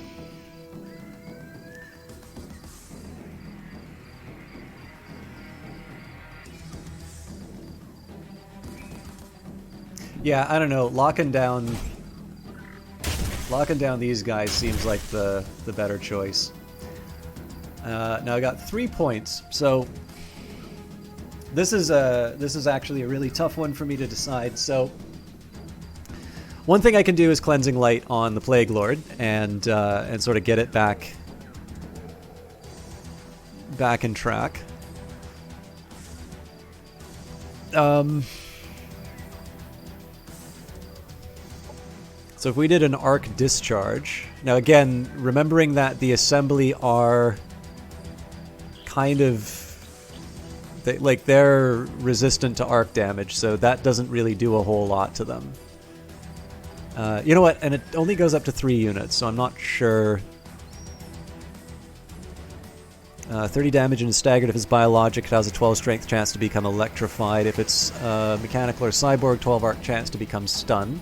Yeah, I don't know. Locking down these guys seems like the better choice. Now I got 3 points, so this is actually a really tough one for me to decide. So one thing I can do is Cleansing Light on the Plague Lord and sort of get it back in track. So if we did an Arc Discharge... Now again, remembering that the Assembly are kind of... they're resistant to arc damage, so that doesn't really do a whole lot to them. You know what? And it only goes up to 3 units, so I'm not sure. 30 damage and is staggered if it's biologic. It has a 12 strength chance to become electrified. If it's mechanical or cyborg, 12 arc chance to become stunned.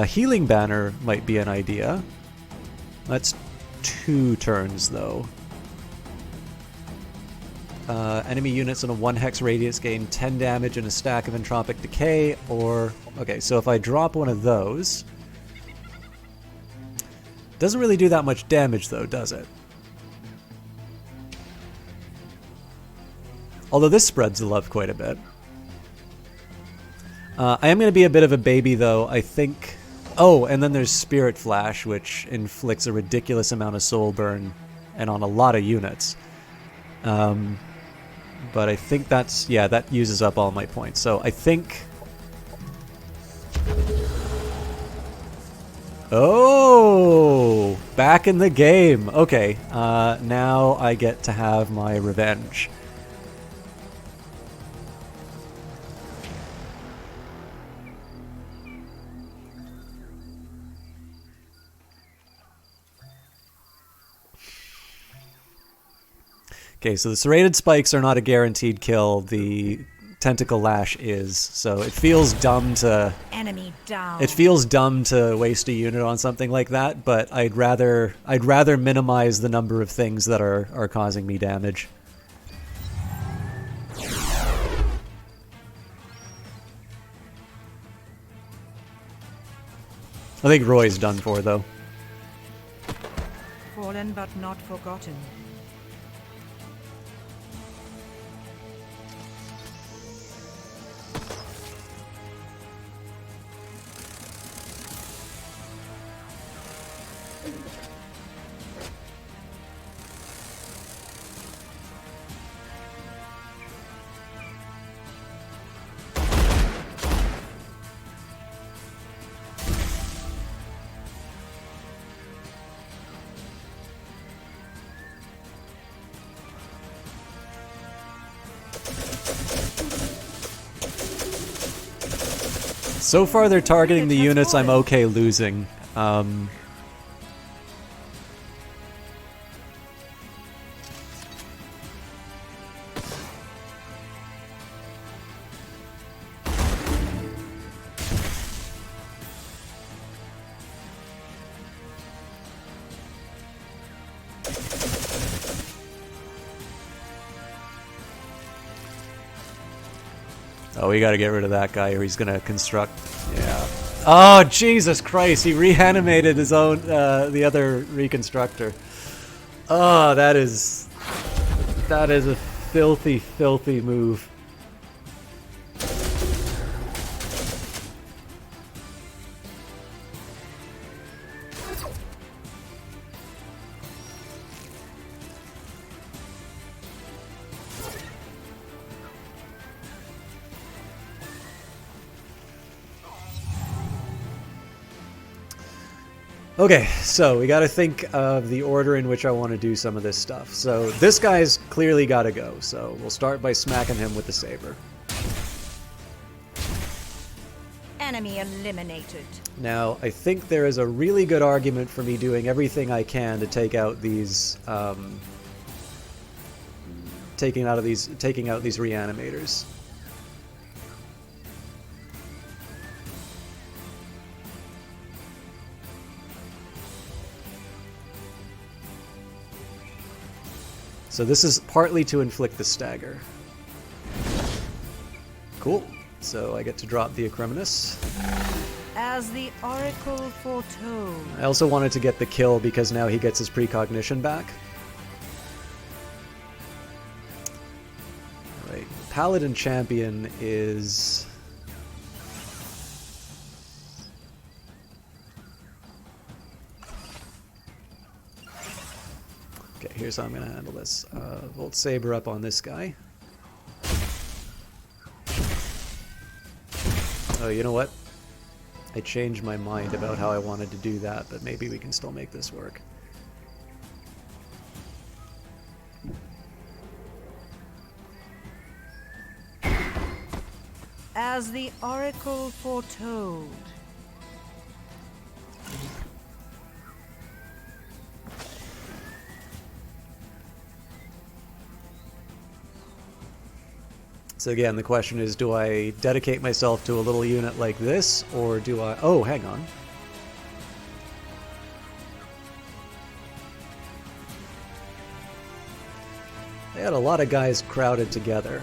Healing Banner might be an idea. That's 2 turns, though. Enemy units in a 1 hex radius gain 10 damage and a stack of entropic decay, or... Okay, so if I drop one of those... Doesn't really do that much damage, though, does it? Although this spreads the love quite a bit. I am going to be a bit of a baby, though. I think... Oh, and then there's Spirit Flash, which inflicts a ridiculous amount of soul burn, and on a lot of units. But I think that's... Yeah, that uses up all my points. So I think... Oh! Back in the game! Okay, now I get to have my revenge. Okay, so the serrated spikes are not a guaranteed kill. The tentacle lash is, so it feels dumb to... Enemy down. It feels dumb to waste a unit on something like that, but I'd rather minimize the number of things that are causing me damage. I think Roy's done for, though. Fallen but not forgotten. So far, they're targeting the Unit has units I'm fallen. okay losing. Oh, we gotta get rid of that guy or he's gonna construct. Yeah. Oh, Jesus Christ, he reanimated his own, the other reconstructor. Oh, that is a filthy, filthy move. Okay, so we got to think of the order in which I want to do some of this stuff. So this guy's clearly got to go, so we'll start by smacking him with the saber. Enemy eliminated. Now, I think there is a really good argument for me doing everything I can to take out these, taking out these reanimators. So this is partly to inflict the stagger. Cool. So I get to drop the Acriminus. As the Oracle foretold. I also wanted to get the kill because now he gets his precognition back. Right. Paladin Champion is... Okay, here's how I'm going to handle this. Volt Saber up on this guy. Oh, you know what? I changed my mind about how I wanted to do that, but maybe we can still make this work. As the Oracle foretold. So again, the question is, do I dedicate myself to a little unit like this, or do I... Oh, hang on. They had a lot of guys crowded together.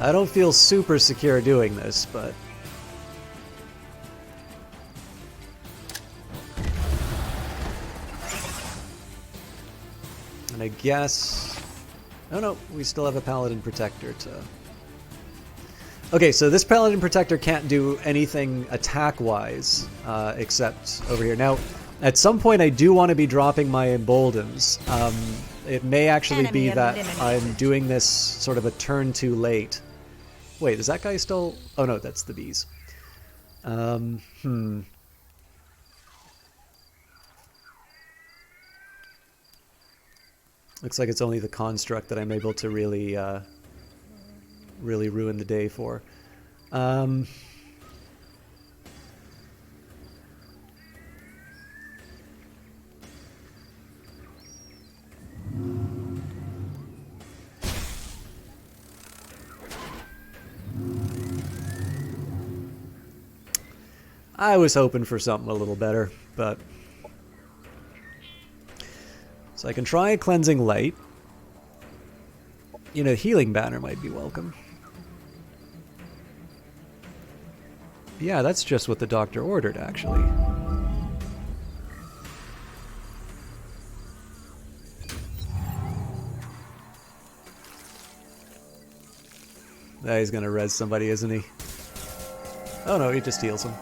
I don't feel super secure doing this, but... And I guess... Oh no, we still have a Paladin Protector to... Okay, so this Paladin Protector can't do anything attack-wise, except over here. Now, at some point I do want to be dropping my Emboldens. It may actually Enemy be that eliminated. I'm doing this sort of a turn too late. Wait, is that guy still... Oh no, that's the bees. Looks like it's only the construct that I'm able to really, really ruin the day for. I was hoping for something a little better, but... So I can try a Cleansing Light. You know, Healing Banner might be welcome. Yeah, that's just what the doctor ordered, actually. He's gonna res somebody, isn't he? Oh no, he just heals him.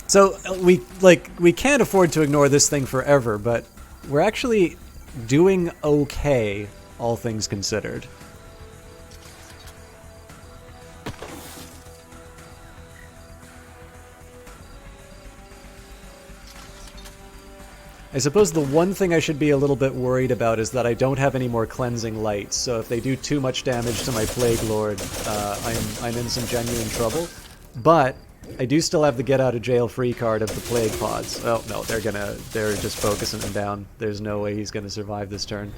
So we can't afford to ignore this thing forever, but we're actually doing okay, all things considered. I suppose the one thing I should be a little bit worried about is that I don't have any more cleansing lights, so if they do too much damage to my Plague Lord, I'm in some genuine trouble. But I do still have the get out of jail free card of the Plague Pods. Oh no, they're just focusing him down. There's no way he's gonna survive this turn.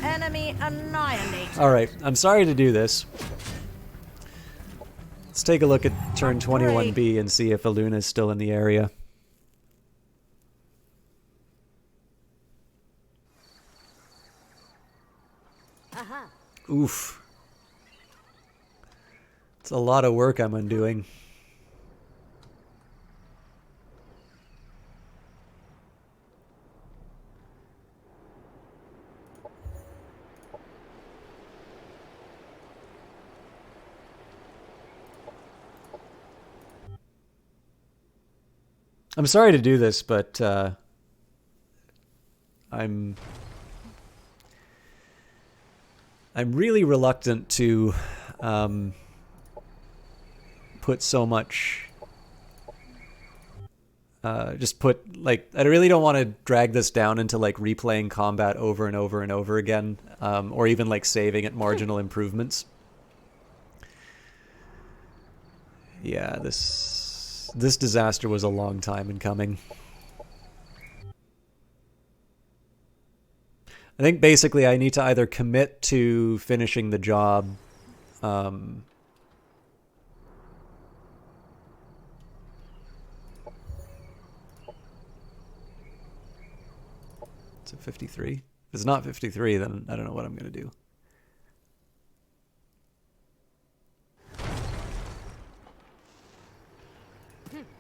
Enemy annihilated. Alright, I'm sorry to do this. Let's take a look at turn 21B and see if Aluna's still in the area. Oof. It's a lot of work I'm undoing. I'm sorry to do this, but I'm really reluctant to put so much. Just put I really don't want to drag this down into replaying combat over and over and over again, or even saving at marginal improvements. Yeah, this disaster was a long time in coming. I think basically I need to either commit to finishing the job, it's a 53. If it's not 53, then I don't know what I'm going to do.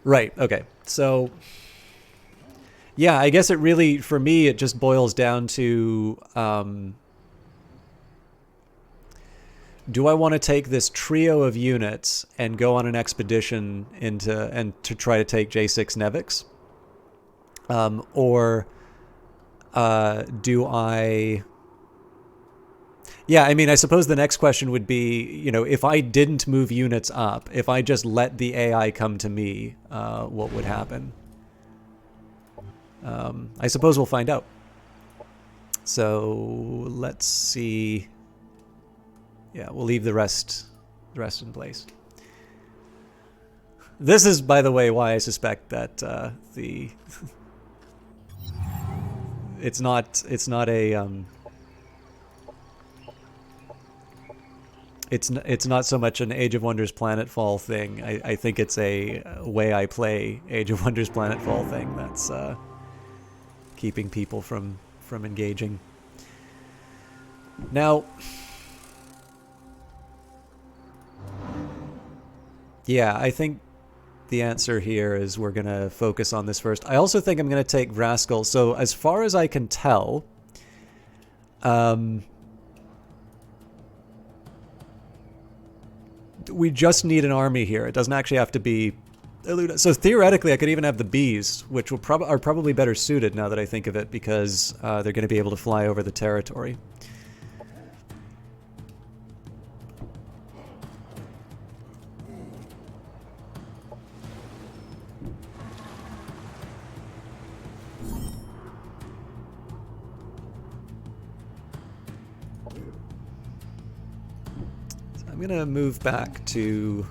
Right, okay. So, yeah, I guess it really, for me, it just boils down to, do I want to take this trio of units and go on an expedition to try to take J6 Nevix? Or do I... Yeah, I mean, I suppose the next question would be, if I didn't move units up, if I just let the AI come to me, what would happen? I suppose we'll find out. So let's see. Yeah, we'll leave the rest in place. This is, by the way, why I suspect that it's not so much an Age of Wonders Planetfall thing. I think it's a way I play Age of Wonders Planetfall thing that's keeping people from engaging. Now, yeah, I think the answer here is we're going to focus on this first. I also think I'm going to take Vraskal. So as far as I can tell, we just need an army here. It doesn't actually have to be Eluna. So theoretically, I could even have the bees, which are probably better suited now that I think of it, because they're going to be able to fly over the territory. I'm going to move back to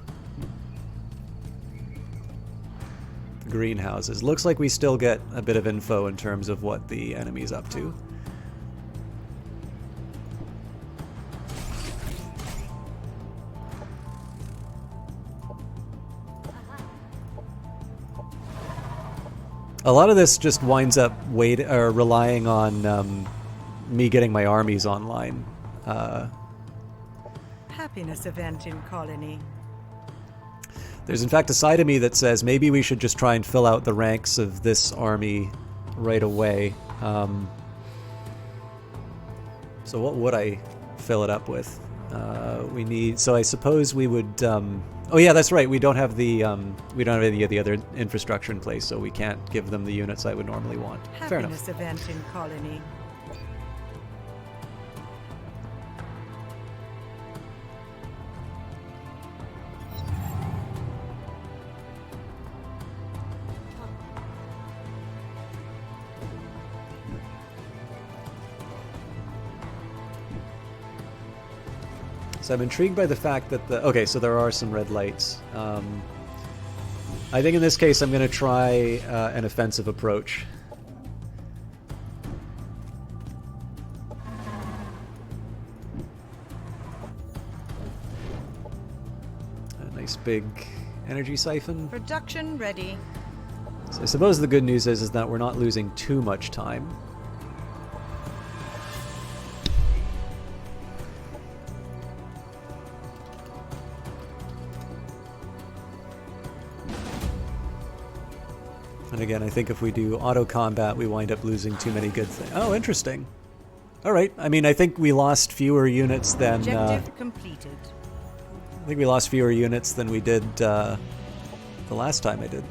the greenhouses. Looks like we still get a bit of info in terms of what the enemy's up to. A lot of this just winds up relying on me getting my armies online. Happiness event in colony. There's in fact a side of me that says maybe we should just try and fill out the ranks of this army, right away. So what would I fill it up with? We need. So I suppose we would. Oh yeah, that's right. We don't have the we don't have any of the other infrastructure in place, so we can't give them the units I would normally want. Fair enough. Happiness event in colony. So I'm intrigued by the fact that the... Okay, so there are some red lights. I think in this case I'm going to try an offensive approach. A nice big energy siphon. Production ready. So I suppose the good news is that we're not losing too much time. And again, I think if we do auto combat, we wind up losing too many good things. Oh, interesting. All right. I mean, I think we lost fewer units than. Objective completed. I think we lost fewer units than we did the last time I did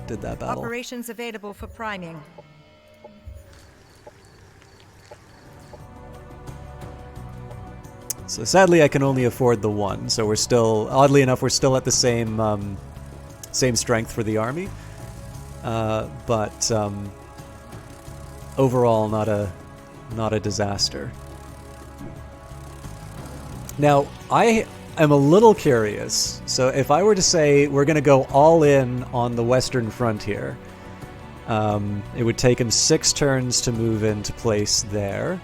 that battle. Operations available for priming. So sadly, I can only afford the one. So we're still, oddly enough, we're still at the same same strength for the army. But overall, not a disaster. Now, I am a little curious. So if I were to say we're going to go all in on the Western frontier, it would take him 6 turns to move into place there.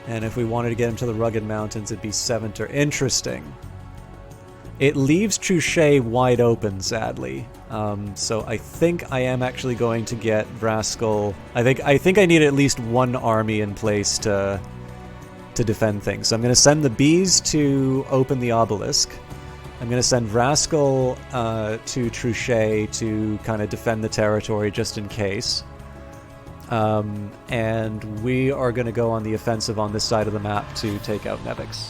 And if we wanted to get him to the rugged mountains, it'd be 7 turns. Interesting. It leaves Truchet wide open, sadly. So I think I am actually going to get Vraskel. I think I need at least one army in place to defend things. So I'm going to send the bees to open the obelisk. I'm going to send Vraskel to Truchet to kind of defend the territory just in case. And we are going to go on the offensive on this side of the map to take out Nevix.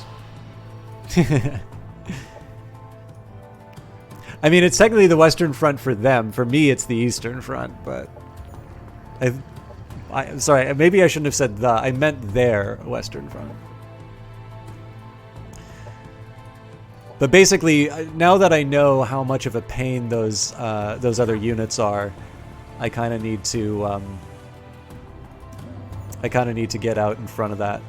I mean, it's technically the Western Front for them. For me, it's the Eastern Front, but... I'm sorry, maybe I shouldn't have said the. I meant their Western Front. But basically, now that I know how much of a pain those other units are, I kind of need to... I kind of need to get out in front of that.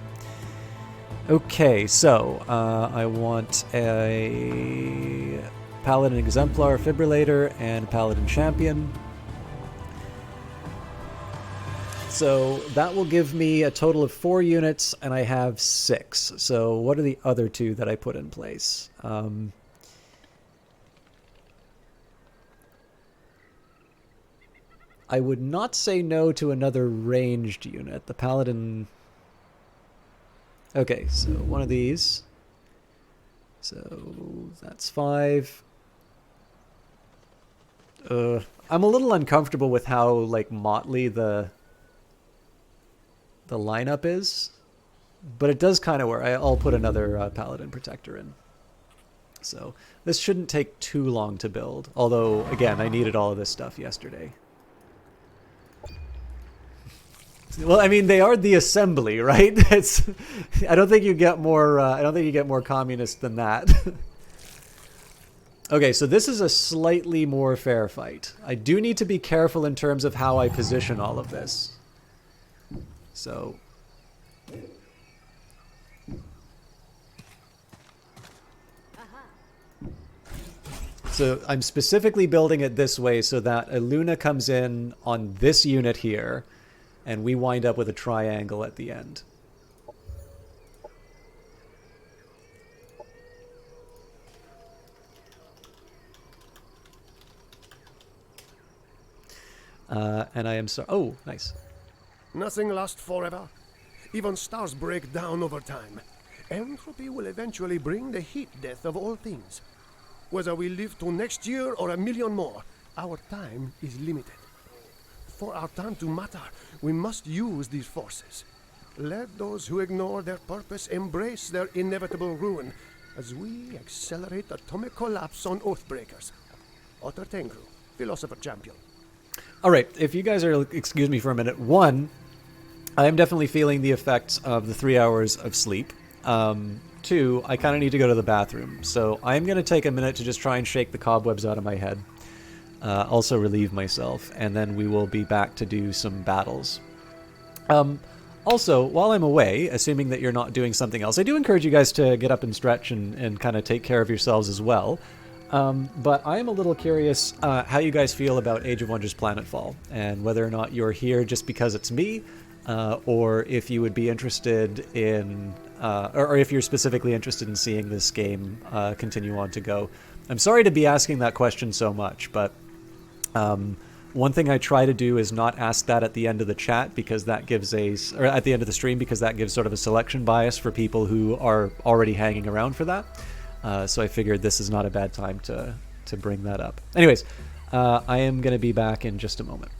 Okay, so I want a Paladin Exemplar Fibrillator and a Paladin Champion. So that will give me a total of 4 units, and I have 6. So what are the other 2 that I put in place? I would not say no to another ranged unit. The Paladin... Okay, so one of these. So that's 5. I'm a little uncomfortable with how, like, motley the lineup is. But it does kind of work. I'll put another Paladin Protector in. So this shouldn't take too long to build. Although, again, I needed all of this stuff yesterday. Well, I mean, they are the assembly, right? It's. I don't think you get more. I don't think you get more communist than that. Okay, so this is a slightly more fair fight. I do need to be careful in terms of how I position all of this. So. So I'm specifically building it this way so that Eluna comes in on this unit here. And we wind up with a triangle at the end. And I am sorry. Oh, nice. Nothing lasts forever. Even stars break down over time. Entropy will eventually bring the heat death of all things. Whether we live to next year or a million more, our time is limited. For our time to matter, we must use these forces. Let those who ignore their purpose embrace their inevitable ruin as we accelerate atomic collapse on Oathbreakers. Otter Tengru, Philosopher Champion. All right, if you guys are, excuse me for a minute. One, I am definitely feeling the effects of the 3 hours of sleep. Two, I kind of need to go to the bathroom. So I'm going to take a minute to just try and shake the cobwebs out of my head. Also relieve myself, and then we will be back to do some battles. Also, while I'm away, assuming that you're not doing something else, I do encourage you guys to get up and stretch and kind of take care of yourselves as well. But I am a little curious how you guys feel about Age of Wonders Planetfall, and whether or not you're here just because it's me, or if you would be interested in, or if you're specifically interested in seeing this game continue on to go. I'm sorry to be asking that question so much, but one thing I try to do is not ask that at the end of the chat, because that gives or at the end of the stream, because that gives sort of a selection bias for people who are already hanging around for that. So I figured this is not a bad time to bring that up. Anyways, I am going to be back in just a moment.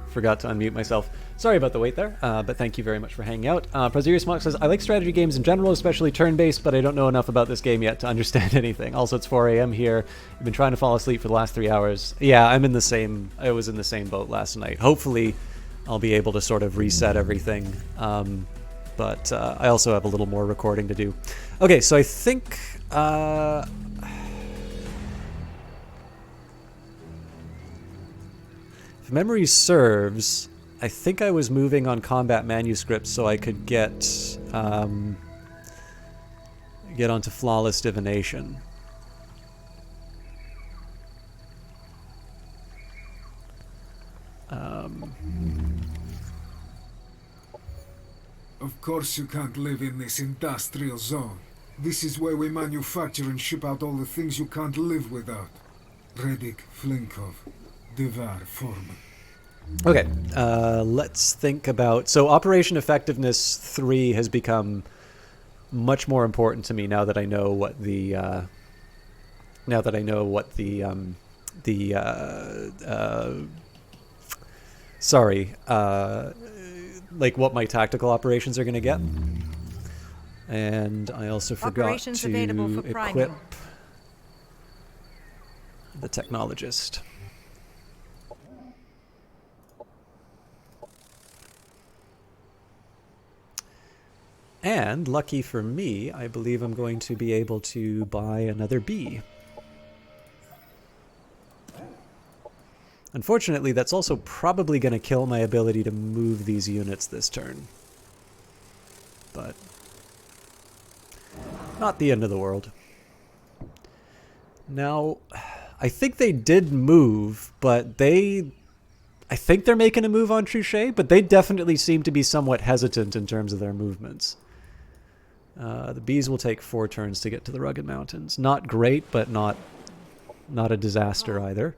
Forgot to unmute myself. Sorry about the wait there, but thank you very much for hanging out. Prozirius Monk says, I like strategy games in general, especially turn-based, but I don't know enough about this game yet to understand anything. Also, it's 4 a.m. here. I've been trying to fall asleep for the last 3 hours. Yeah, I was in the same boat last night. Hopefully, I'll be able to sort of reset everything. But I also have a little more recording to do. Okay, so I think... if memory serves, I think I was moving on combat manuscripts so I could get onto flawless divination. course you can't live in this industrial zone. This is where we manufacture and ship out all the things you can't live without. Redick, Flinkov, Devar, Foreman. Okay, let's think about... So Operation Effectiveness 3 has become much more important to me now that I know what the... like what my tactical operations are going to get. And I also forgot Operations to available for equip priming. the technologist. And lucky for me, I believe I'm going to be able to buy another bee. Unfortunately, that's also probably going to kill my ability to move these units this turn. But not the end of the world. Now, I think they did move, but I think they're making a move on Truchet, but they definitely seem to be somewhat hesitant in terms of their movements. The bees will take 4 turns to get to the Rugged Mountains. Not great, but not a disaster either.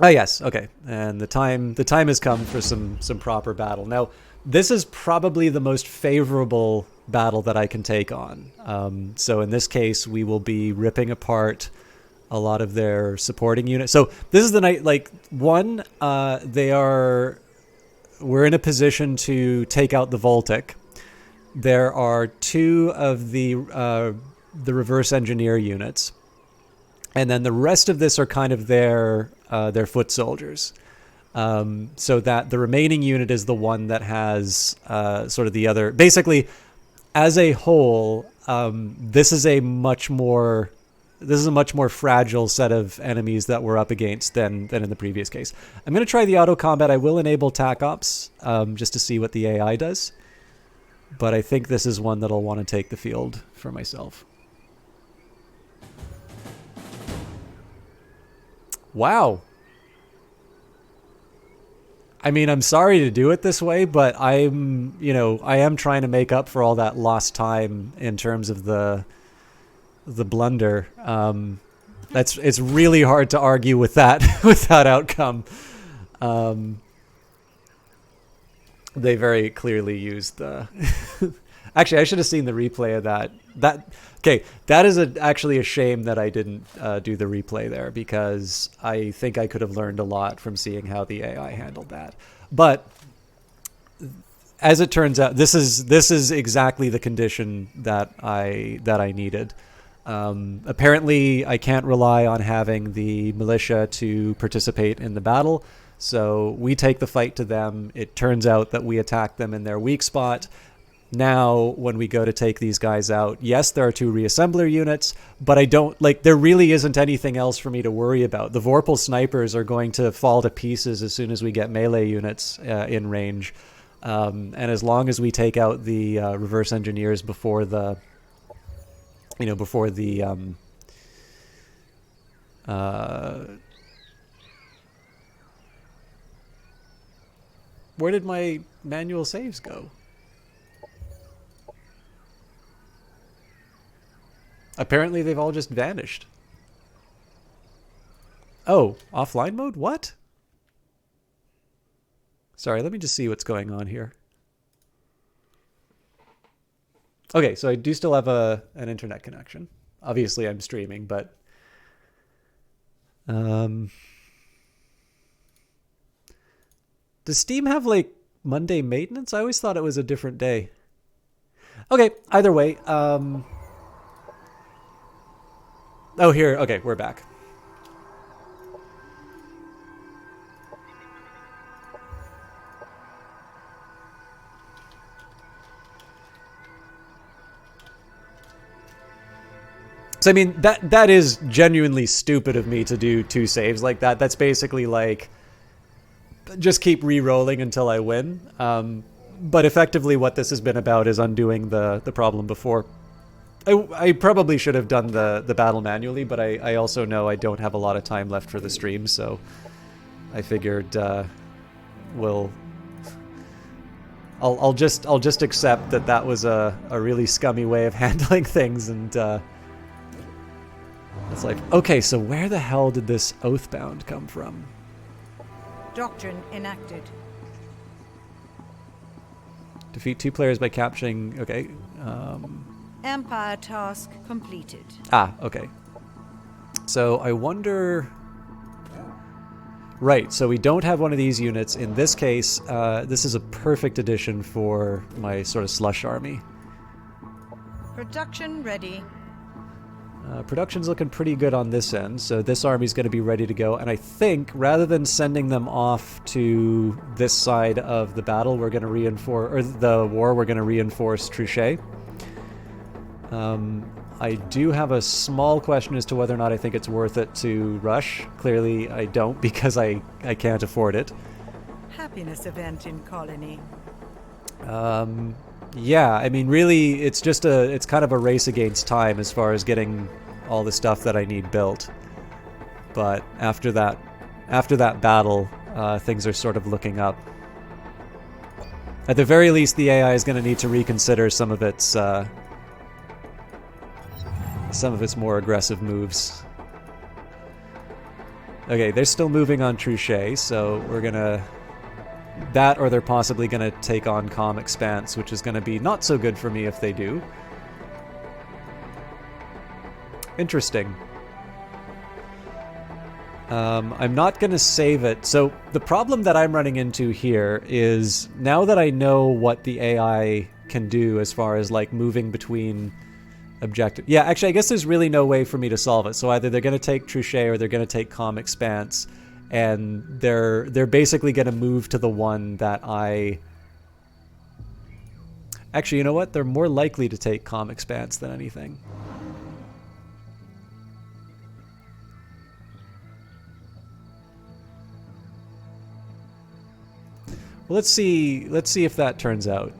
Oh yes, okay. And the time has come for some proper battle. Now, this is probably the most favorable battle that I can take on. So in this case, we will be ripping apart a lot of their supporting units. So this is the night, like, one, we're in a position to take out the Voltic. There are 2 of the reverse engineer units. And then the rest of this are kind of their foot soldiers. So that the remaining unit is the one that has sort of the other... Basically, as a whole, this is a much more fragile set of enemies that we're up against than in the previous case. I'm going to try the auto combat. I will enable TAC Ops just to see what the AI does. But I think this is one that I'll want to take the field for myself. Wow. I mean, I'm sorry to do it this way, but I am trying to make up for all that lost time in terms of the blunder. It's really hard to argue with that outcome. They very clearly used the... Actually, I should have seen the replay of that. That is actually a shame that I didn't do the replay there, because I think I could have learned a lot from seeing how the AI handled that. But as it turns out, this is exactly the condition that I needed. Apparently, I can't rely on having the militia to participate in the battle. So we take the fight to them. It turns out that we attack them in their weak spot. Now, when we go to take these guys out, yes, there are 2 reassembler units, but there really isn't anything else for me to worry about. The Vorpal snipers are going to fall to pieces as soon as we get melee units in range. And as long as we take out the reverse engineers before the where did my manual saves go? Apparently they've all just vanished. Oh, offline mode? What? Sorry, let me just see what's going on here. Okay, so I do still have an internet connection. Obviously I'm streaming, but... Does Steam have, like, Monday maintenance? I always thought it was a different day. Okay, either way, Oh, here. Okay, we're back. So, I mean, that is genuinely stupid of me to do 2 saves like that. That's basically like, just keep re-rolling until I win. But effectively what this has been about is undoing the problem before. I probably should have done the battle manually, but I also know I don't have a lot of time left for the stream, so I figured I'll I'll just accept that that was a really scummy way of handling things, and it's like, okay, so where the hell did this Oathbound come from? Doctrine enacted. Defeat 2 players by capturing. Okay. Empire task completed. Okay. So I wonder. Right, so we don't have one of these units. In this case, this is a perfect addition for my sort of slush army. Production ready. Production's looking pretty good on this end, so this army's going to be ready to go. And I think, rather than sending them off to this side of the battle, we're going to reinforce, or the war, we're going to reinforce Truchet. I do have a small question as to whether or not I think it's worth it to rush. Clearly, I don't, because I can't afford it. Happiness event in colony. Yeah, I mean, really, it's kind of a race against time as far as getting all the stuff that I need built. But after that battle, things are sort of looking up. At the very least, the AI is going to need to reconsider some of its more aggressive moves. Okay, they're still moving on Truchet, so we're gonna... That, or they're possibly gonna take on Calm Expanse, which is gonna be not so good for me if they do. Interesting. I'm not gonna save it. So, the problem that I'm running into here is, now that I know what the AI can do as far as, like, moving between objective. Yeah, actually, I guess there's really no way for me to solve it. So either they're going to take Truchet or they're going to take Calm Expanse, and they're basically going to move to the one that I... Actually, you know what? They're more likely to take Calm Expanse than anything. Well, let's see if that turns out.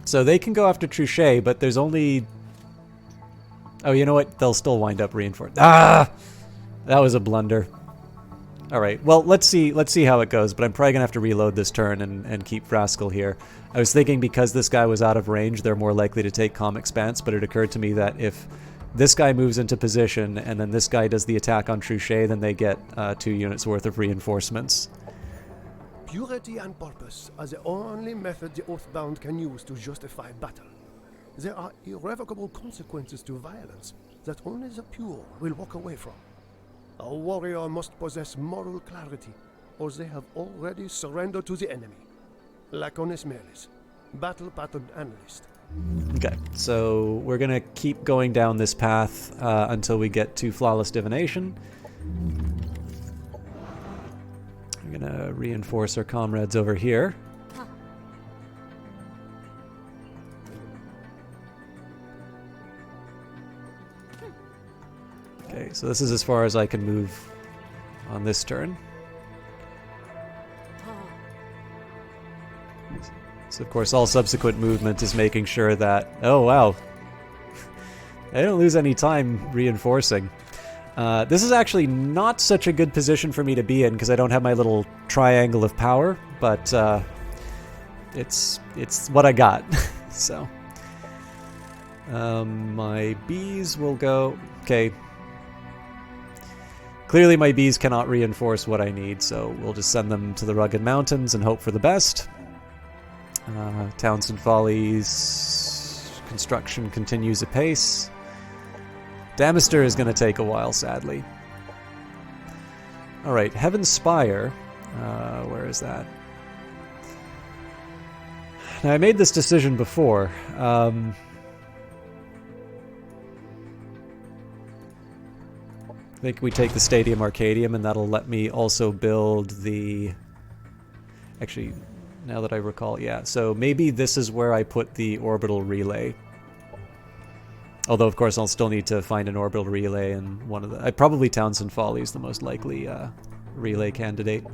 So they can go after Truchet, but there's only... Oh, you know what? They'll still wind up reinforced. Ah! That was a blunder. Alright, well, let's see how it goes, but I'm probably going to have to reload this turn and keep Frascal here. I was thinking because this guy was out of range, they're more likely to take Calm Expanse, but it occurred to me that if this guy moves into position and then this guy does the attack on Truchet, then they get 2 units worth of reinforcements. Purity and purpose are the only method the Oathbound can use to justify battle. There are irrevocable consequences to violence that only the pure will walk away from. A warrior must possess moral clarity, or they have already surrendered to the enemy. Laconis Melis, Battle Pattern Analyst. Okay, so we're going to keep going down this path until we get to Flawless Divination. We're going to reinforce our comrades over here. Okay, so this is as far as I can move on this turn. So of course all subsequent movement is making sure that... Oh wow! I don't lose any time reinforcing. This is actually not such a good position for me to be in because I don't have my little triangle of power, but it's what I got. So my bees will go... Okay. Clearly my bees cannot reinforce what I need, so we'll just send them to the rugged mountains and hope for the best. Townsend Follies construction continues apace. Damister is going to take a while, sadly. Alright, Heaven's Spire. Where is that? Now, I made this decision before. I think we take the Stadium Arcadium, and that'll let me also build the... Actually, now that I recall, yeah. So maybe this is where I put the orbital relay. Although, of course, I'll still need to find an orbital relay, and one of the... probably Townsend Folly is the most likely relay candidate.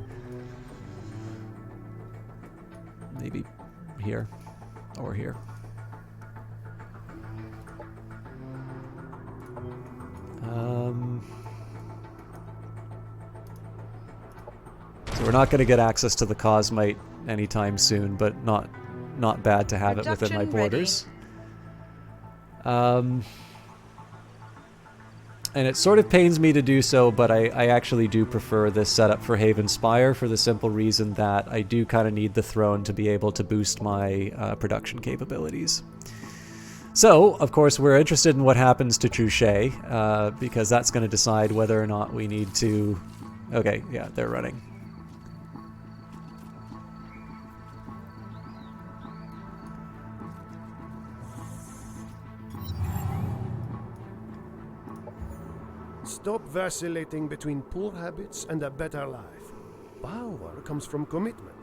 Maybe here. Or here. So So we're not going to get access to the Cosmite anytime soon, but not bad to have it within my Production borders. And it sort of pains me to do so, but I actually do prefer this setup for Haven Spire for the simple reason that I do kind of need the throne to be able to boost my production capabilities. So, of course, we're interested in what happens to Truchet, because that's going to decide whether or not we need to... Okay, yeah, they're running. Stop vacillating between poor habits and a better life. Power comes from commitment.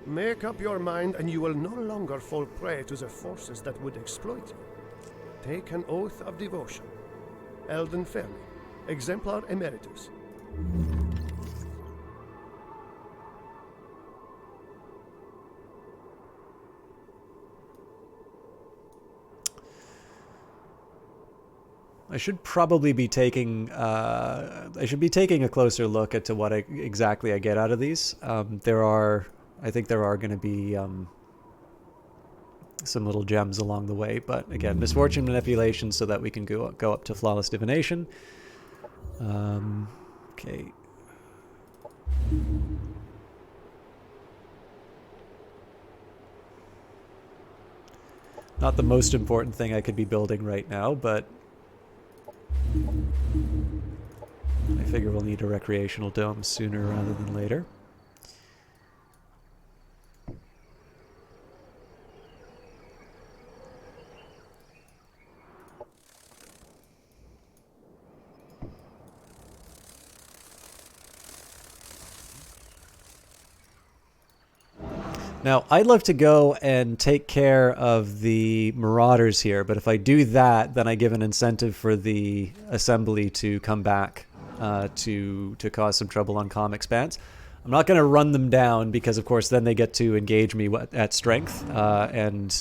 Make up your mind and you will no longer fall prey to the forces that would exploit you. Take an oath of devotion. Elden Fairley, Exemplar Emeritus. I should probably be taking I should be taking a closer look at to what exactly I get out of these. I think there are going to be some little gems along the way, but again, misfortune manipulation so that we can go up to flawless divination. Okay. Not the most important thing I could be building right now, but I figure we'll need a recreational dome sooner rather than later. Now, I'd love to go and take care of the Marauders here, but if I do that, then I give an incentive for the assembly to come back to cause some trouble on comm expanse. I'm not going to run them down because, of course, then they get to engage me at strength, and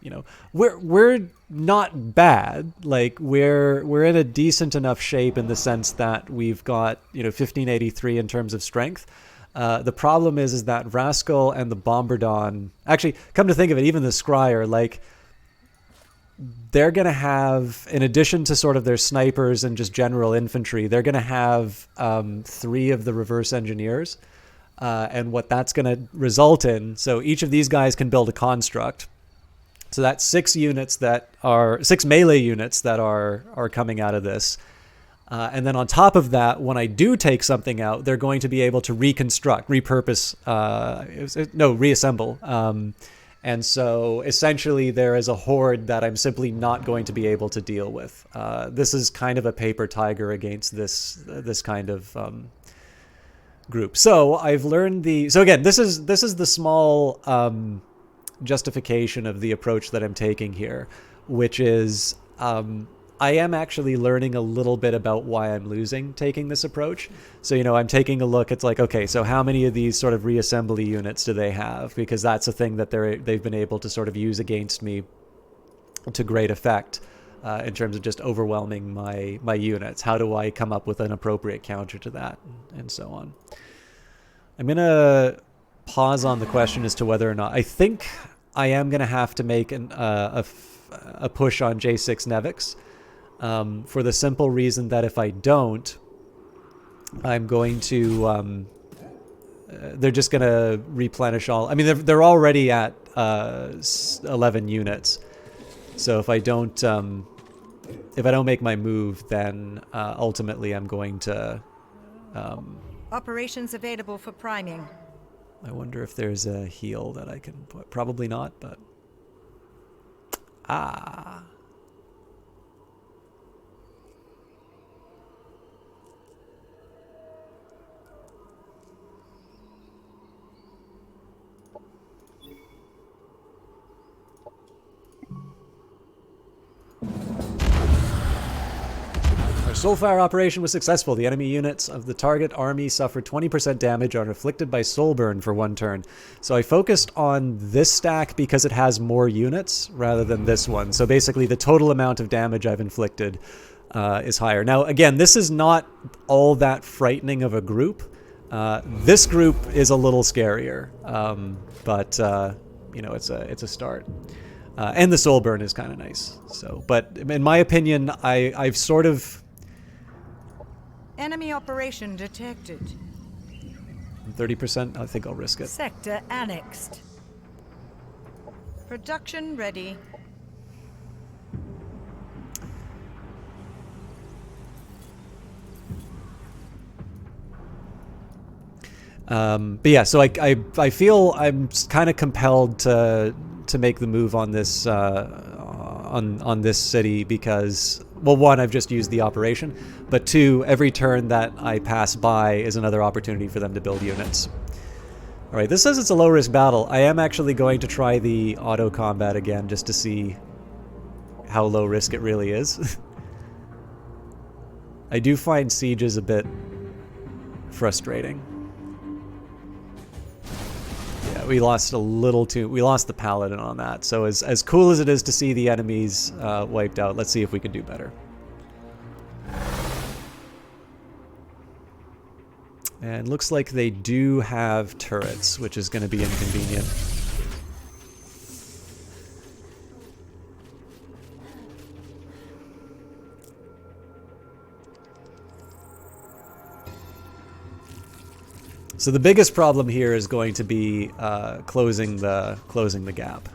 you know we're not bad. Like we're in a decent enough shape in the sense that we've got 1583 in terms of strength. The problem is that Rascal and the Bombardon, actually, come to think of it, even the Scryer, like, they're going to have, in addition to sort of their snipers and just general infantry, they're going to have 3 of the reverse engineers. And what that's going to result in, so each of these guys can build a construct. So that's 6 melee units that are coming out of this. And then on top of that, when I do take something out, they're going to be able to reassemble. And so essentially there is a horde that I'm simply not going to be able to deal with. This is kind of a paper tiger against this kind of group. So I've learned so again, this is the small justification of the approach that I'm taking here, which is I am actually learning a little bit about why I'm losing taking this approach. So, I'm taking a look. It's like, okay, so how many of these sort of reassembly units do they have? Because that's a thing that they've been able to sort of use against me to great effect in terms of just overwhelming my units. How do I come up with an appropriate counter to that, and so on? I'm going to pause on the question as to whether or not... I think I am going to have to make a push on J6 Nevix. For the simple reason that if I don't, I'm going to, they're just going to replenish all. I mean, they're already at 11 units. So if I don't make my move, then ultimately I'm going to. Operations available for priming. I wonder if there's a heal that I can put. Probably not, but Soulfire operation was successful. The enemy units of the target army suffered 20% damage and are afflicted by soul burn for 1 turn. So I focused on this stack because it has more units rather than this one. So basically the total amount of damage I've inflicted is higher. Now again, this is not all that frightening of a group This group is a little scarier, but you know, it's a start. And the soul burn is kind of nice. So, but in my opinion, I've sort of Enemy operation detected. 30%. I think I'll risk it. Sector annexed. Production ready. But yeah, so I feel I'm kind of compelled to make the move on this on this city because, well, one, I've just used the operation, but two, every turn that I pass by is another opportunity for them to build units. All right, this says it's a low risk battle. I am actually going to try the auto combat again just to see how low risk it really is. I do find sieges a bit frustrating. Yeah, we lost a little too. We lost the paladin on that. So as cool as it is to see the enemies wiped out, let's see if we can do better. And looks like they do have turrets, which is going to be inconvenient. So the biggest problem here is going to be closing the gap.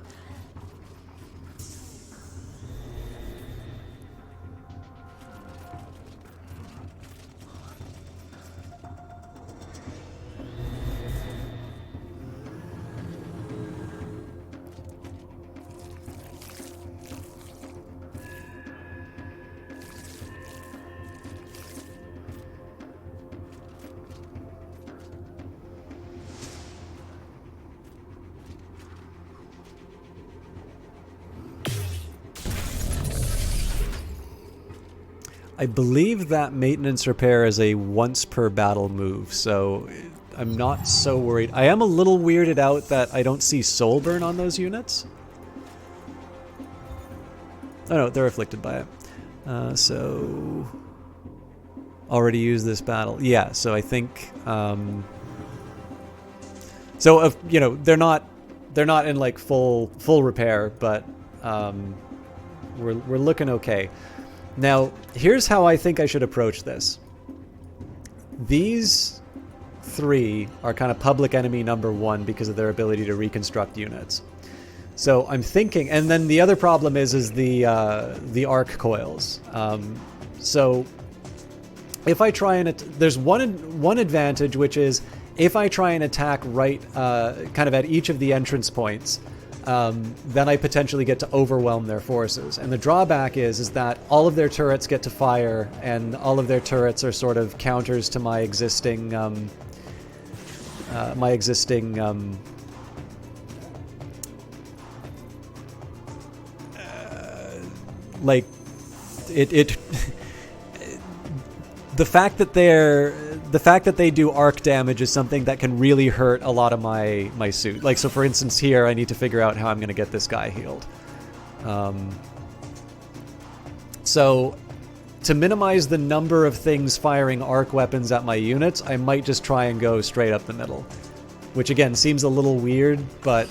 I believe that maintenance repair is a once per battle move, so I'm not so worried. I am a little weirded out that I don't see soul burn on those units. Oh no, they're afflicted by it. So already used this battle. Yeah, so I think so you know, they're not in like full repair, but we're looking okay. Now, here's how I think I should approach this. These three are kind of public enemy number one because of their ability to reconstruct units. So I'm thinking, and then the other problem is the arc coils. So if I try and there's one advantage, which is if I try and attack right, kind of at each of the entrance points, then I potentially get to overwhelm their forces. And the drawback is that all of their turrets get to fire, and all of their turrets are sort of counters to my existing, like it the fact that they do arc damage is something that can really hurt a lot of my suit. Like, so for instance here, I need to figure out how I'm going to get this guy healed. So to minimize the number of things firing arc weapons at my units, I might just try and go straight up the middle, which again seems a little weird, but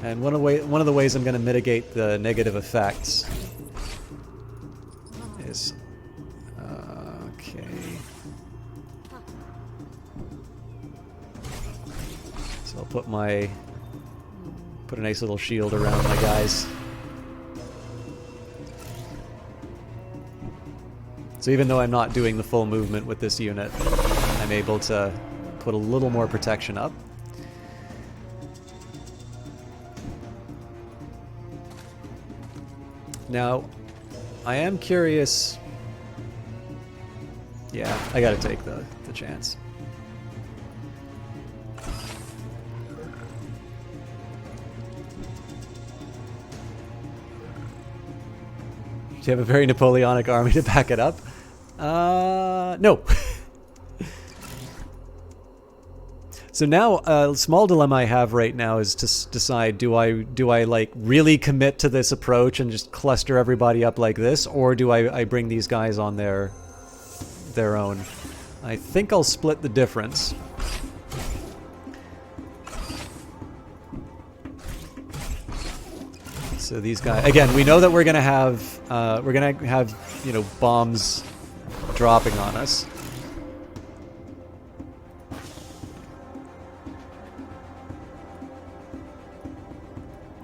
and one of the ways I'm going to mitigate the negative effects is okay. So I'll put a nice little shield around my guys. So even though I'm not doing the full movement with this unit, I'm able to put a little more protection up. Now, I am curious. Yeah, I gotta take the chance. Do you have a very Napoleonic army to back it up? No. So now, a small dilemma I have right now is to decide: do I like really commit to this approach and just cluster everybody up like this, or do I bring these guys on their own? I think I'll split the difference. So these guys, again, we know that we're gonna have bombs dropping on us.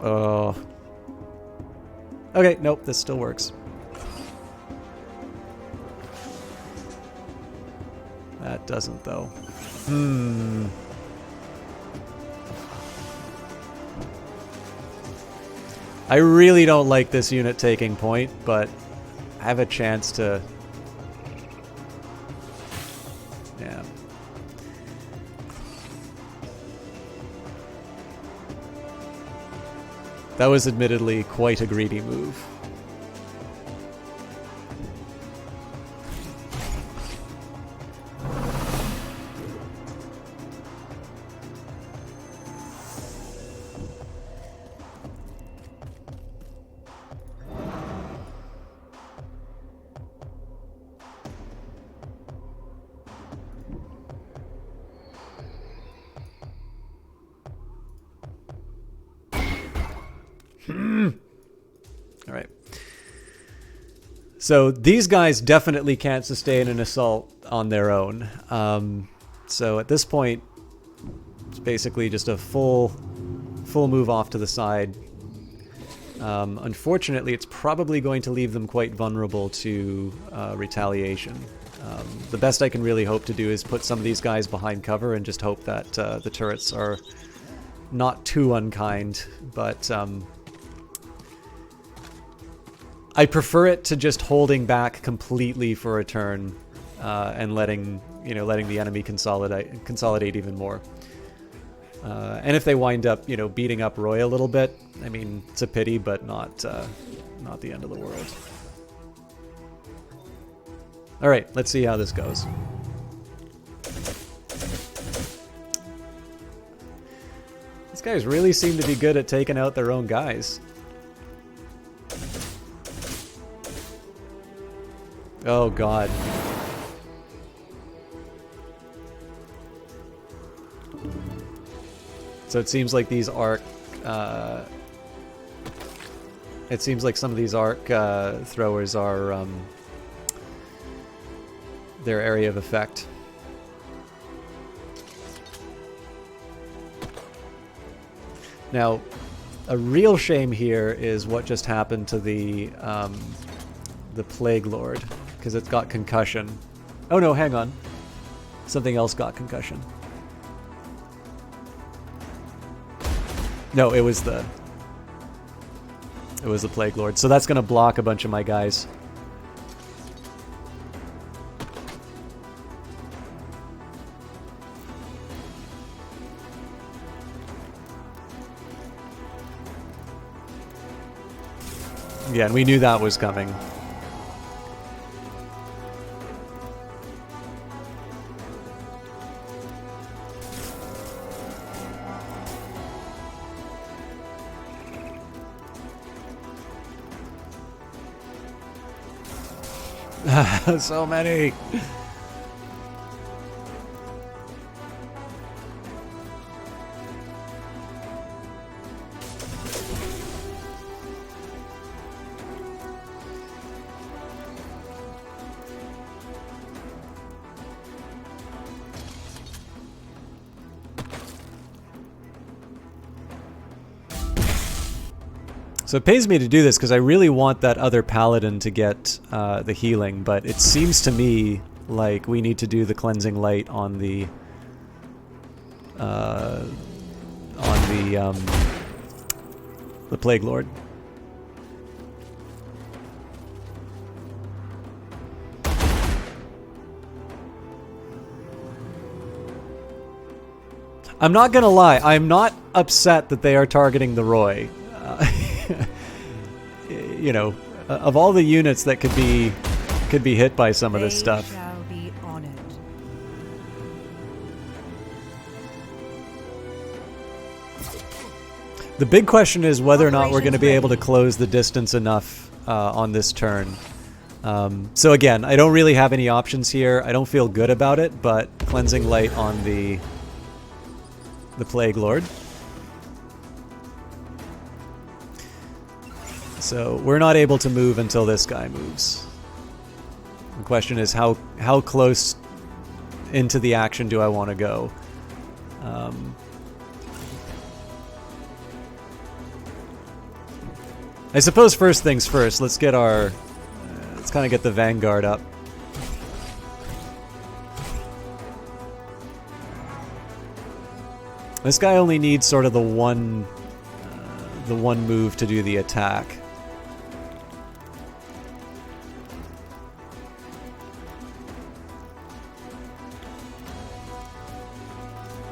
Oh. Okay, nope, this still works. That doesn't, though. I really don't like this unit taking point, but I have a chance to... Yeah. That was admittedly quite a greedy move. All right. So these guys definitely can't sustain an assault on their own. So at this point, it's basically just a full move off to the side. Unfortunately, it's probably going to leave them quite vulnerable to retaliation. The best I can really hope to do is put some of these guys behind cover and just hope that the turrets are not too unkind, but I prefer it to just holding back completely for a turn and letting the enemy consolidate even more. And if they wind up, beating up Roy a little bit, I mean, it's a pity, but not the end of the world. All right, let's see how this goes. These guys really seem to be good at taking out their own guys. Oh, God. So it seems like these arc... it seems like some of these arc throwers are their area of effect. Now, a real shame here is what just happened to the Plague Lord, because it's got concussion. Oh no, hang on. Something else got concussion. No, it was the Plague Lord. So that's going to block a bunch of my guys. Yeah, and we knew that was coming. So many. So it pays me to do this because I really want that other paladin to get the healing, but it seems to me like we need to do the cleansing light on the Plague Lord. I'm not gonna lie, I'm not upset that they are targeting the Roy. Of all the units that could be hit by some of this stuff. Shall be honored. The big question is whether or not we're going to be able to close the distance enough on this turn. So again, I don't really have any options here. I don't feel good about it, but Cleansing Light on the Plague Lord. So we're not able to move until this guy moves. The question is how close into the action do I want to go? I suppose first things first, let's get our... let's kind of get the Vanguard up. This guy only needs sort of the one move to do the attack.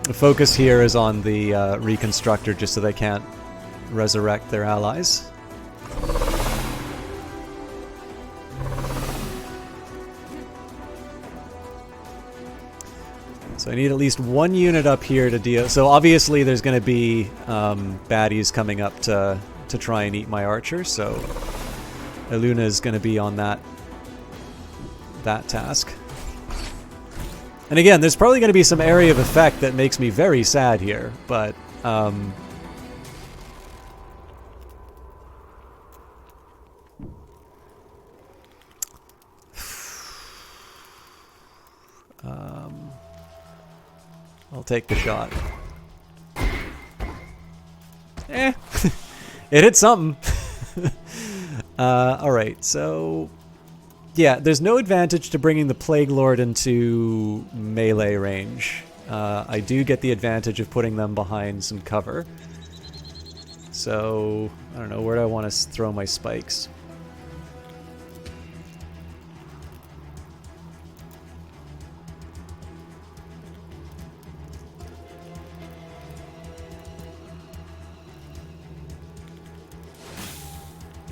The focus here is on the Reconstructor just so they can't resurrect their allies. So I need at least one unit up here to deal. So obviously there's going to be baddies coming up to try and eat my archer. So Eluna is going to be on that task. And again, there's probably going to be some area of effect that makes me very sad here, but I'll take the shot. Eh, it hit something. Alright, so... yeah, there's no advantage to bringing the Plague Lord into melee range. I do get the advantage of putting them behind some cover. So, I don't know, where do I want to throw my spikes?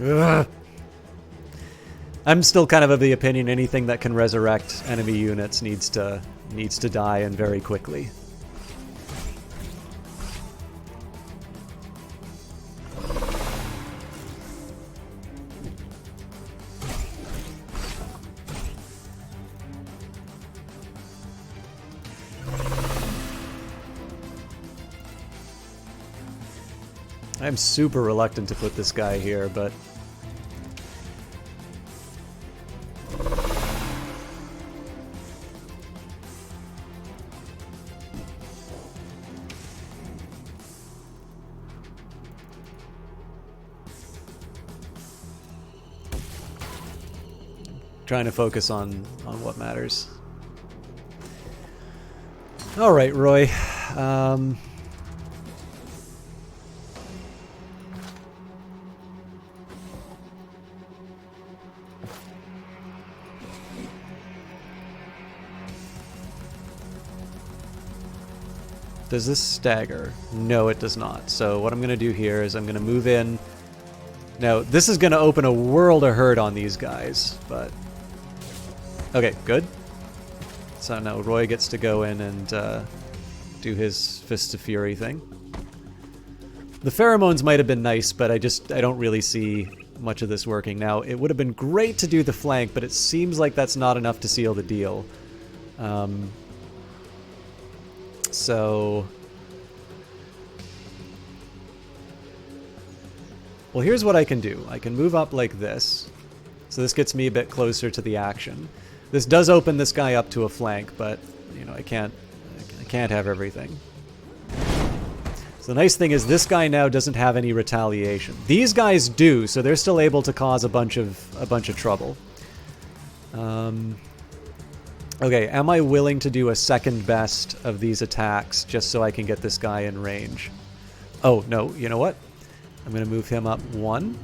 Ugh. I'm still kind of the opinion anything that can resurrect enemy units needs to die, and very quickly. I'm super reluctant to put this guy here, but trying to focus on what matters. All right, Roy. Does this stagger? No, it does not. So what I'm going to do here is I'm going to move in. Now, this is going to open a world of hurt on these guys, but... okay, good. So now Roy gets to go in and do his Fists of Fury thing. The pheromones might have been nice, but I don't really see much of this working. Now, it would have been great to do the flank, but it seems like that's not enough to seal the deal. So... well, here's what I can do. I can move up like this. So this gets me a bit closer to the action. This does open this guy up to a flank, but, you know, I can't have everything. So the nice thing is this guy now doesn't have any retaliation. These guys do, so they're still able to cause a bunch of trouble. Okay, am I willing to do a second best of these attacks just so I can get this guy in range? Oh, no, you know what? I'm going to move him up 1.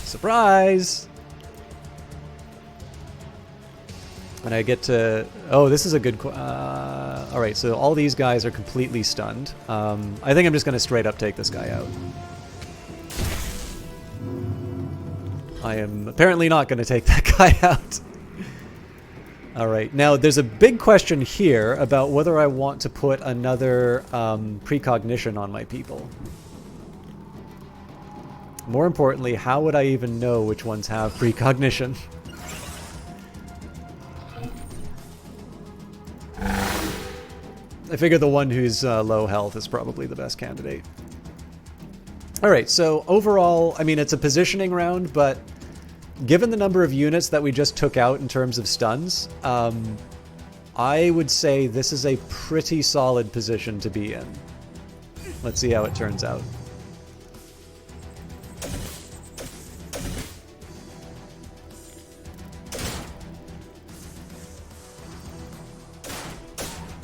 Surprise! And I get to... oh, this is a good... alright, so all these guys are completely stunned. I think I'm just going to straight up take this guy out. I am apparently not going to take that guy out. All right. Now, there's a big question here about whether I want to put another precognition on my people. More importantly, how would I even know which ones have precognition? I figure the one who's low health is probably the best candidate. All right, so overall, I mean, it's a positioning round, but given the number of units that we just took out in terms of stuns, I would say this is a pretty solid position to be in. Let's see how it turns out.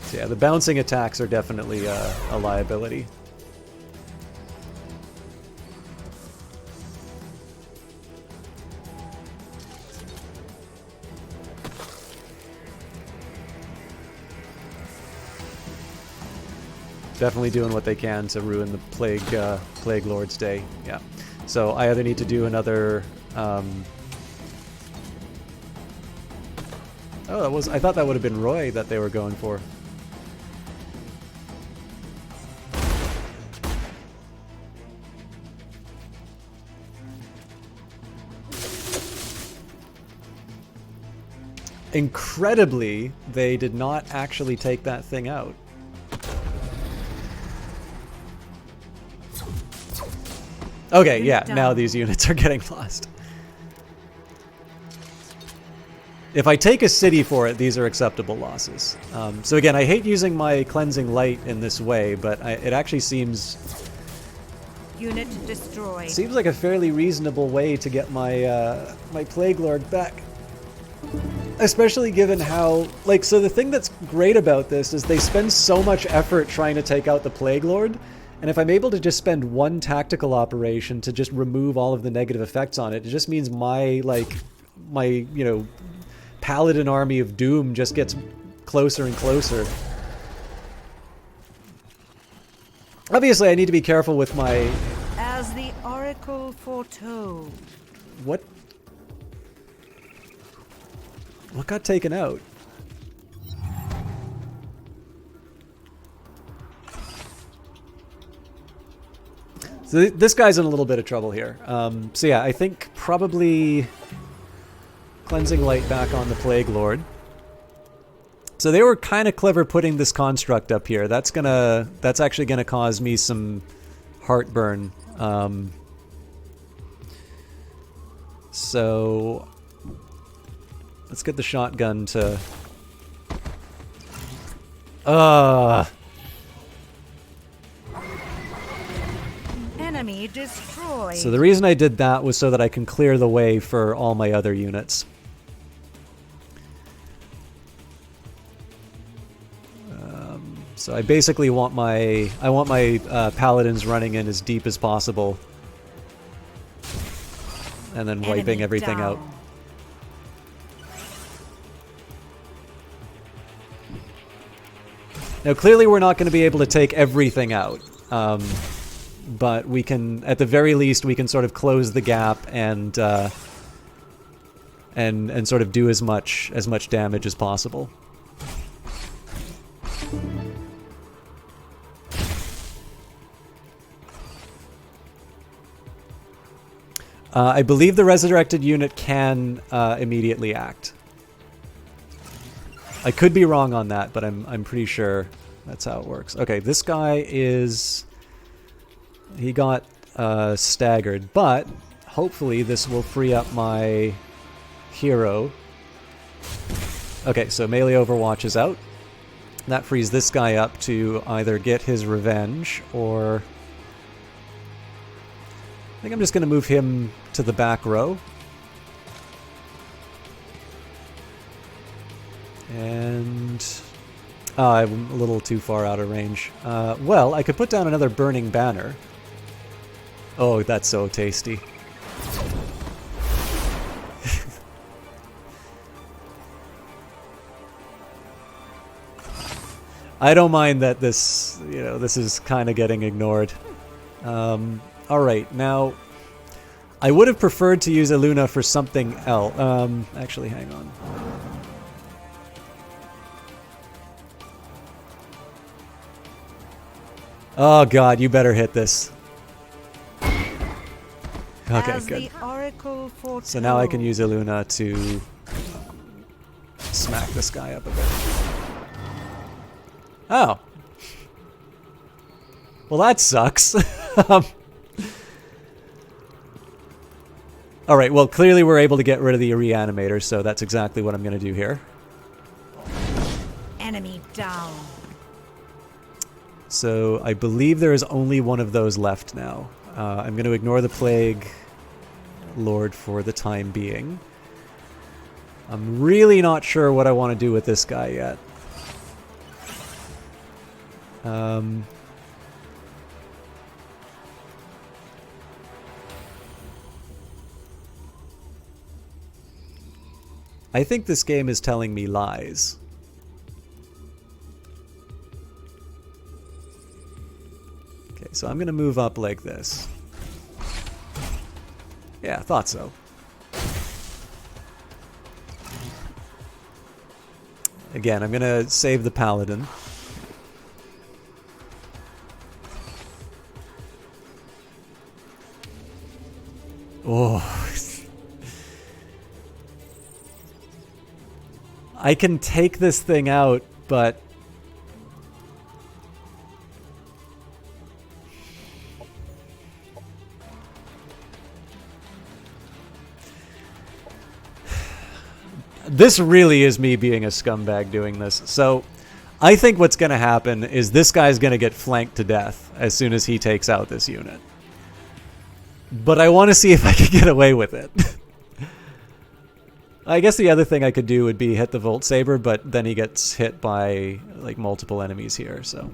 So yeah, the bouncing attacks are definitely a liability. Definitely doing what they can to ruin the Plague Lord's day. Yeah. So I either need to do another. Oh, that was. I thought that would have been Roy that they were going for. Incredibly, they did not actually take that thing out. Okay, yeah, now these units are getting lost. If I take a city for it, these are acceptable losses. So again, I hate using my cleansing light in this way, but it actually seems... Unit destroyed. Seems like a fairly reasonable way to get my my Plague Lord back. Especially given how... Like, so the thing that's great about this is they spend so much effort trying to take out the Plague Lord, and if I'm able to just spend one tactical operation to just remove all of the negative effects on it, it just means my, like, my, you know, Paladin army of doom just gets closer and closer. Obviously, I need to be careful with my... As the Oracle foretold. What got taken out? So this guy's in a little bit of trouble here. So yeah, I think probably cleansing light back on the Plague Lord. So they were kind of clever putting this construct up here. That's actually gonna cause me some heartburn. So let's get the shotgun to... Enemy destroyed. So the reason I did that was so that I can clear the way for all my other units. So I basically want my paladins running in as deep as possible, and then wiping Enemy everything out. down. Now clearly we're not going to be able to take everything out, but we can, at the very least, we can sort of close the gap and sort of do as much damage as possible. I believe the resurrected unit can immediately act. I could be wrong on that, but I'm pretty sure that's how it works. Okay, this guy is... He got staggered, but hopefully this will free up my hero. Okay, so melee overwatch is out. That frees this guy up to either get his revenge or... I think I'm just going to move him to the back row. And... I'm a little too far out of range. Well, I could put down another burning banner. Oh, that's so tasty. I don't mind that this, you know, this is kind of getting ignored. Alright, now, I would have preferred to use Eluna for something else. Actually, hang on. Oh god, you better hit this. Okay, As good. the oracle foretold. So now I can use Illuna to smack this guy up a bit. Oh. Well, that sucks. Alright, well, clearly we're able to get rid of the reanimator, so that's exactly what I'm going to do here. Enemy down. So I believe there is only one of those left now. I'm going to ignore the Plague Lord for the time being. I'm really not sure what I want to do with this guy yet. I think this game is telling me lies. Okay, so I'm going to move up like this. Yeah, thought so. Again, I'm going to save the Paladin. Oh. I can take this thing out, but... This really is me being a scumbag doing this. So, I think what's going to happen is this guy's going to get flanked to death as soon as he takes out this unit. But I want to see if I can get away with it. I guess the other thing I could do would be hit the Volt Saber, but then he gets hit by like multiple enemies here, so...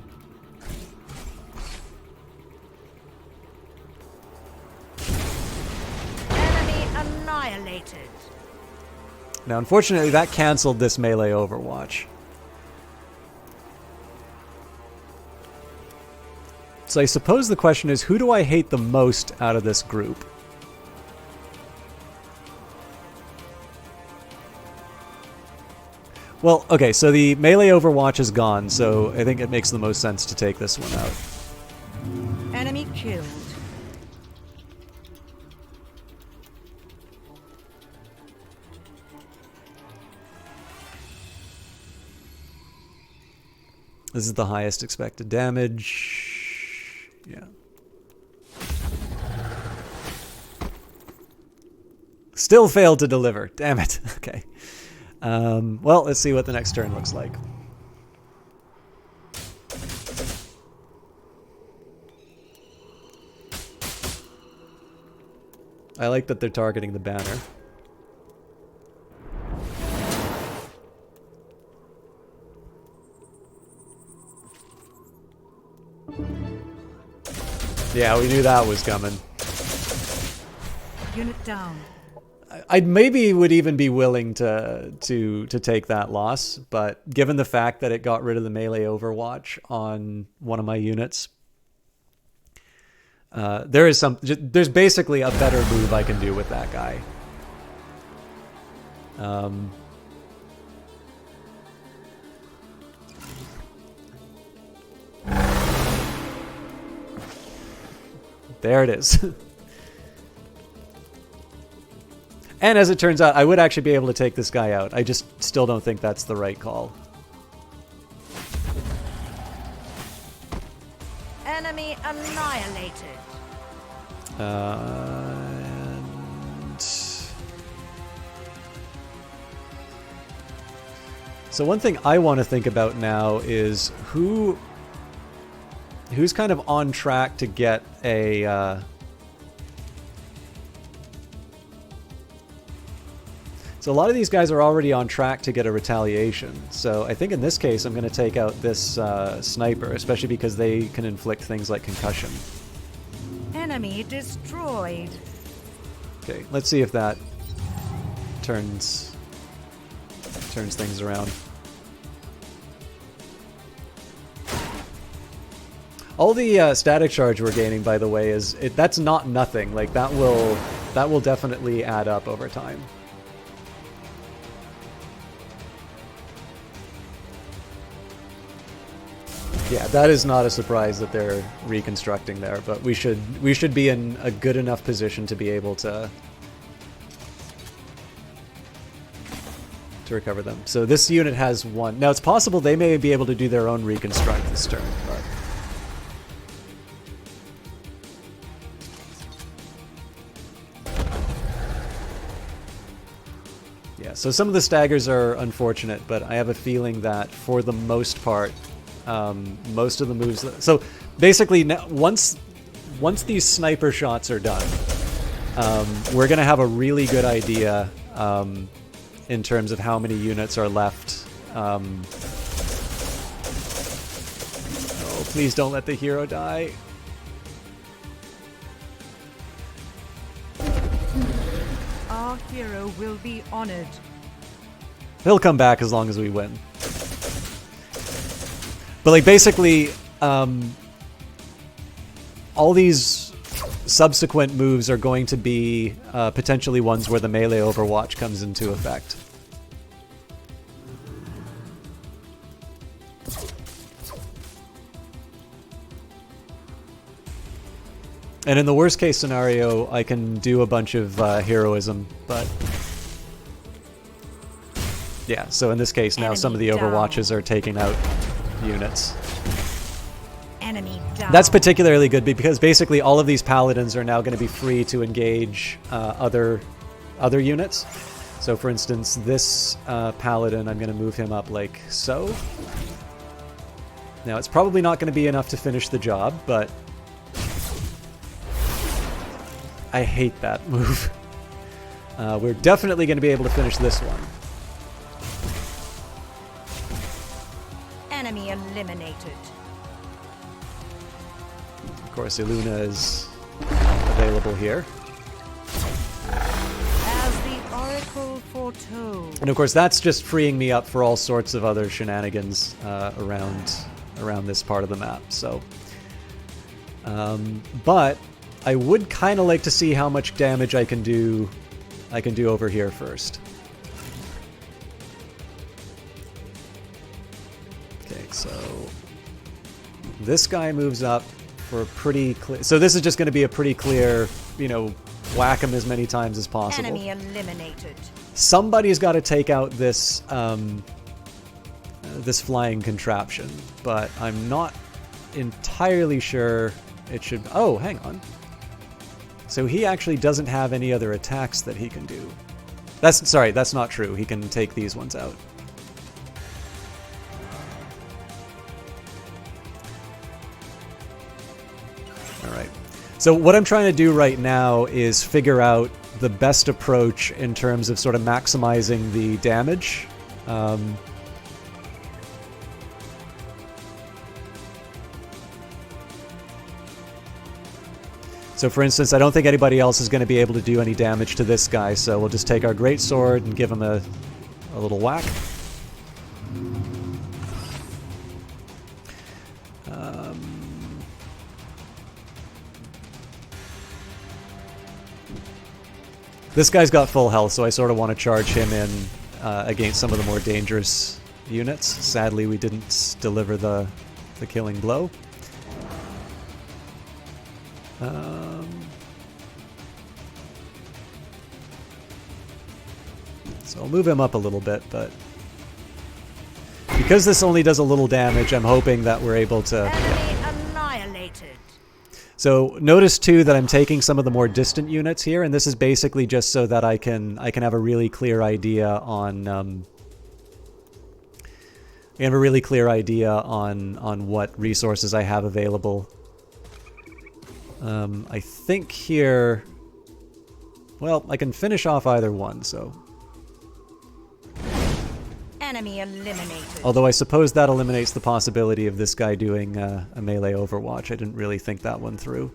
Enemy annihilated. Now, unfortunately, that canceled this melee Overwatch. So I suppose the question is, who do I hate the most out of this group? Well, okay, so the melee Overwatch is gone, so I think it makes the most sense to take this one out. Enemy killed. This is the highest expected damage. Yeah. Still failed to deliver. Damn it. Okay. Well, let's see what the next turn looks like. I like that they're targeting the banner. Yeah, we knew that was coming. Unit down. I maybe would even be willing to take that loss, but given the fact that it got rid of the melee Overwatch on one of my units, there's basically a better move I can do with that guy. There it is. And as it turns out, I would actually be able to take this guy out. I just still don't think that's the right call. Enemy annihilated. And... So one thing I want to think about now is who's kind of on track to get a... So a lot of these guys are already on track to get a retaliation. So I think in this case I'm going to take out this sniper, especially because they can inflict things like concussion. Enemy destroyed. Okay, let's see if that turns things around. All the static charge we're gaining, by the way, that's not nothing. Like that will definitely add up over time. Yeah, that is not a surprise that they're reconstructing there, but we should be in a good enough position to be able to recover them. So this unit has one. Now it's possible they may be able to do their own reconstruct this turn, but yeah, so some of the staggers are unfortunate, but I have a feeling that for the most part, most of the moves... So basically, once these sniper shots are done, we're going to have a really good idea in terms of how many units are left. Oh, please don't let the hero die. Our hero will be honored. He'll come back as long as we win. But like basically, all these subsequent moves are going to be potentially ones where the melee overwatch comes into effect. And in the worst case scenario, I can do a bunch of heroism, but yeah, so in this case now some of the overwatches are taking out units. Enemy down. That's particularly good because basically all of these paladins are now going to be free to engage other units. So for instance, this paladin, I'm going to move him up like so. Now it's probably not going to be enough to finish the job, but I hate that move. We're definitely going to be able to finish this one. Enemy eliminated. Of course, Iluna is available here. As the Oracle foretold. And of course, that's just freeing me up for all sorts of other shenanigans around this part of the map. So, but I would kind of like to see how much damage I can do over here first. Okay, so this guy moves up for a pretty clear... So this is just going to be a pretty clear, you know, whack him as many times as possible. Enemy eliminated. Somebody's got to take out this this flying contraption, but I'm not entirely sure it should... Oh, hang on. So he actually doesn't have any other attacks that he can do. Sorry, that's not true. He can take these ones out. Alright. So what I'm trying to do right now is figure out the best approach in terms of sort of maximizing the damage. So for instance, I don't think anybody else is going to be able to do any damage to this guy, so we'll just take our great sword and give him a little whack. This guy's got full health, so I sort of want to charge him in against some of the more dangerous units. Sadly, we didn't deliver the killing blow. So I'll move him up a little bit, but because this only does a little damage, I'm hoping that we're able to... Enemy annihilated. So notice too that I'm taking some of the more distant units here, and this is basically just so that I can have a really clear idea on on what resources I have available. I think here, well, I can finish off either one, so. Enemy eliminated. Although I suppose that eliminates the possibility of this guy doing a melee overwatch. I didn't really think that one through.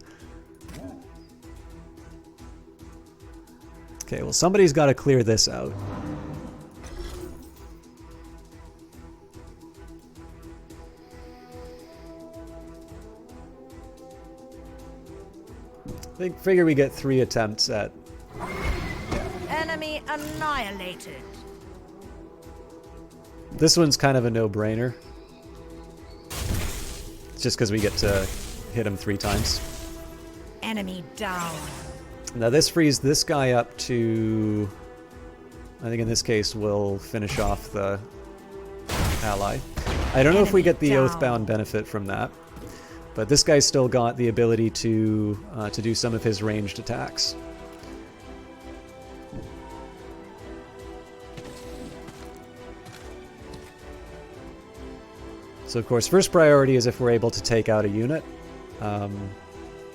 Okay, well, somebody's got to clear this out. I figure we get 3 attempts at... Enemy annihilated. This one's kind of a no-brainer. It's just because we get to hit him 3 times. Enemy down. Now this frees this guy up to... I think in this case we'll finish off the ally. I don't know if we get the Oathbound benefit from that, but this guy's still got the ability to do some of his ranged attacks. So of course, first priority is if we're able to take out a unit.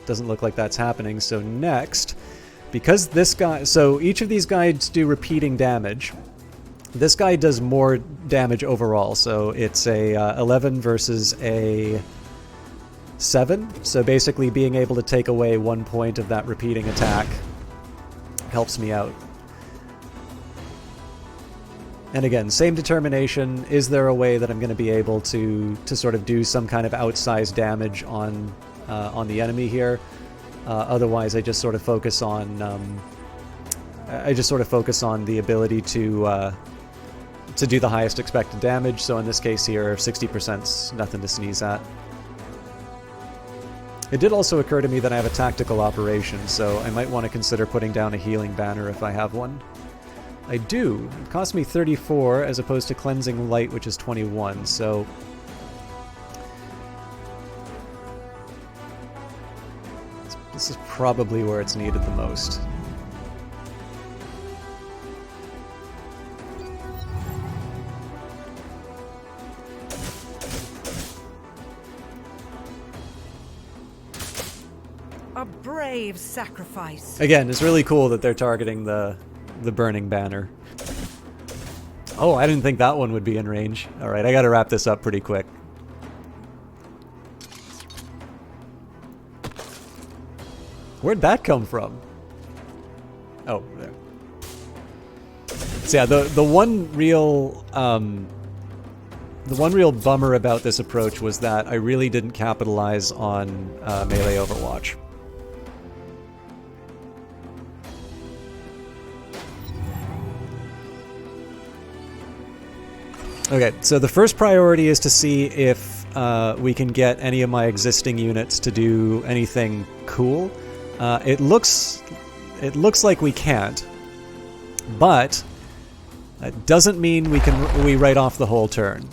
Doesn't look like that's happening. So next, because this guy... So each of these guys do repeating damage. This guy does more damage overall. So it's a 11 versus a 7. So basically being able to take away 1 point of that repeating attack helps me out. And again, same determination. Is there a way that I'm going to be able to sort of do some kind of outsized damage on the enemy here? Otherwise, I just sort of focus on the ability to do the highest expected damage. So in this case here, 60%'s nothing to sneeze at. It did also occur to me that I have a tactical operation, so I might want to consider putting down a healing banner if I have one. I do. It cost me 34 as opposed to Cleansing Light, which is 21, so... This is probably where it's needed the most. A brave sacrifice. Again, it's really cool that they're targeting the burning banner. Oh, I didn't think that one would be in range. Alright, I gotta wrap this up pretty quick. Where'd that come from? Oh, there. So yeah, the one real bummer about this approach was that I really didn't capitalize on melee Overwatch. Okay, so the first priority is to see if we can get any of my existing units to do anything cool. It looks like we can't, but it doesn't mean we write off the whole turn.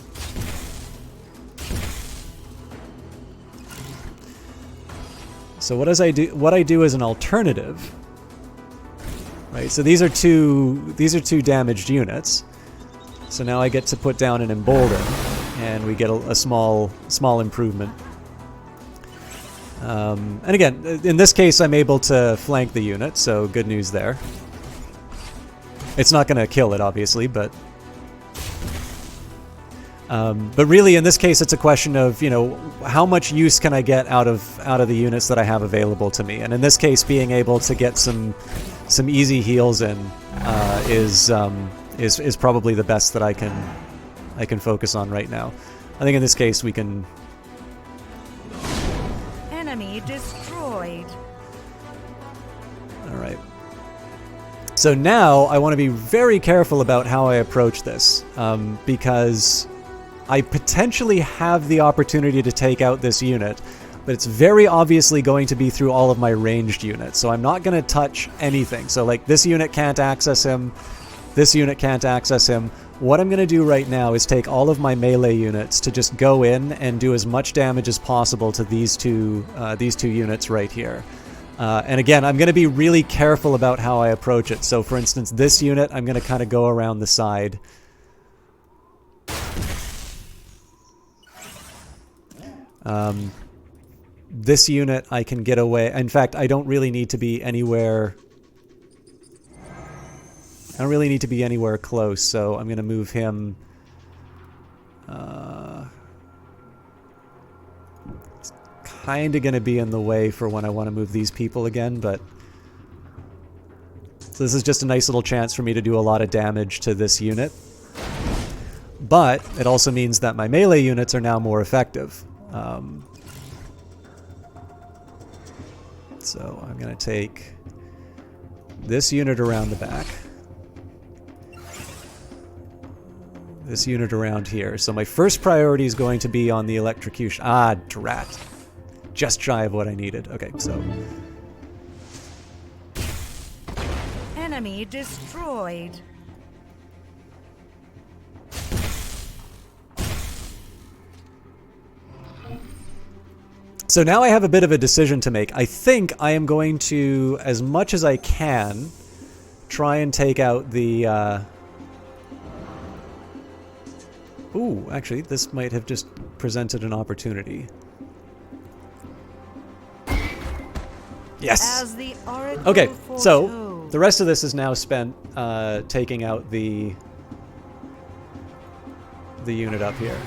So what I do as an alternative, right? So these are two damaged units. So now I get to put down an Embolden, and we get a small improvement. And again, in this case, I'm able to flank the unit, so good news there. It's not going to kill it, obviously, but really, in this case, it's a question of, you know, how much use can I get out of the units that I have available to me? And in this case, being able to get some easy heals in is probably the best that I can focus on right now. I think in this case we can. Enemy destroyed. All right. So now I want to be very careful about how I approach this, because I potentially have the opportunity to take out this unit, but it's very obviously going to be through all of my ranged units. So I'm not going to touch anything. So like this unit can't access him. This unit can't access him. What I'm going to do right now is take all of my melee units to just go in and do as much damage as possible to these two units right here. And again, I'm going to be really careful about how I approach it. So for instance, this unit, I'm going to kind of go around the side. This unit, I can get away. In fact, I don't really need to be anywhere... I don't really need to be anywhere close, so I'm going to move him... It's kind of going to be in the way for when I want to move these people again, but... So this is just a nice little chance for me to do a lot of damage to this unit. But it also means that my melee units are now more effective. So I'm going to take this unit around the back. this unit around here. So my first priority is going to be on the electrocution. Ah, drat. Just shy of what I needed. Okay, so... Enemy destroyed. So now I have a bit of a decision to make. I think I am going to, as much as I can, try and take out the... Ooh, actually, this might have just presented an opportunity. Yes! As the oracle Okay, so foretold. the rest of this is now spent taking out the unit up here.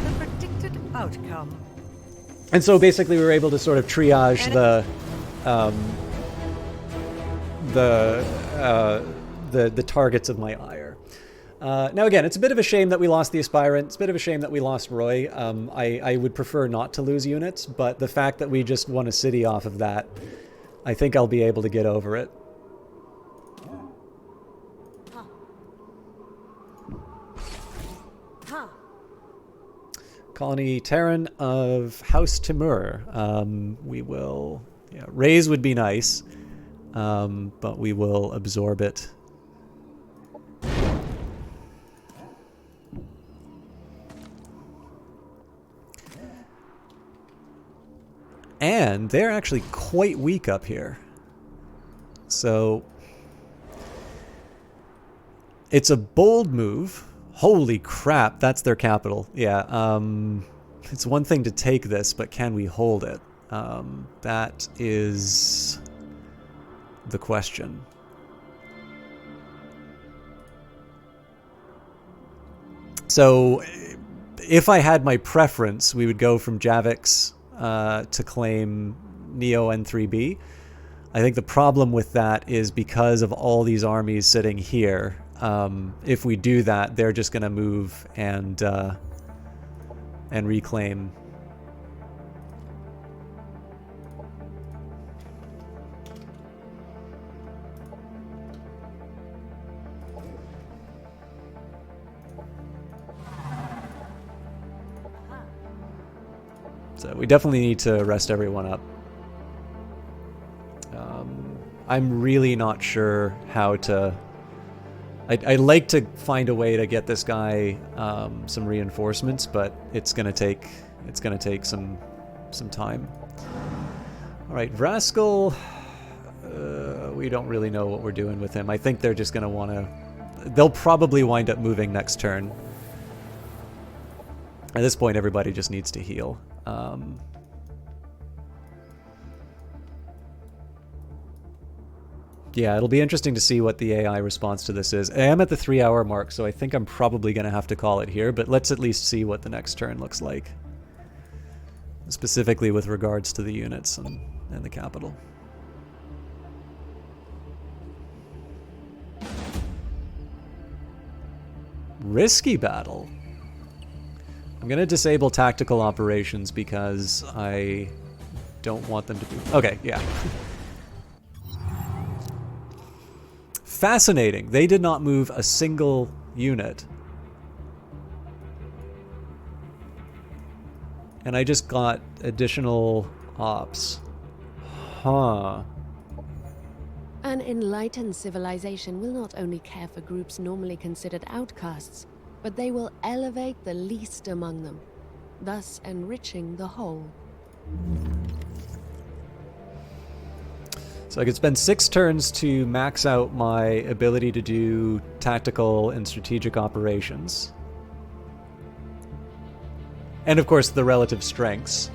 The predicted outcome. And so basically we were able to sort of triage the targets of my ire. Now again, it's a bit of a shame that we lost the Aspirant. It's a bit of a shame that we lost Roy. I would prefer not to lose units, but the fact that we just won a city off of that, I think I'll be able to get over it. Colony Terran of House Timur. We will... Yeah, raise would be nice, but we will absorb it. And they're actually quite weak up here. So... It's a bold move. Holy crap, that's their capital. Yeah, it's one thing to take this, but can we hold it? That is the question. So, if I had my preference, we would go from Javix to claim Neo N3B. I think the problem with that is because of all these armies sitting here, if we do that, they're just going to move and reclaim. So we definitely need to rest everyone up. I'm really not sure how to... I'd like to find a way to get this guy some reinforcements, but it's gonna take some time. All right, Vraskel. We don't really know what we're doing with him. I think they're just gonna want to. They'll probably wind up moving next turn. At this point, everybody just needs to heal. Yeah, it'll be interesting to see what the AI response to this is. I am at the 3-hour mark, so I think I'm probably going to have to call it here, but let's at least see what the next turn looks like. Specifically with regards to the units and the capital. Risky battle. I'm going to disable tactical operations because I don't want them to be... Okay, yeah. Fascinating. They did not move a single unit. And I just got additional ops. Huh. An enlightened civilization will not only care for groups normally considered outcasts, but they will elevate the least among them, thus enriching the whole. So I could spend 6 turns to max out my ability to do tactical and strategic operations. And of course the relative strengths.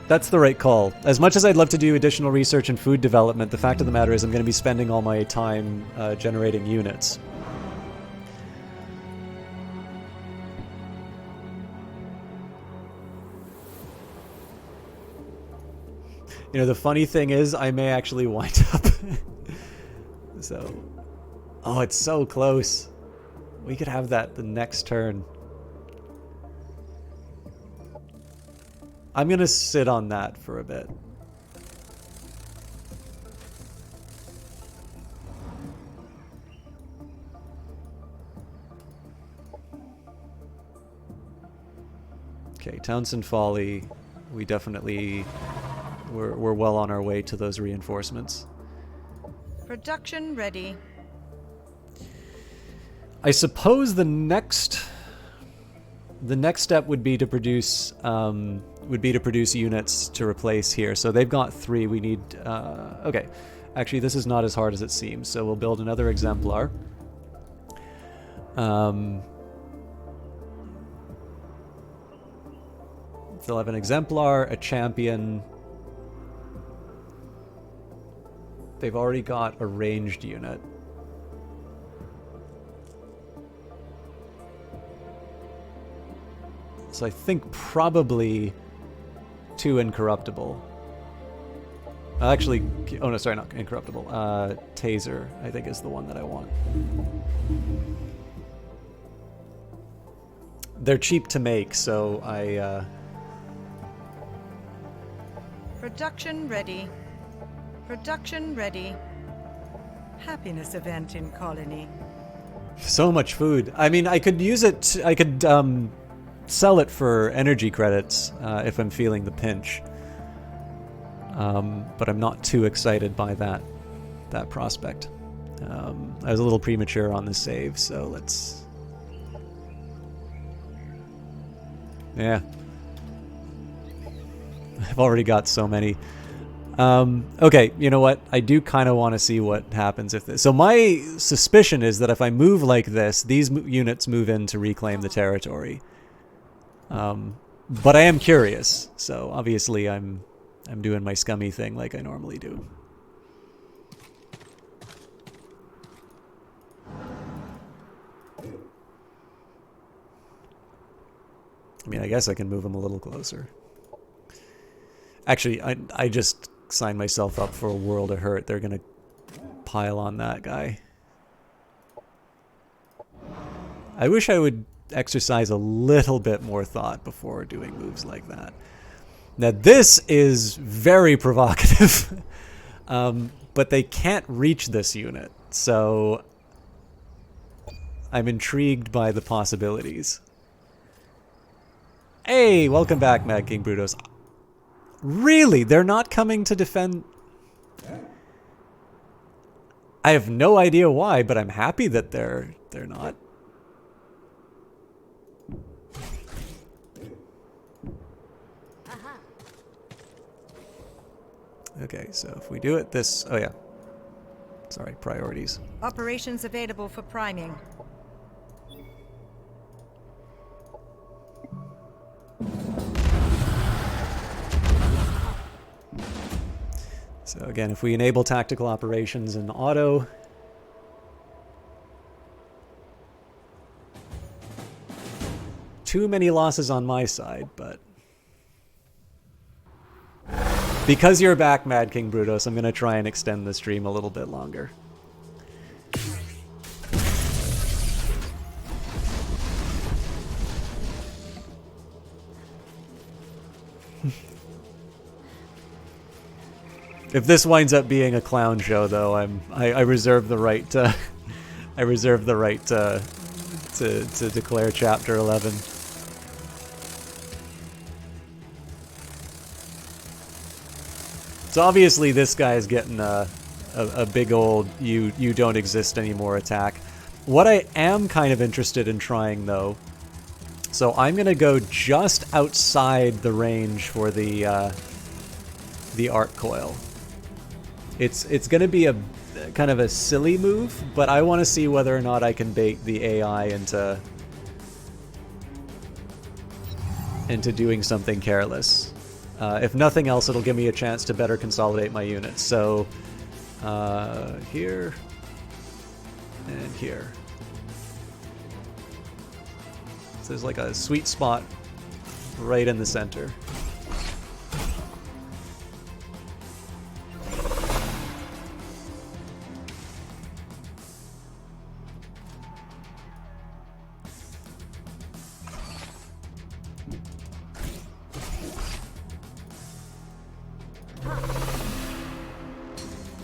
That's the right call. As much as I'd love to do additional research and food development, the fact of the matter is I'm going to be spending all my time generating units. You know, the funny thing is, I may actually wind up... So... Oh, it's so close. We could have that the next turn. I'm gonna sit on that for a bit. Okay, Townsend Folly. We definitely we're well on our way to those reinforcements. Production ready. I suppose the next step would be to produce units to replace here. So they've got 3. We need okay. Actually, this is not as hard as it seems. So we'll build another exemplar. They'll have an exemplar, a champion. They've already got a ranged unit. So I think probably 2 incorruptible. Actually, oh no, sorry, not incorruptible. Taser, I think, is the one that I want. They're cheap to make, so I... Production ready. Production ready. Happiness event in colony. So much food. I mean, I could use it. I could sell it for energy credits if I'm feeling the pinch. But I'm not too excited by that prospect. I was a little premature on the save, so let's... Yeah. I've already got so many. Okay, you know what? I do kind of want to see what happens if this... So my suspicion is that if I move like this, these units move in to reclaim the territory. But I am curious, so obviously I'm doing my scummy thing like I normally do. I mean, I guess I can move them a little closer. Actually, I just signed myself up for a world of hurt. They're going to pile on that guy. I wish I would exercise a little bit more thought before doing moves like that. Now, this is very provocative, but they can't reach this unit, so I'm intrigued by the possibilities. Hey, welcome back, Mad King Brutos. Really? They're not coming to defend... I have no idea why, but I'm happy that they're not. Okay, so if we do it this... Oh, yeah. Sorry, priorities. Operations available for priming. So again, if we enable tactical operations in auto... Too many losses on my side, but... Because you're back, Mad King Brutos, I'm going to try and extend the stream a little bit longer. If this winds up being a clown show, though, I reserve the right to to declare Chapter 11. So obviously this guy is getting a big old you don't exist anymore attack. What I am kind of interested in trying, though, so I'm gonna go just outside the range for the arc coil. It's gonna be a kind of a silly move, but I want to see whether or not I can bait the AI into doing something careless. If nothing else, it'll give me a chance to better consolidate my units. So, here and here. So there's like a sweet spot right in the center.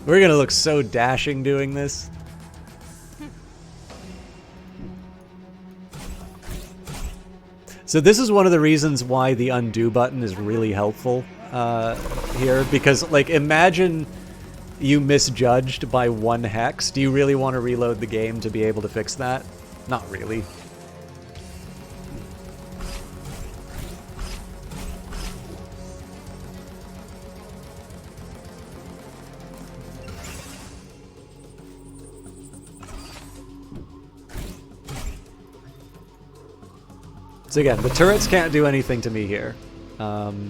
We're gonna look so dashing doing this. So this is one of the reasons why the undo button is really helpful here, because like imagine you misjudged by 1 hex. Do you really want to reload the game to be able to fix that? Not really. So again, the turrets can't do anything to me here. We'll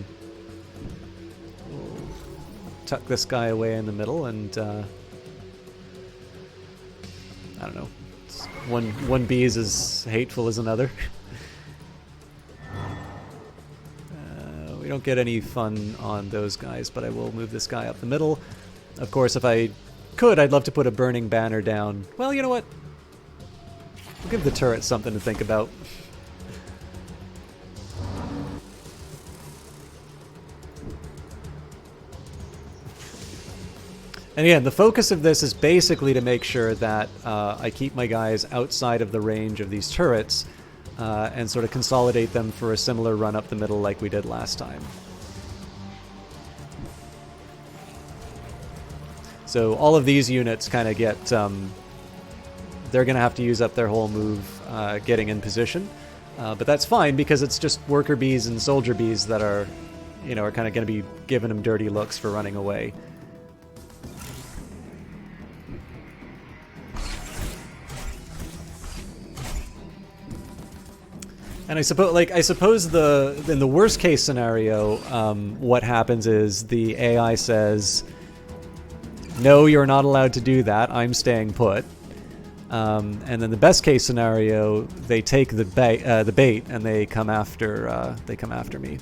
tuck this guy away in the middle, and I don't know. One bee is as hateful as another. We don't get any fun on those guys, but I will move this guy up the middle. Of course, if I could, I'd love to put a burning banner down. Well, you know what? We'll give the turret something to think about. And again, the focus of this is basically to make sure that I keep my guys outside of the range of these turrets and sort of consolidate them for a similar run up the middle like we did last time. So all of these units kind of get... they're going to have to use up their whole move getting in position. But that's fine because it's just worker bees and soldier bees that are, you know, are kind of going to be giving them dirty looks for running away. And I suppose in the worst case scenario, what happens is the AI says, "No, you're not allowed to do that. I'm staying put." And then the best case scenario, they take the bait and they come after me.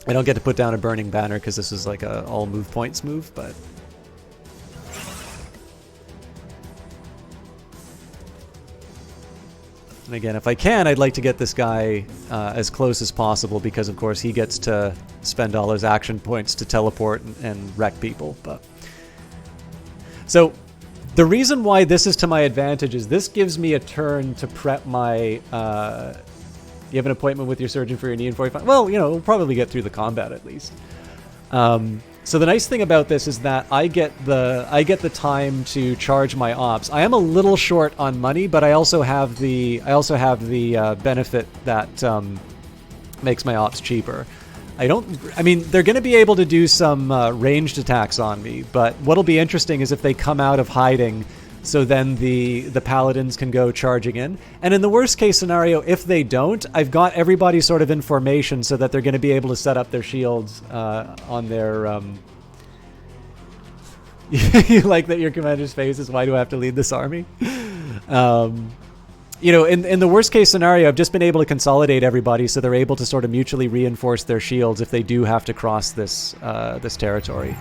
I don't get to put down a burning banner because this is like a all move points move, but. And again, if I can, I'd like to get this guy as close as possible because, of course, he gets to spend all his action points to teleport and wreck people. But so the reason why this is to my advantage is this gives me a turn to prep my... you have an appointment with your surgeon for your knee in 45... Well, you know, we'll probably get through the combat at least. So the nice thing about this is that I get the time to charge my ops. I am a little short on money, but I also have the benefit that makes my ops cheaper. I mean, they're going to be able to do some ranged attacks on me, but what'll be interesting is if they come out of hiding, so then the paladins can go charging in. And in the worst case scenario, if they don't, I've got everybody sort of in formation so that they're going to be able to set up their shields on their... You like that your commander's face is, why do I have to lead this army? You know, in the worst case scenario, I've just been able to consolidate everybody so they're able to sort of mutually reinforce their shields if they do have to cross this territory.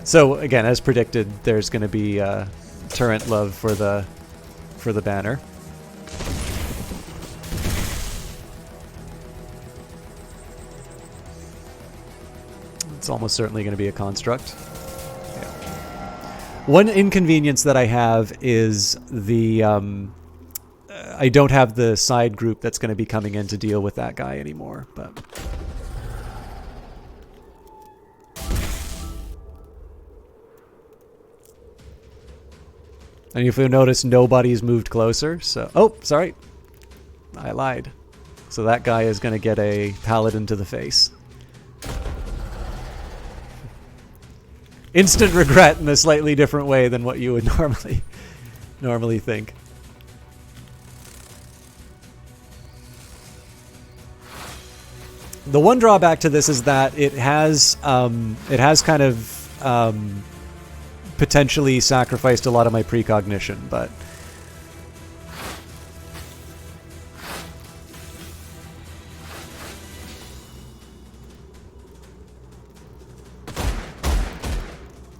So again, as predicted, there's going to be turret love for the banner. It's almost certainly going to be a construct. Yeah. One inconvenience that I have is the I don't have the side group that's going to be coming in to deal with that guy anymore, but. And if you notice, nobody's moved closer, so... Oh, sorry. I lied. So that guy is going to get a paladin to the face. Instant regret in a slightly different way than what you would normally think. The one drawback to this is that it has kind of... potentially sacrificed a lot of my precognition, but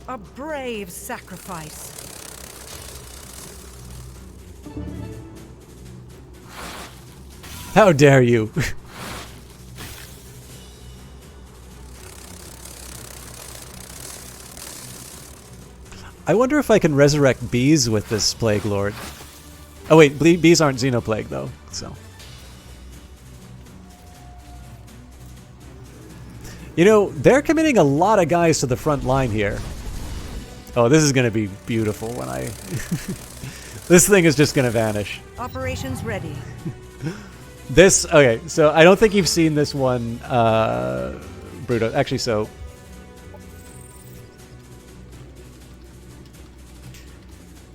a brave sacrifice. how dare you? I wonder if I can resurrect bees with this Plague Lord. Oh wait, bees aren't Xenoplague though, so. You know, they're committing a lot of guys to the front line here. Oh, this is going to be beautiful when I... This thing is just going to vanish. Operations ready. This... Okay, so I don't think you've seen this one, Bruto. Actually, so...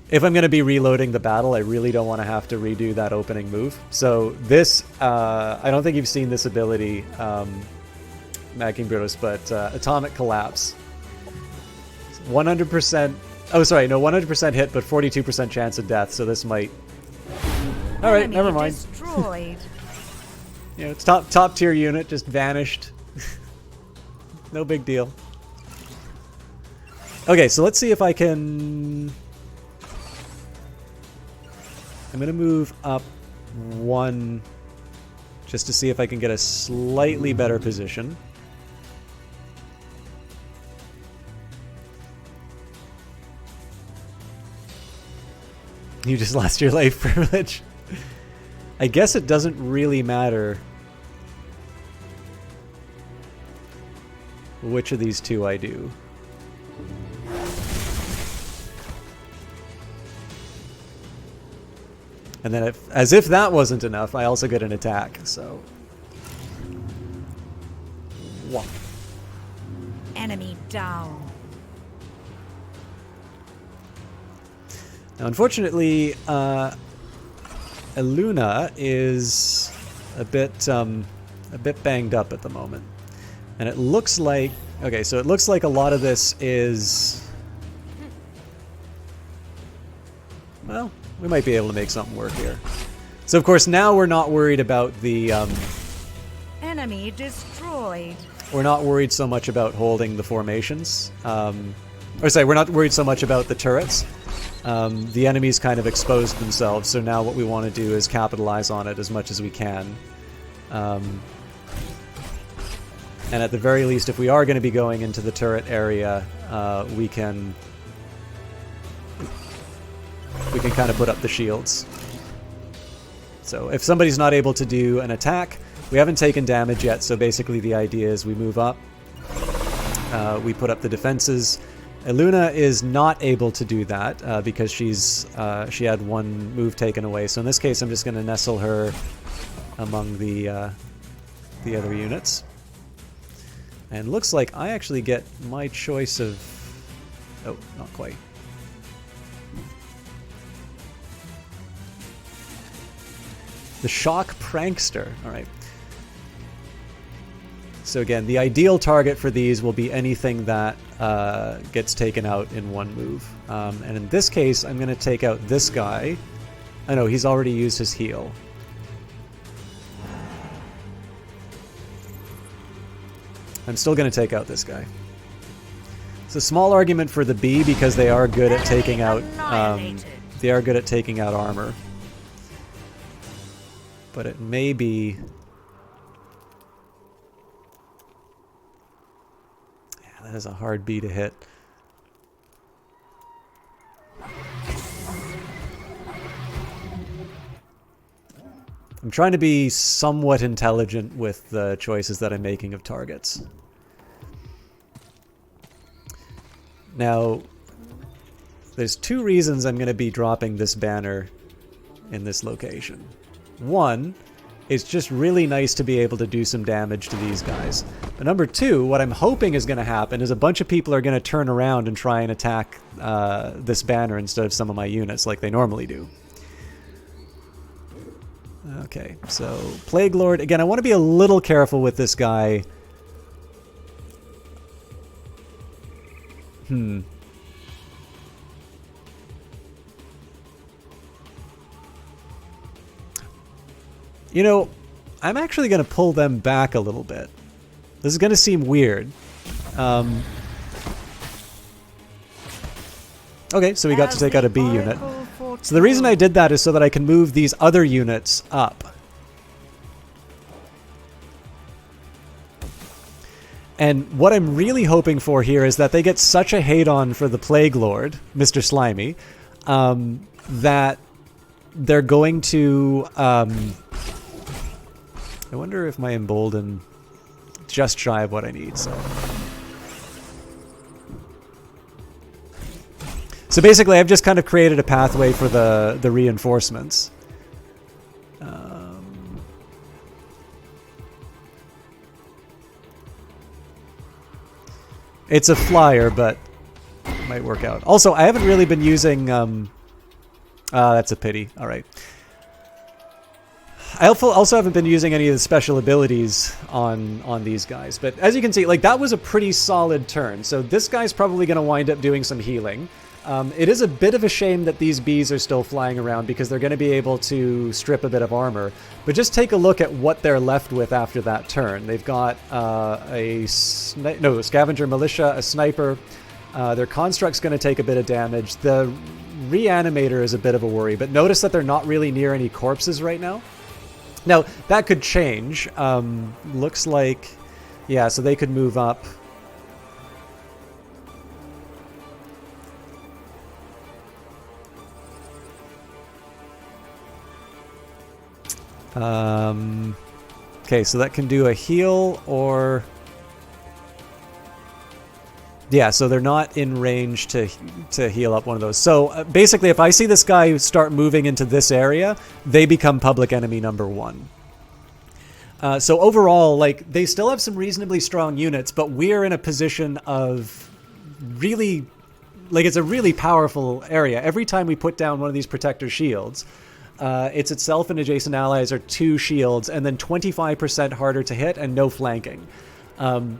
If I'm going to be reloading the battle, I really don't want to have to redo that opening move. So this... I don't think you've seen this ability, Mad King Brutus, but Atomic Collapse. 100%... Oh, sorry, no, 100% hit, but 42% chance of death, so this might... Alright, never mind. Destroyed. Yeah, it's top tier unit, just vanished. No big deal. Okay, so let's see if I can... I'm going to move up 1 just to see if I can get a slightly better position. You just lost your life privilege. I guess it doesn't really matter which of these two I do. And then, as if that wasn't enough, I also get an attack, so... Whomp. Enemy down. Now, unfortunately, Eluna is a bit banged up at the moment, and it looks like so it looks like a lot of this is, well, we might be able to make something work here. So, of course, now we're not worried about the Enemy destroyed. we're not worried so much about holding the formations, or sorry, we're not worried so much about the turrets. The enemies kind of exposed themselves, so now what we want to do is capitalize on it as much as we can. And at the very least, if we are going to be going into the turret area, we can kind of put up the shields. So if somebody's not able to do an attack, we haven't taken damage yet, so basically the idea is we move up, we put up the defenses. Eluna is not able to do that because she had one move taken away. So in this case, I'm just going to nestle her among the other units. And looks like I actually get my choice of... Oh, not quite. The Shock Prankster. All right. So again, the ideal target for these will be anything that gets taken out in one move. And in this case, I'm going to take out this guy. I know, he's already used his heal. I'm still going to take out this guy. It's a small argument for the bee because they are good at taking out armor. But it may be... That is a hard bee to hit. I'm trying to be somewhat intelligent with the choices that I'm making of targets. Now, there's two reasons I'm going to be dropping this banner in this location. One, it's just really nice to be able to do some damage to these guys. But number two, what I'm hoping is going to happen is a bunch of people are going to turn around and try and attack this banner instead of some of my units like they normally do. Okay, so Plague Lord. Again, I want to be a little careful with this guy. You know, I'm actually going to pull them back a little bit. This is going to seem weird. Okay, so we got to take out a B unit. So the reason I did that is so that I can move these other units up. And what I'm really hoping for here is that they get such a hate on for the Plague Lord, Mr. Slimy, that they're going to... I wonder if my Embolden just shy of what I need, So basically, I've just kind of created a pathway for the reinforcements. It's a flyer, but it might work out. Also, I haven't really been using... that's a pity. All right. I also haven't been using any of the special abilities on these guys. But as you can see, like, that was a pretty solid turn. So this guy's probably going to wind up doing some healing. It is a bit of a shame that these bees are still flying around because they're going to be able to strip a bit of armor. But just take a look at what they're left with after that turn. They've got a scavenger militia, a sniper. Their construct's going to take a bit of damage. The reanimator is a bit of a worry, but notice that they're not really near any corpses right now. Now, that could change. Looks like... Yeah, so they could move up. Okay, so that can do a heal or... Yeah, so they're not in range to heal up one of those. So basically, if I see this guy start moving into this area, they become public enemy number 1. So overall, like, they still have some reasonably strong units, but we're in a position of really... Like, it's a really powerful area. Every time we put down one of these protector shields... it's itself and adjacent allies are 2 shields, and then 25% harder to hit and no flanking.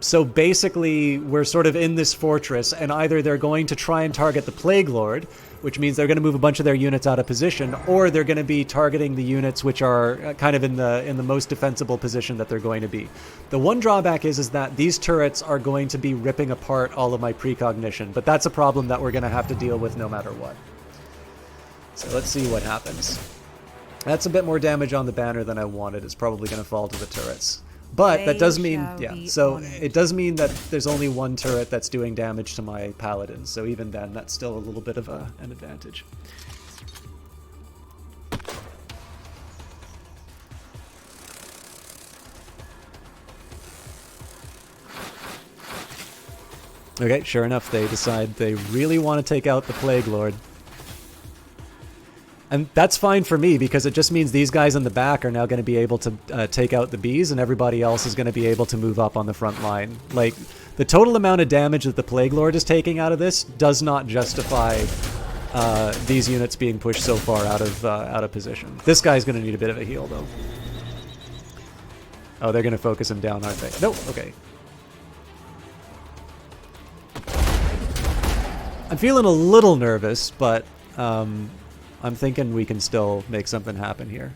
So basically, we're sort of in this fortress, and either they're going to try and target the Plague Lord, which means they're going to move a bunch of their units out of position, or they're going to be targeting the units which are kind of in the most defensible position that they're going to be. The one drawback is that these turrets are going to be ripping apart all of my precognition, but that's a problem that we're going to have to deal with no matter what. So let's see what happens. That's a bit more damage on the banner than I wanted. It's probably going to fall to the turrets. But that does mean, yeah, so it does mean that there's only one turret that's doing damage to my paladins. So even then, that's still a little bit of an advantage. Okay, sure enough, they decide they really want to take out the Plague Lord. And that's fine for me, because it just means these guys in the back are now going to be able to take out the bees, and everybody else is going to be able to move up on the front line. Like, the total amount of damage that the Plague Lord is taking out of this does not justify these units being pushed so far out of position. This guy's going to need a bit of a heal, though. Oh, they're going to focus him down, aren't they? Nope, okay. I'm feeling a little nervous, but... I'm thinking we can still make something happen here.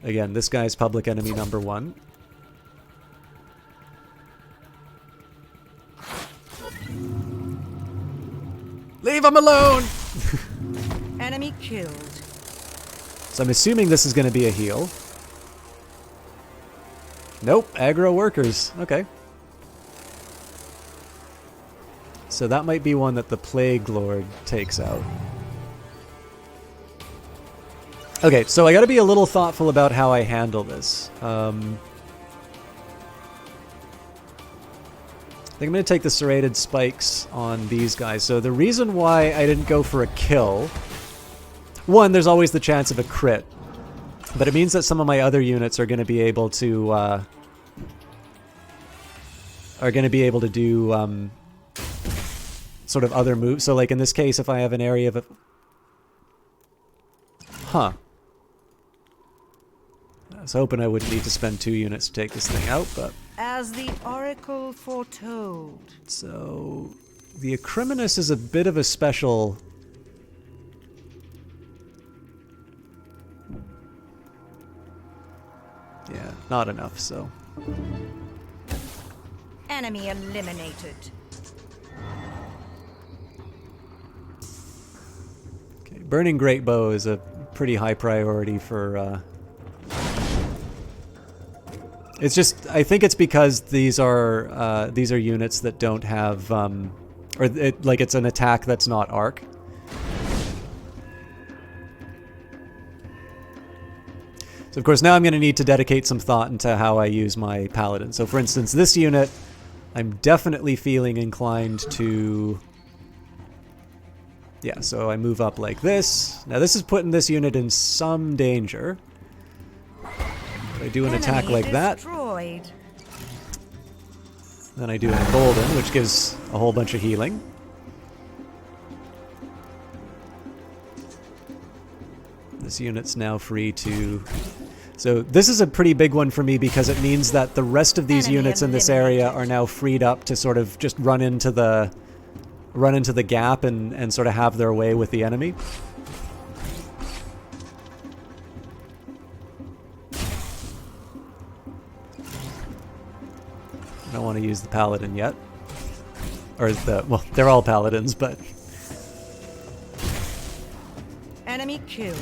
Again, this guy's public enemy number 1. Leave him alone! Enemy killed. So I'm assuming this is going to be a heal. Nope, aggro workers. Okay. So that might be one that the Plague Lord takes out. Okay, so I gotta be a little thoughtful about how I handle this. I think I'm gonna take the serrated spikes on these guys. So the reason why I didn't go for a kill... One, there's always the chance of a crit. But it means that some of my other units are gonna be able to... do... sort of other moves. So like in this case, if I have an area of... Huh. I was hoping I wouldn't need to spend 2 units to take this thing out, but... As the Oracle foretold. So... The Acriminus is a bit of a special... Yeah, not enough, so... Enemy eliminated. Okay, Burning Great Bow is a pretty high priority for It's just, I think it's because these are units that don't have, like it's an attack that's not arc. So of course now I'm going to need to dedicate some thought into how I use my paladin. So for instance, this unit, I'm definitely feeling inclined to... Yeah, so I move up like this. Now this is putting this unit in some danger. I do an attack like that. Then I do an embolden, which gives a whole bunch of healing. This unit's now free to... So this is a pretty big one for me because it means that the rest of these units in this area are now freed up to sort of just run into the gap and sort of have their way with the enemy. I don't want to use the paladin yet. Or the... Well, they're all paladins, but... Enemy killed.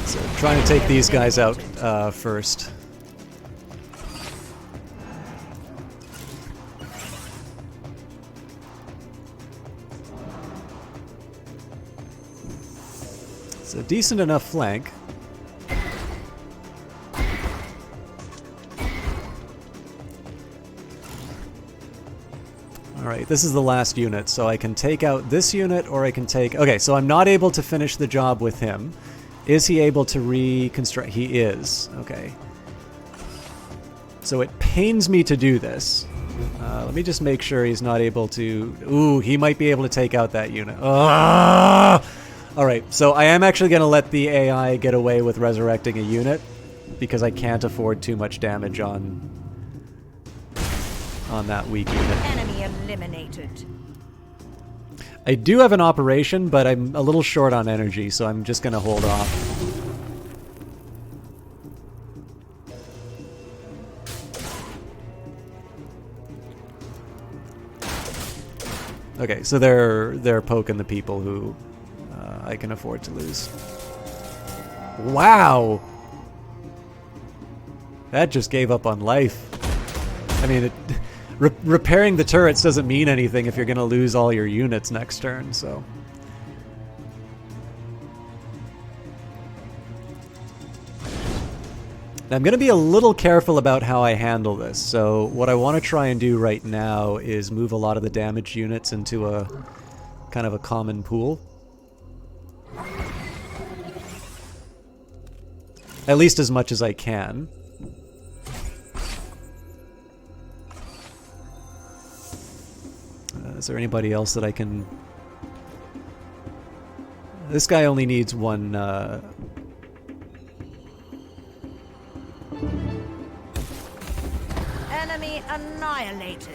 So trying to take these guys out first. It's a decent enough flank. Alright, this is the last unit, so I can take out this unit or I can take... Okay, so I'm not able to finish the job with him. Is he able to reconstruct? He is. Okay. So it pains me to do this. Let me just make sure he's not able to... Ooh, he might be able to take out that unit. Ah! Alright, so I am actually going to let the AI get away with resurrecting a unit because I can't afford too much damage on that weak unit. Enemy eliminated. I do have an operation, but I'm a little short on energy, so I'm just going to hold off. Okay, so they're poking the people who I can afford to lose. Wow! That just gave up on life. I mean, repairing the turrets doesn't mean anything if you're going to lose all your units next turn, so... Now, I'm going to be a little careful about how I handle this, so what I want to try and do right now is move a lot of the damaged units into a kind of a common pool. At least as much as I can. Is there anybody else that I can... This guy only needs one... Enemy annihilated.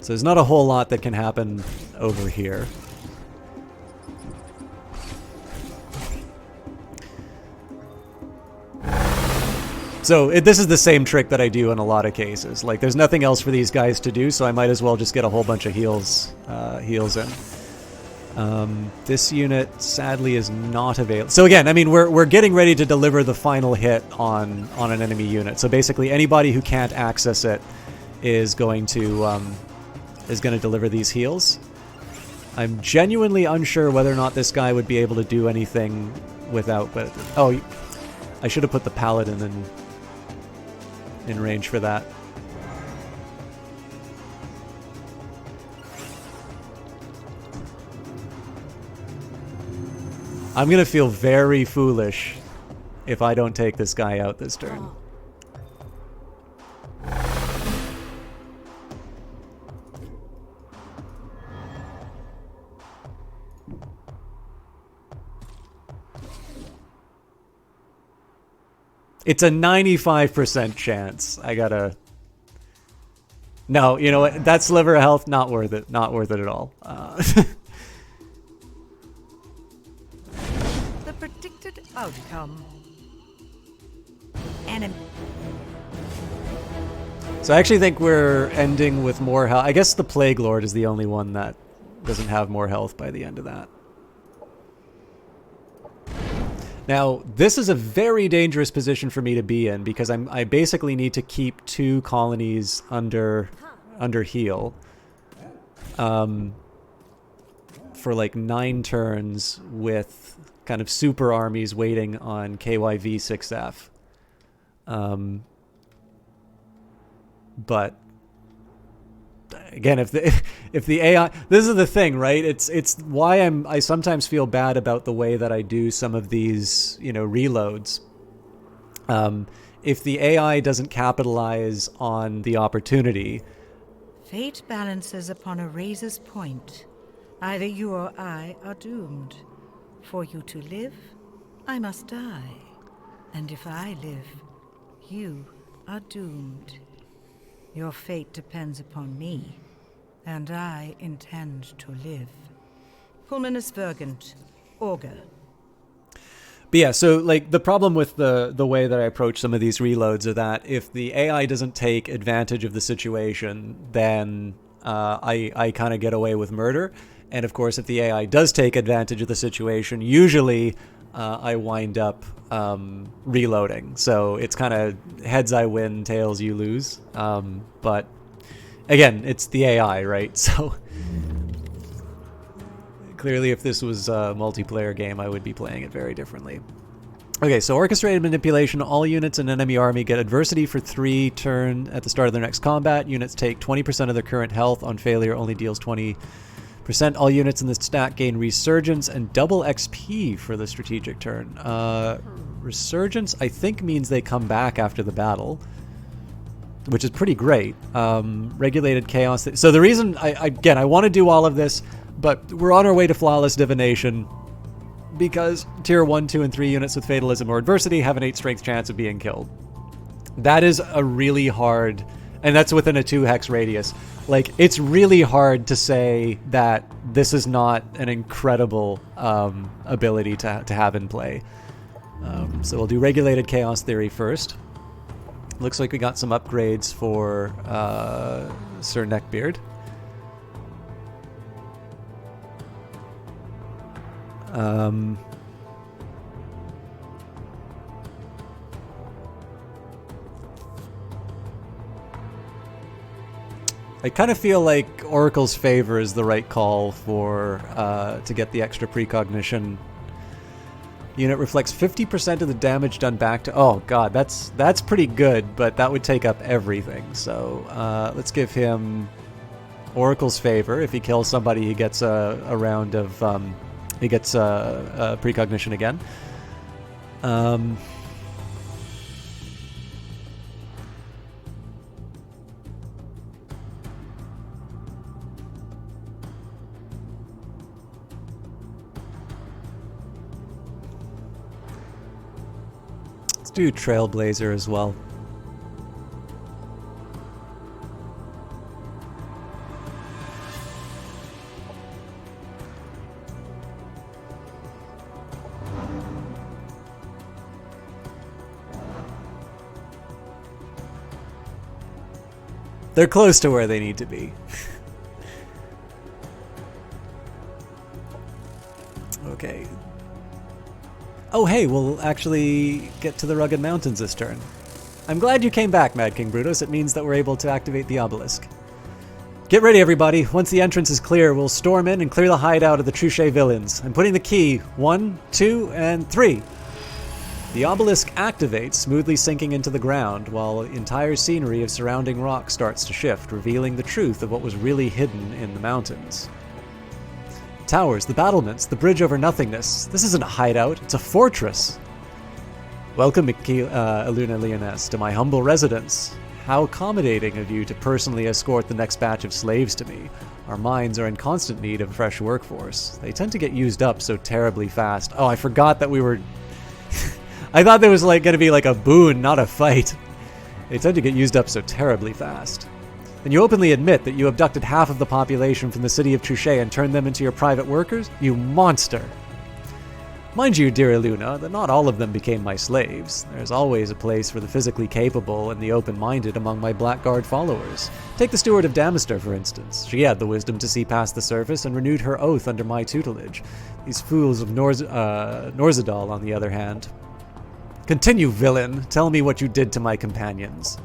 So there's not a whole lot that can happen over here. So this is the same trick that I do in a lot of cases. Like, there's nothing else for these guys to do, so I might as well just get a whole bunch of heals in. This unit, sadly, is not available. So again, I mean, we're getting ready to deliver the final hit on an enemy unit. So basically, anybody who can't access it is going to deliver these heals. I'm genuinely unsure whether or not this guy would be able to do anything without. But oh, I should have put the paladin in range for that. I'm gonna feel very foolish if I don't take this guy out this turn. It's a 95% chance. I gotta... No, you know what? That sliver of health, not worth it. Not worth it at all. The predicted outcome. enemy. So I actually think we're ending with more health. I guess the Plague Lord is the only one that doesn't have more health by the end of that. Now, this is a very dangerous position for me to be in because I basically need to keep 2 colonies under heal for like 9 turns with kind of super armies waiting on KYV 6F. But again, if the AI, this is the thing, right? It's why I sometimes feel bad about the way that I do some of these, reloads. If the AI doesn't capitalize on the opportunity, Fate balances upon a razor's point. Either you or I are doomed. For you to live, I must die. And if I live, you are doomed. Your fate depends upon me, and I intend to live. Pulmonus Vergant, Augur. But yeah, so like the problem with the way that I approach some of these reloads are that if the AI doesn't take advantage of the situation, then I kind of get away with murder. And of course, if the AI does take advantage of the situation, usually I wind up reloading. So it's kind of heads I win, tails you lose. But again, it's the AI, right? So clearly if this was a multiplayer game, I would be playing it very differently. Okay, so orchestrated manipulation. All units in an enemy army get adversity for 3 turn at the start of their next combat. Units take 20% of their current health. On failure, only deals 20%. All units in the stack gain Resurgence and double XP for the strategic turn. Resurgence, I think, means they come back after the battle, which is pretty great. Regulated Chaos. So the reason, I want to do all of this, but we're on our way to Flawless Divination because Tier 1, 2, and 3 units with Fatalism or Adversity have an 8 strength chance of being killed. That is a really hard... And that's within a 2-hex radius. Like, it's really hard to say that this is not an incredible ability to have in play. So we'll do Regulated Chaos Theory first. Looks like we got some upgrades for Sir Neckbeard. I kind of feel like Oracle's Favor is the right call for to get the extra precognition. Unit reflects 50% of the damage done back to... Oh god, that's pretty good, but that would take up everything. So let's give him Oracle's Favor. If he kills somebody, he gets a round of... he gets a precognition again. Do Trailblazer as well. They're close to where they need to be. Okay. Oh, hey, we'll actually get to the Rugged Mountains this turn. I'm glad you came back, Mad King Brutus. It means that we're able to activate the obelisk. Get ready, everybody. Once the entrance is clear, we'll storm in and clear the hideout of the Truche villains. I'm putting the key. 1, 2, and 3. The obelisk activates, smoothly sinking into the ground, while the entire scenery of surrounding rock starts to shift, revealing the truth of what was really hidden in the mountains. Towers, the battlements, the bridge over nothingness. This isn't a hideout, it's a fortress. Welcome, Aluna Leoness, to my humble residence. How accommodating of you to personally escort the next batch of slaves to me. Our mines are in constant need of a fresh workforce. They tend to get used up so terribly fast. Oh, I forgot that we were... I thought there was going to be a boon, not a fight. They tend to get used up so terribly fast. And you openly admit that you abducted half of the population from the city of Truche and turned them into your private workers? You monster! Mind you, dear Luna, that not all of them became my slaves. There's always a place for the physically capable and the open-minded among my Blackguard followers. Take the Steward of Damister, for instance. She had the wisdom to see past the surface and renewed her oath under my tutelage. These fools of Norzadal, on the other hand. Continue, villain. Tell me what you did to my companions.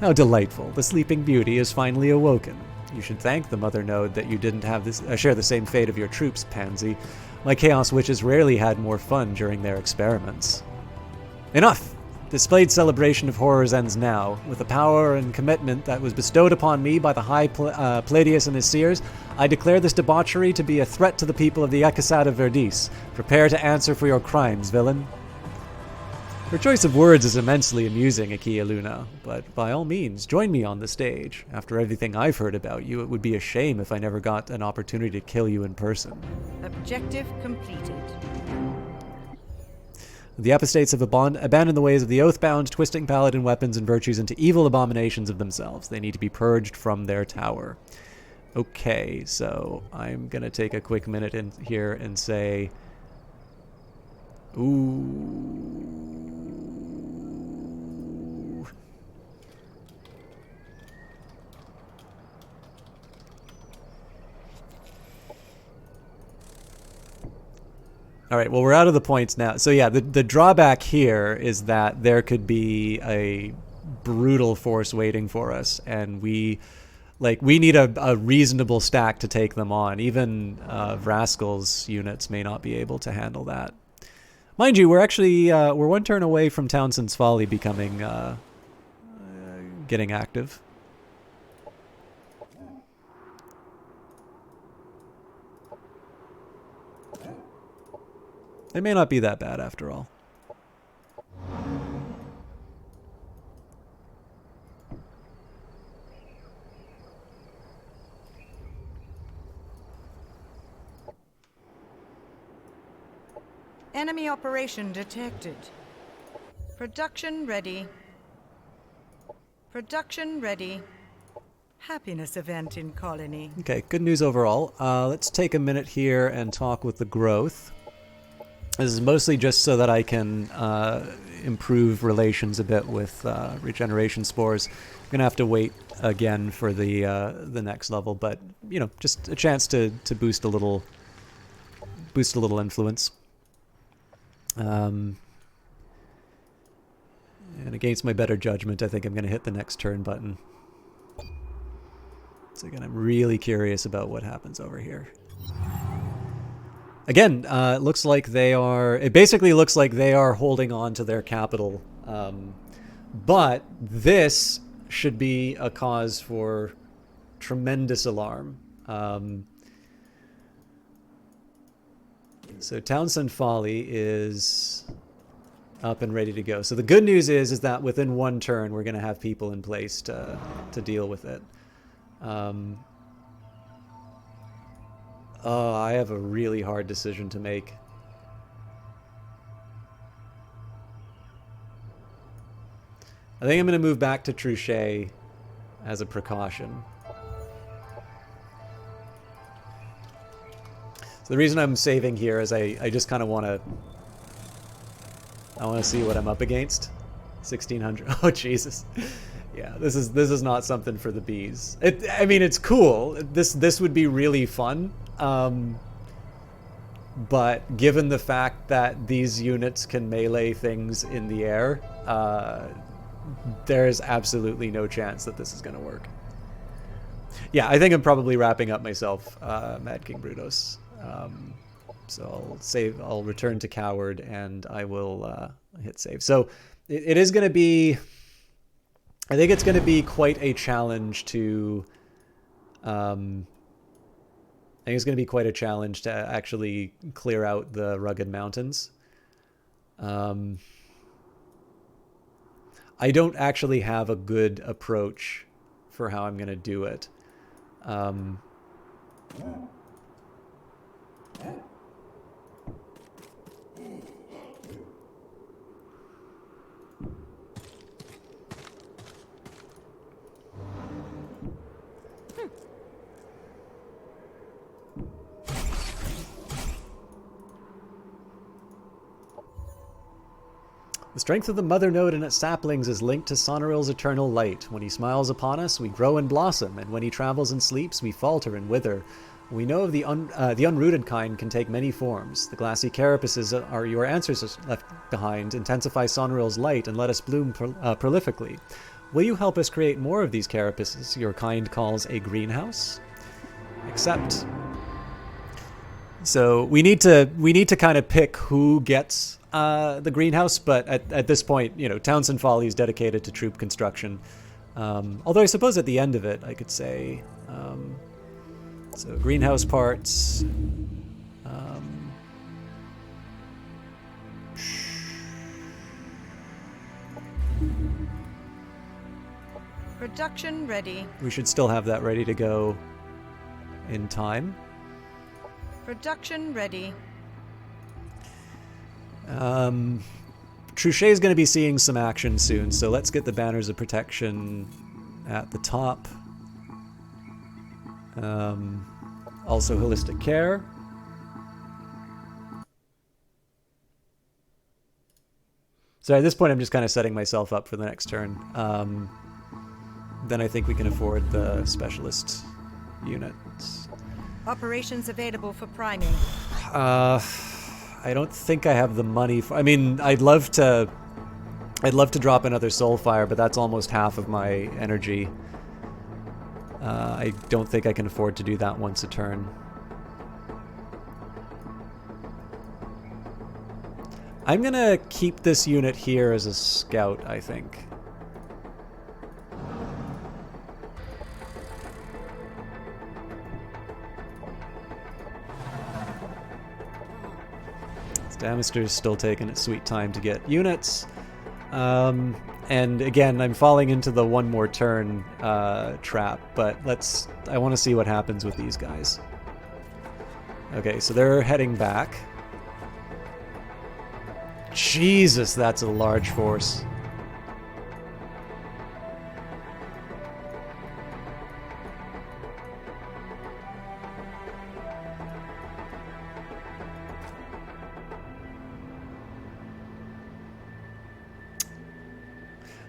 How delightful. The Sleeping Beauty is finally awoken. You should thank the Mother Node that you didn't have this share the same fate of your troops, Pansy. My Chaos Witches rarely had more fun during their experiments. Enough! Displayed celebration of horrors ends now. With the power and commitment that was bestowed upon me by the High Palladius and his seers, I declare this debauchery to be a threat to the people of the Ekasad of Verdis. Prepare to answer for your crimes, villain. Her choice of words is immensely amusing, Akia Luna, but by all means, join me on the stage. After everything I've heard about you, it would be a shame if I never got an opportunity to kill you in person. Objective completed. The apostates have abandoned the ways of the oathbound, twisting paladin weapons and virtues into evil abominations of themselves. They need to be purged from their tower. Okay, so I'm going to take a quick minute in here and say... Ooh... All right, well, we're out of the points now. So yeah, the drawback here is that there could be a brutal force waiting for us, and we need a reasonable stack to take them on. Even Vraskel's units may not be able to handle that. Mind you, we're actually we're one turn away from Townsend's Folly becoming getting active. They may not be that bad after all. Enemy operation detected. Production ready. Production ready. Happiness event in colony. Okay, good news overall. Let's take a minute here and talk with the growth. This is mostly just so that I can improve relations a bit with regeneration spores. I'm gonna have to wait again for the next level, but you know, just a chance to boost a little influence. And against my better judgment, I think I'm gonna hit the next turn button. So again, I'm really curious about what happens over here. Again, it looks like they are... It basically looks like they are holding on to their capital. But this should be a cause for tremendous alarm. So Townsend Folly is up and ready to go. So the good news is that within one turn, we're going to have people in place to deal with it. I have a really hard decision to make. I think I'm going to move back to Truchet as a precaution. So the reason I'm saving here is I just kind of want to... I want to see what I'm up against. 1600. Oh, Jesus. Yeah, this is not something for the bees. I mean, it's cool. This would be really fun. But given the fact that these units can melee things in the air, there is absolutely no chance that this is going to work. Yeah, I think I'm probably wrapping up myself, Mad King Brutos. So I'll return to Coward, and I will hit save. So it is going to be... I think it's going to be quite a challenge to... I think it's going to be quite a challenge to actually clear out the rugged mountains. I don't actually have a good approach for how I'm going to do it. The strength of the mother node and its saplings is linked to Sonoril's eternal light. When he smiles upon us, we grow and blossom, and when he travels and sleeps, we falter and wither. We know of the unrooted kind can take many forms. The glassy carapaces are your ancestors left behind. Intensify Sonoril's light and let us bloom prolifically. Will you help us create more of these carapaces your kind calls a greenhouse? Accept. So we need to kind of pick who gets the greenhouse, but at this point, you know, Townsend Folly is dedicated to troop construction. Although I suppose at the end of it, I could say, so greenhouse parts. Production ready. We should still have that ready to go in time. Production ready. Truchet is going to be seeing some action soon, so let's get the banners of protection at the top. Also holistic care. So at this point I'm just kind of setting myself up for the next turn. Then I think we can afford the specialist units. Operations available for priming. I don't think I have the money for, I mean, I'd love to drop another Soulfire, but that's almost half of my energy. I don't think I can afford to do that once a turn. I'm gonna keep this unit here as a scout, I think. Damister's still taking its sweet time to get units. And again, I'm falling into the one more turn trap, but I want to see what happens with these guys. Okay, so they're heading back. Jesus, that's a large force.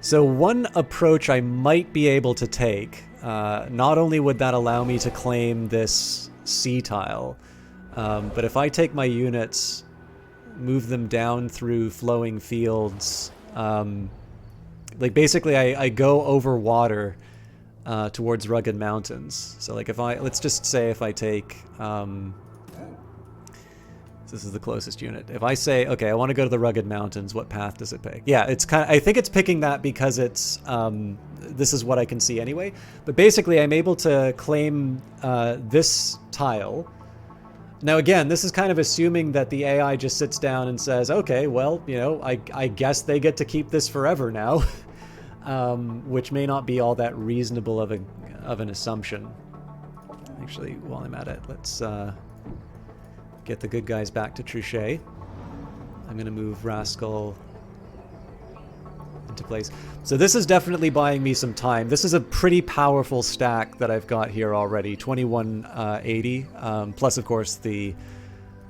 So one approach I might be able to take, not only would that allow me to claim this C tile, but if I take my units, move them down through flowing fields, like basically I go over water towards rugged mountains. So like let's just say if I take, this is the closest unit. If I say, okay, I want to go to the rugged mountains, what path does it pick? Yeah, it's kind of, I think it's picking that because it's, this is what I can see anyway. But basically, I'm able to claim this tile. Now, again, this is kind of assuming that the AI just sits down and says, okay, well, you know, I guess they get to keep this forever now, which may not be all that reasonable of an assumption. Actually, while I'm at it, let's get the good guys back to Truchet. I'm going to move Rascal into place. So this is definitely buying me some time. This is a pretty powerful stack that I've got here already. 2180, plus of course the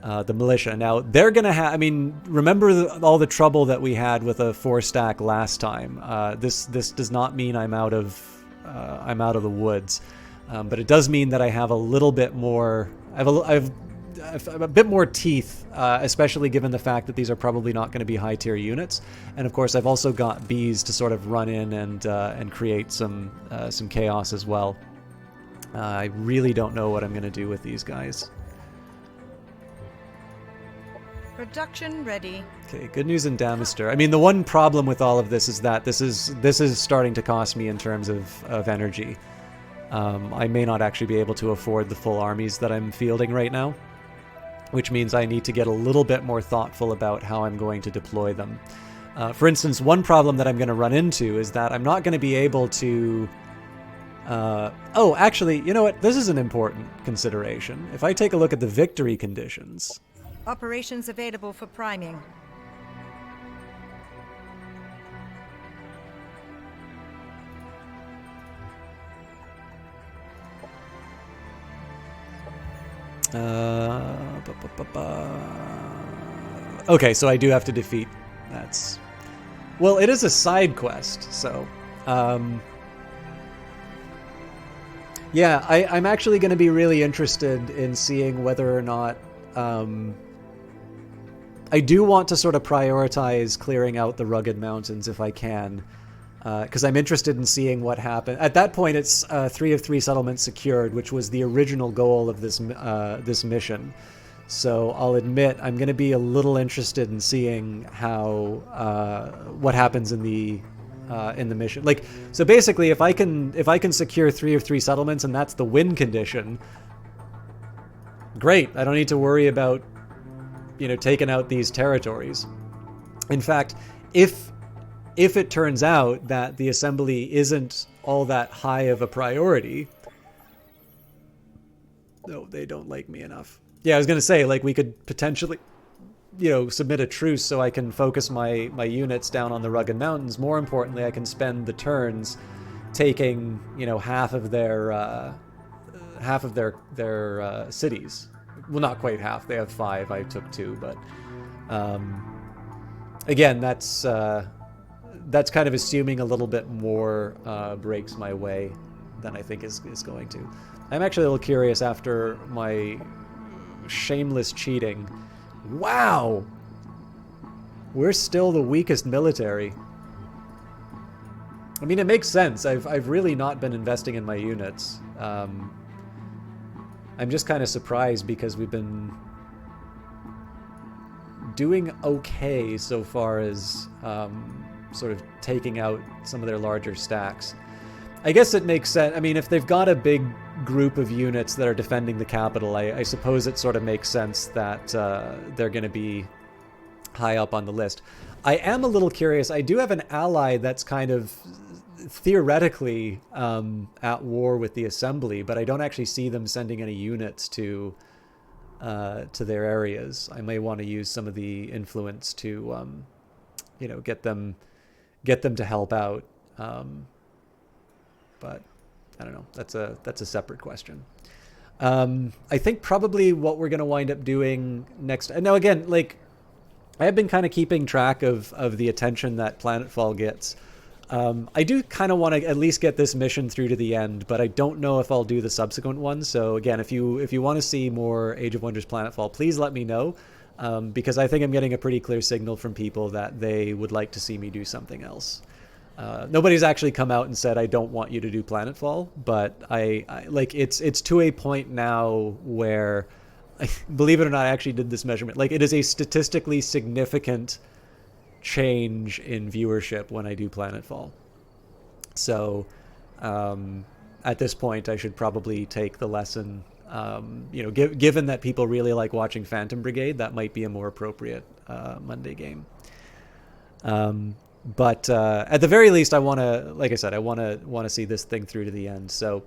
militia. Now they're going to have, I mean, remember all the trouble that we had with a 4-stack last time. This does not mean I'm out of the woods, but it does mean that I have a little bit more, I have a bit more teeth, especially given the fact that these are probably not going to be high-tier units. And of course, I've also got bees to sort of run in and create some chaos as well. I really don't know what I'm going to do with these guys. Production ready. Okay, good news in Damister. I mean, the one problem with all of this is that this is starting to cost me in terms of energy. I may not actually be able to afford the full armies that I'm fielding right now, which means I need to get a little bit more thoughtful about how I'm going to deploy them. For instance, one problem that I'm going to run into is that I'm not going to be able to... oh, actually, you know what? This is an important consideration. If I take a look at the victory conditions... Operations available for priming. Okay, so I do have to defeat. Well, it is a side quest, so yeah, I'm actually going to be really interested in seeing whether or not I do want to sort of prioritize clearing out the rugged mountains if I can, because I'm interested in seeing what happened. At that point, it's 3 of 3 settlements secured, which was the original goal of this mission. So I'll admit I'm going to be a little interested in seeing how what happens in the mission. Like, so basically, if I can secure 3 of 3 settlements and that's the win condition, great. I don't need to worry about taking out these territories. In fact, if it turns out that the assembly isn't all that high of a priority, no, they don't like me enough. Yeah, I was gonna say, like, we could potentially, submit a truce so I can focus my units down on the rugged mountains. More importantly, I can spend the turns taking, half of their cities. Well, not quite half. They have 5. I took 2, but again, that's kind of assuming a little bit more breaks my way than I think is going to. I'm actually a little curious after my shameless cheating. Wow! We're still the weakest military. I mean, it makes sense. I've really not been investing in my units. I'm just kind of surprised because we've been doing okay so far as sort of taking out some of their larger stacks. I guess it makes sense. I mean, if they've got a big group of units that are defending the capital, I suppose it sort of makes sense that they're going to be high up on the list. I am a little curious. I do have an ally that's kind of theoretically at war with the assembly, but I don't actually see them sending any units to their areas. I may want to use some of the influence to get them to help out. But I don't know. That's a separate question. I think probably what we're going to wind up doing next. Now again, like, I have been kind of keeping track of the attention that Planetfall gets. I do kind of want to at least get this mission through to the end, but I don't know if I'll do the subsequent ones. So again, if you want to see more Age of Wonders Planetfall, please let me know, because I think I'm getting a pretty clear signal from people that they would like to see me do something else. Nobody's actually come out and said I don't want you to do Planetfall, but I like it's to a point now where, believe it or not, I actually did this measurement. Like, it is a statistically significant change in viewership when I do Planetfall. So at this point, I should probably take the lesson. Given that people really like watching Phantom Brigade, that might be a more appropriate Monday game. But at the very least, I want to, like I said, I want to see this thing through to the end. So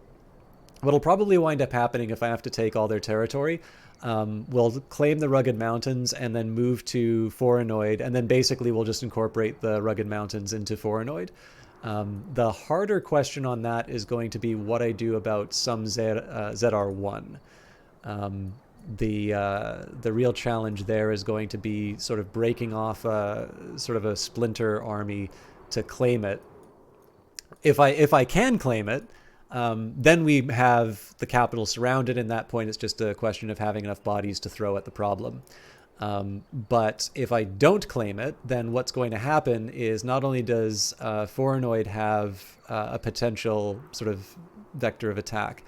what'll probably wind up happening if I have to take all their territory, we'll claim the Rugged Mountains and then move to Forenoid, and then basically we'll just incorporate the Rugged Mountains into Forenoid. The harder question on that is going to be what I do about some ZR1. The real challenge there is going to be sort of breaking off a sort of a splinter army to claim it. If I can claim it, then we have the capital surrounded. And at that point, it's just a question of having enough bodies to throw at the problem. But if I don't claim it, then what's going to happen is not only does Forenoid have a potential sort of vector of attack,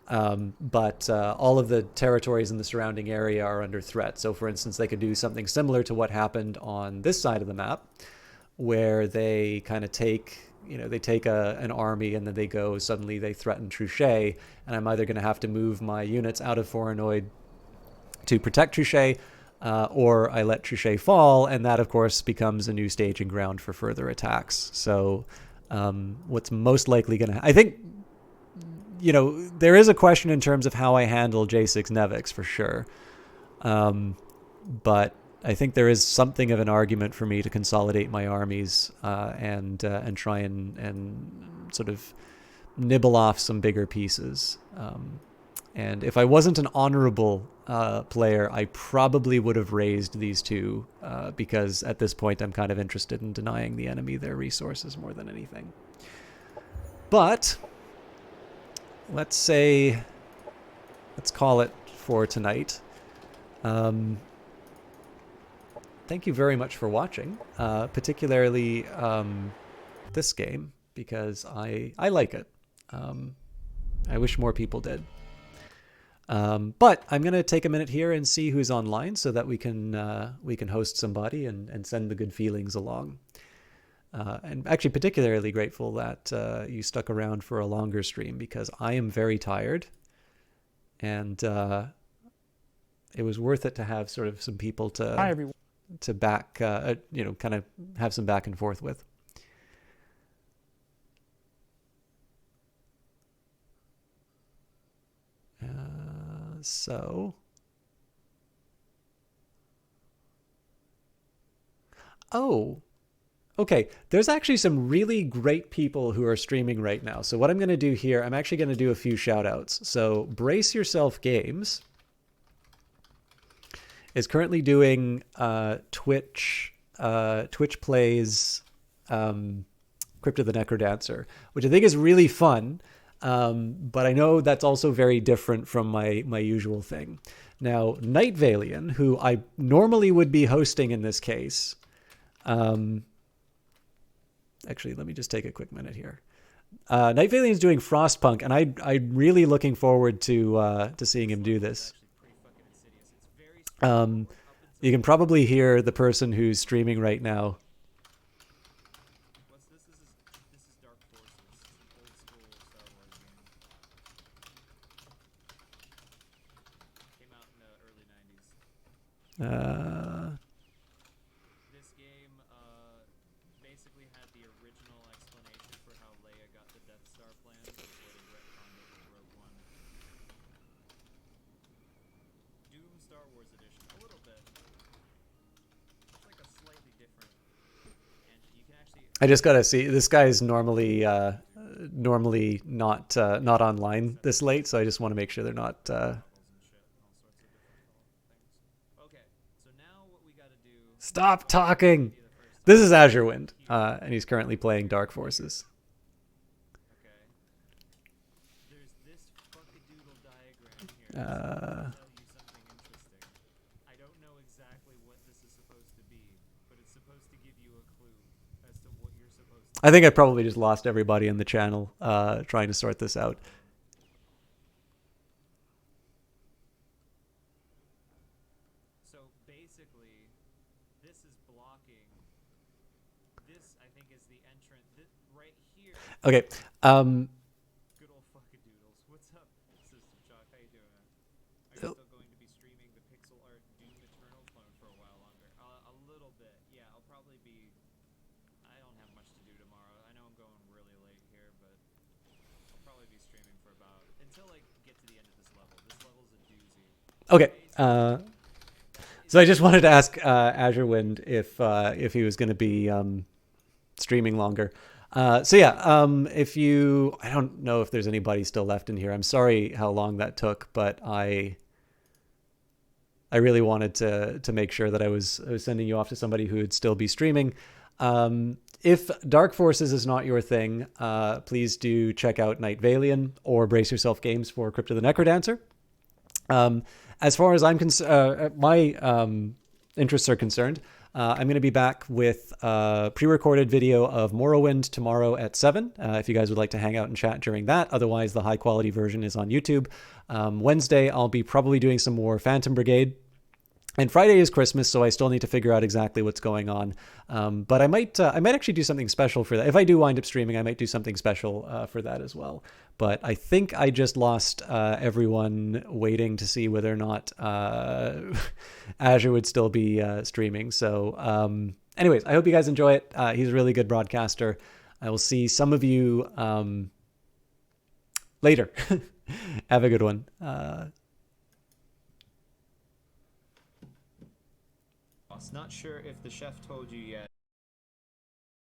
but all of the territories in the surrounding area are under threat. So, for instance, they could do something similar to what happened on this side of the map, where they kind of take an army and then suddenly they threaten Truchet, and I'm either going to have to move my units out of Forenoid to protect Truchet, or I let Truchet fall, and that, of course, becomes a new staging ground for further attacks. So what's most likely going to... I think, there is a question in terms of how I handle J6 Nevix, for sure. But I think there is something of an argument for me to consolidate my armies and try and sort of nibble off some bigger pieces. And if I wasn't an honorable player, I probably would have raised these two because at this point I'm kind of interested in denying the enemy their resources more than anything. But let's call it for tonight. Thank you very much for watching, particularly this game, because I like it. I wish more people did. But I'm going to take a minute here and see who's online so that we can host somebody and send the good feelings along. And actually particularly grateful that you stuck around for a longer stream, because I am very tired, and it was worth it to have sort of some people to back, kind of have some back and forth with. Oh, okay. There's actually some really great people who are streaming right now. So what I'm going to do here, I'm actually going to do a few shout outs. So Brace Yourself Games is currently doing Twitch plays Crypt of the Necrodancer, which I think is really fun. But I know that's also very different from my usual thing. Now, Night Valian, who I normally would be hosting in this case, actually, let me just take a quick minute here. Night Valian is doing Frostpunk, and I'm really looking forward to seeing him do this. You can probably hear the person who's streaming right now. This game basically had the original explanation for how Leia got the Death Star plans before they retconned it with Rogue One. Doom Star Wars Edition, a little bit. It's like a slightly different, and you can actually. I just gotta see. This guy is normally not online this late, so I just want to make sure they're not. Stop talking! This is Azure Wind, and he's currently playing Dark Forces. Okay. There's this fuckadoodle diagram here. Tell you something interesting. I don't know exactly what this is supposed to be, but it's supposed to give you a clue as to what you're supposed to do. I think I probably just lost everybody in the channel trying to sort this out. Okay. Good old fuckadoodles. What's up, System Shock? How you doing, man? Are you still going to be streaming the pixel art Doom Eternal clone for a while longer? A little bit. Yeah, I'll probably be... I don't have much to do tomorrow. I know I'm going really late here, but I'll probably be streaming for about... until I get to the end of this level. This level's a doozy. Okay. So I just wanted to ask Azure Wind if he was going to be streaming longer. So yeah, I don't know if there's anybody still left in here. I'm sorry how long that took, but I really wanted to make sure that I was sending you off to somebody who would still be streaming. If Dark Forces is not your thing, please do check out Night Valian or Brace Yourself Games for Crypt of the Necrodancer. As far as I'm my interests are concerned, I'm going to be back with a pre-recorded video of Morrowind tomorrow at 7, if you guys would like to hang out and chat during that. Otherwise, the high-quality version is on YouTube. Wednesday, I'll be probably doing some more Phantom Brigade. And Friday is Christmas, so I still need to figure out exactly what's going on. But I might actually do something special for that. If I do wind up streaming, I might do something special for that as well. But I think I just lost everyone waiting to see whether or not Azure would still be streaming. So anyways, I hope you guys enjoy it. He's a really good broadcaster. I will see some of you later. Have a good one. Not sure if the chef told you yet,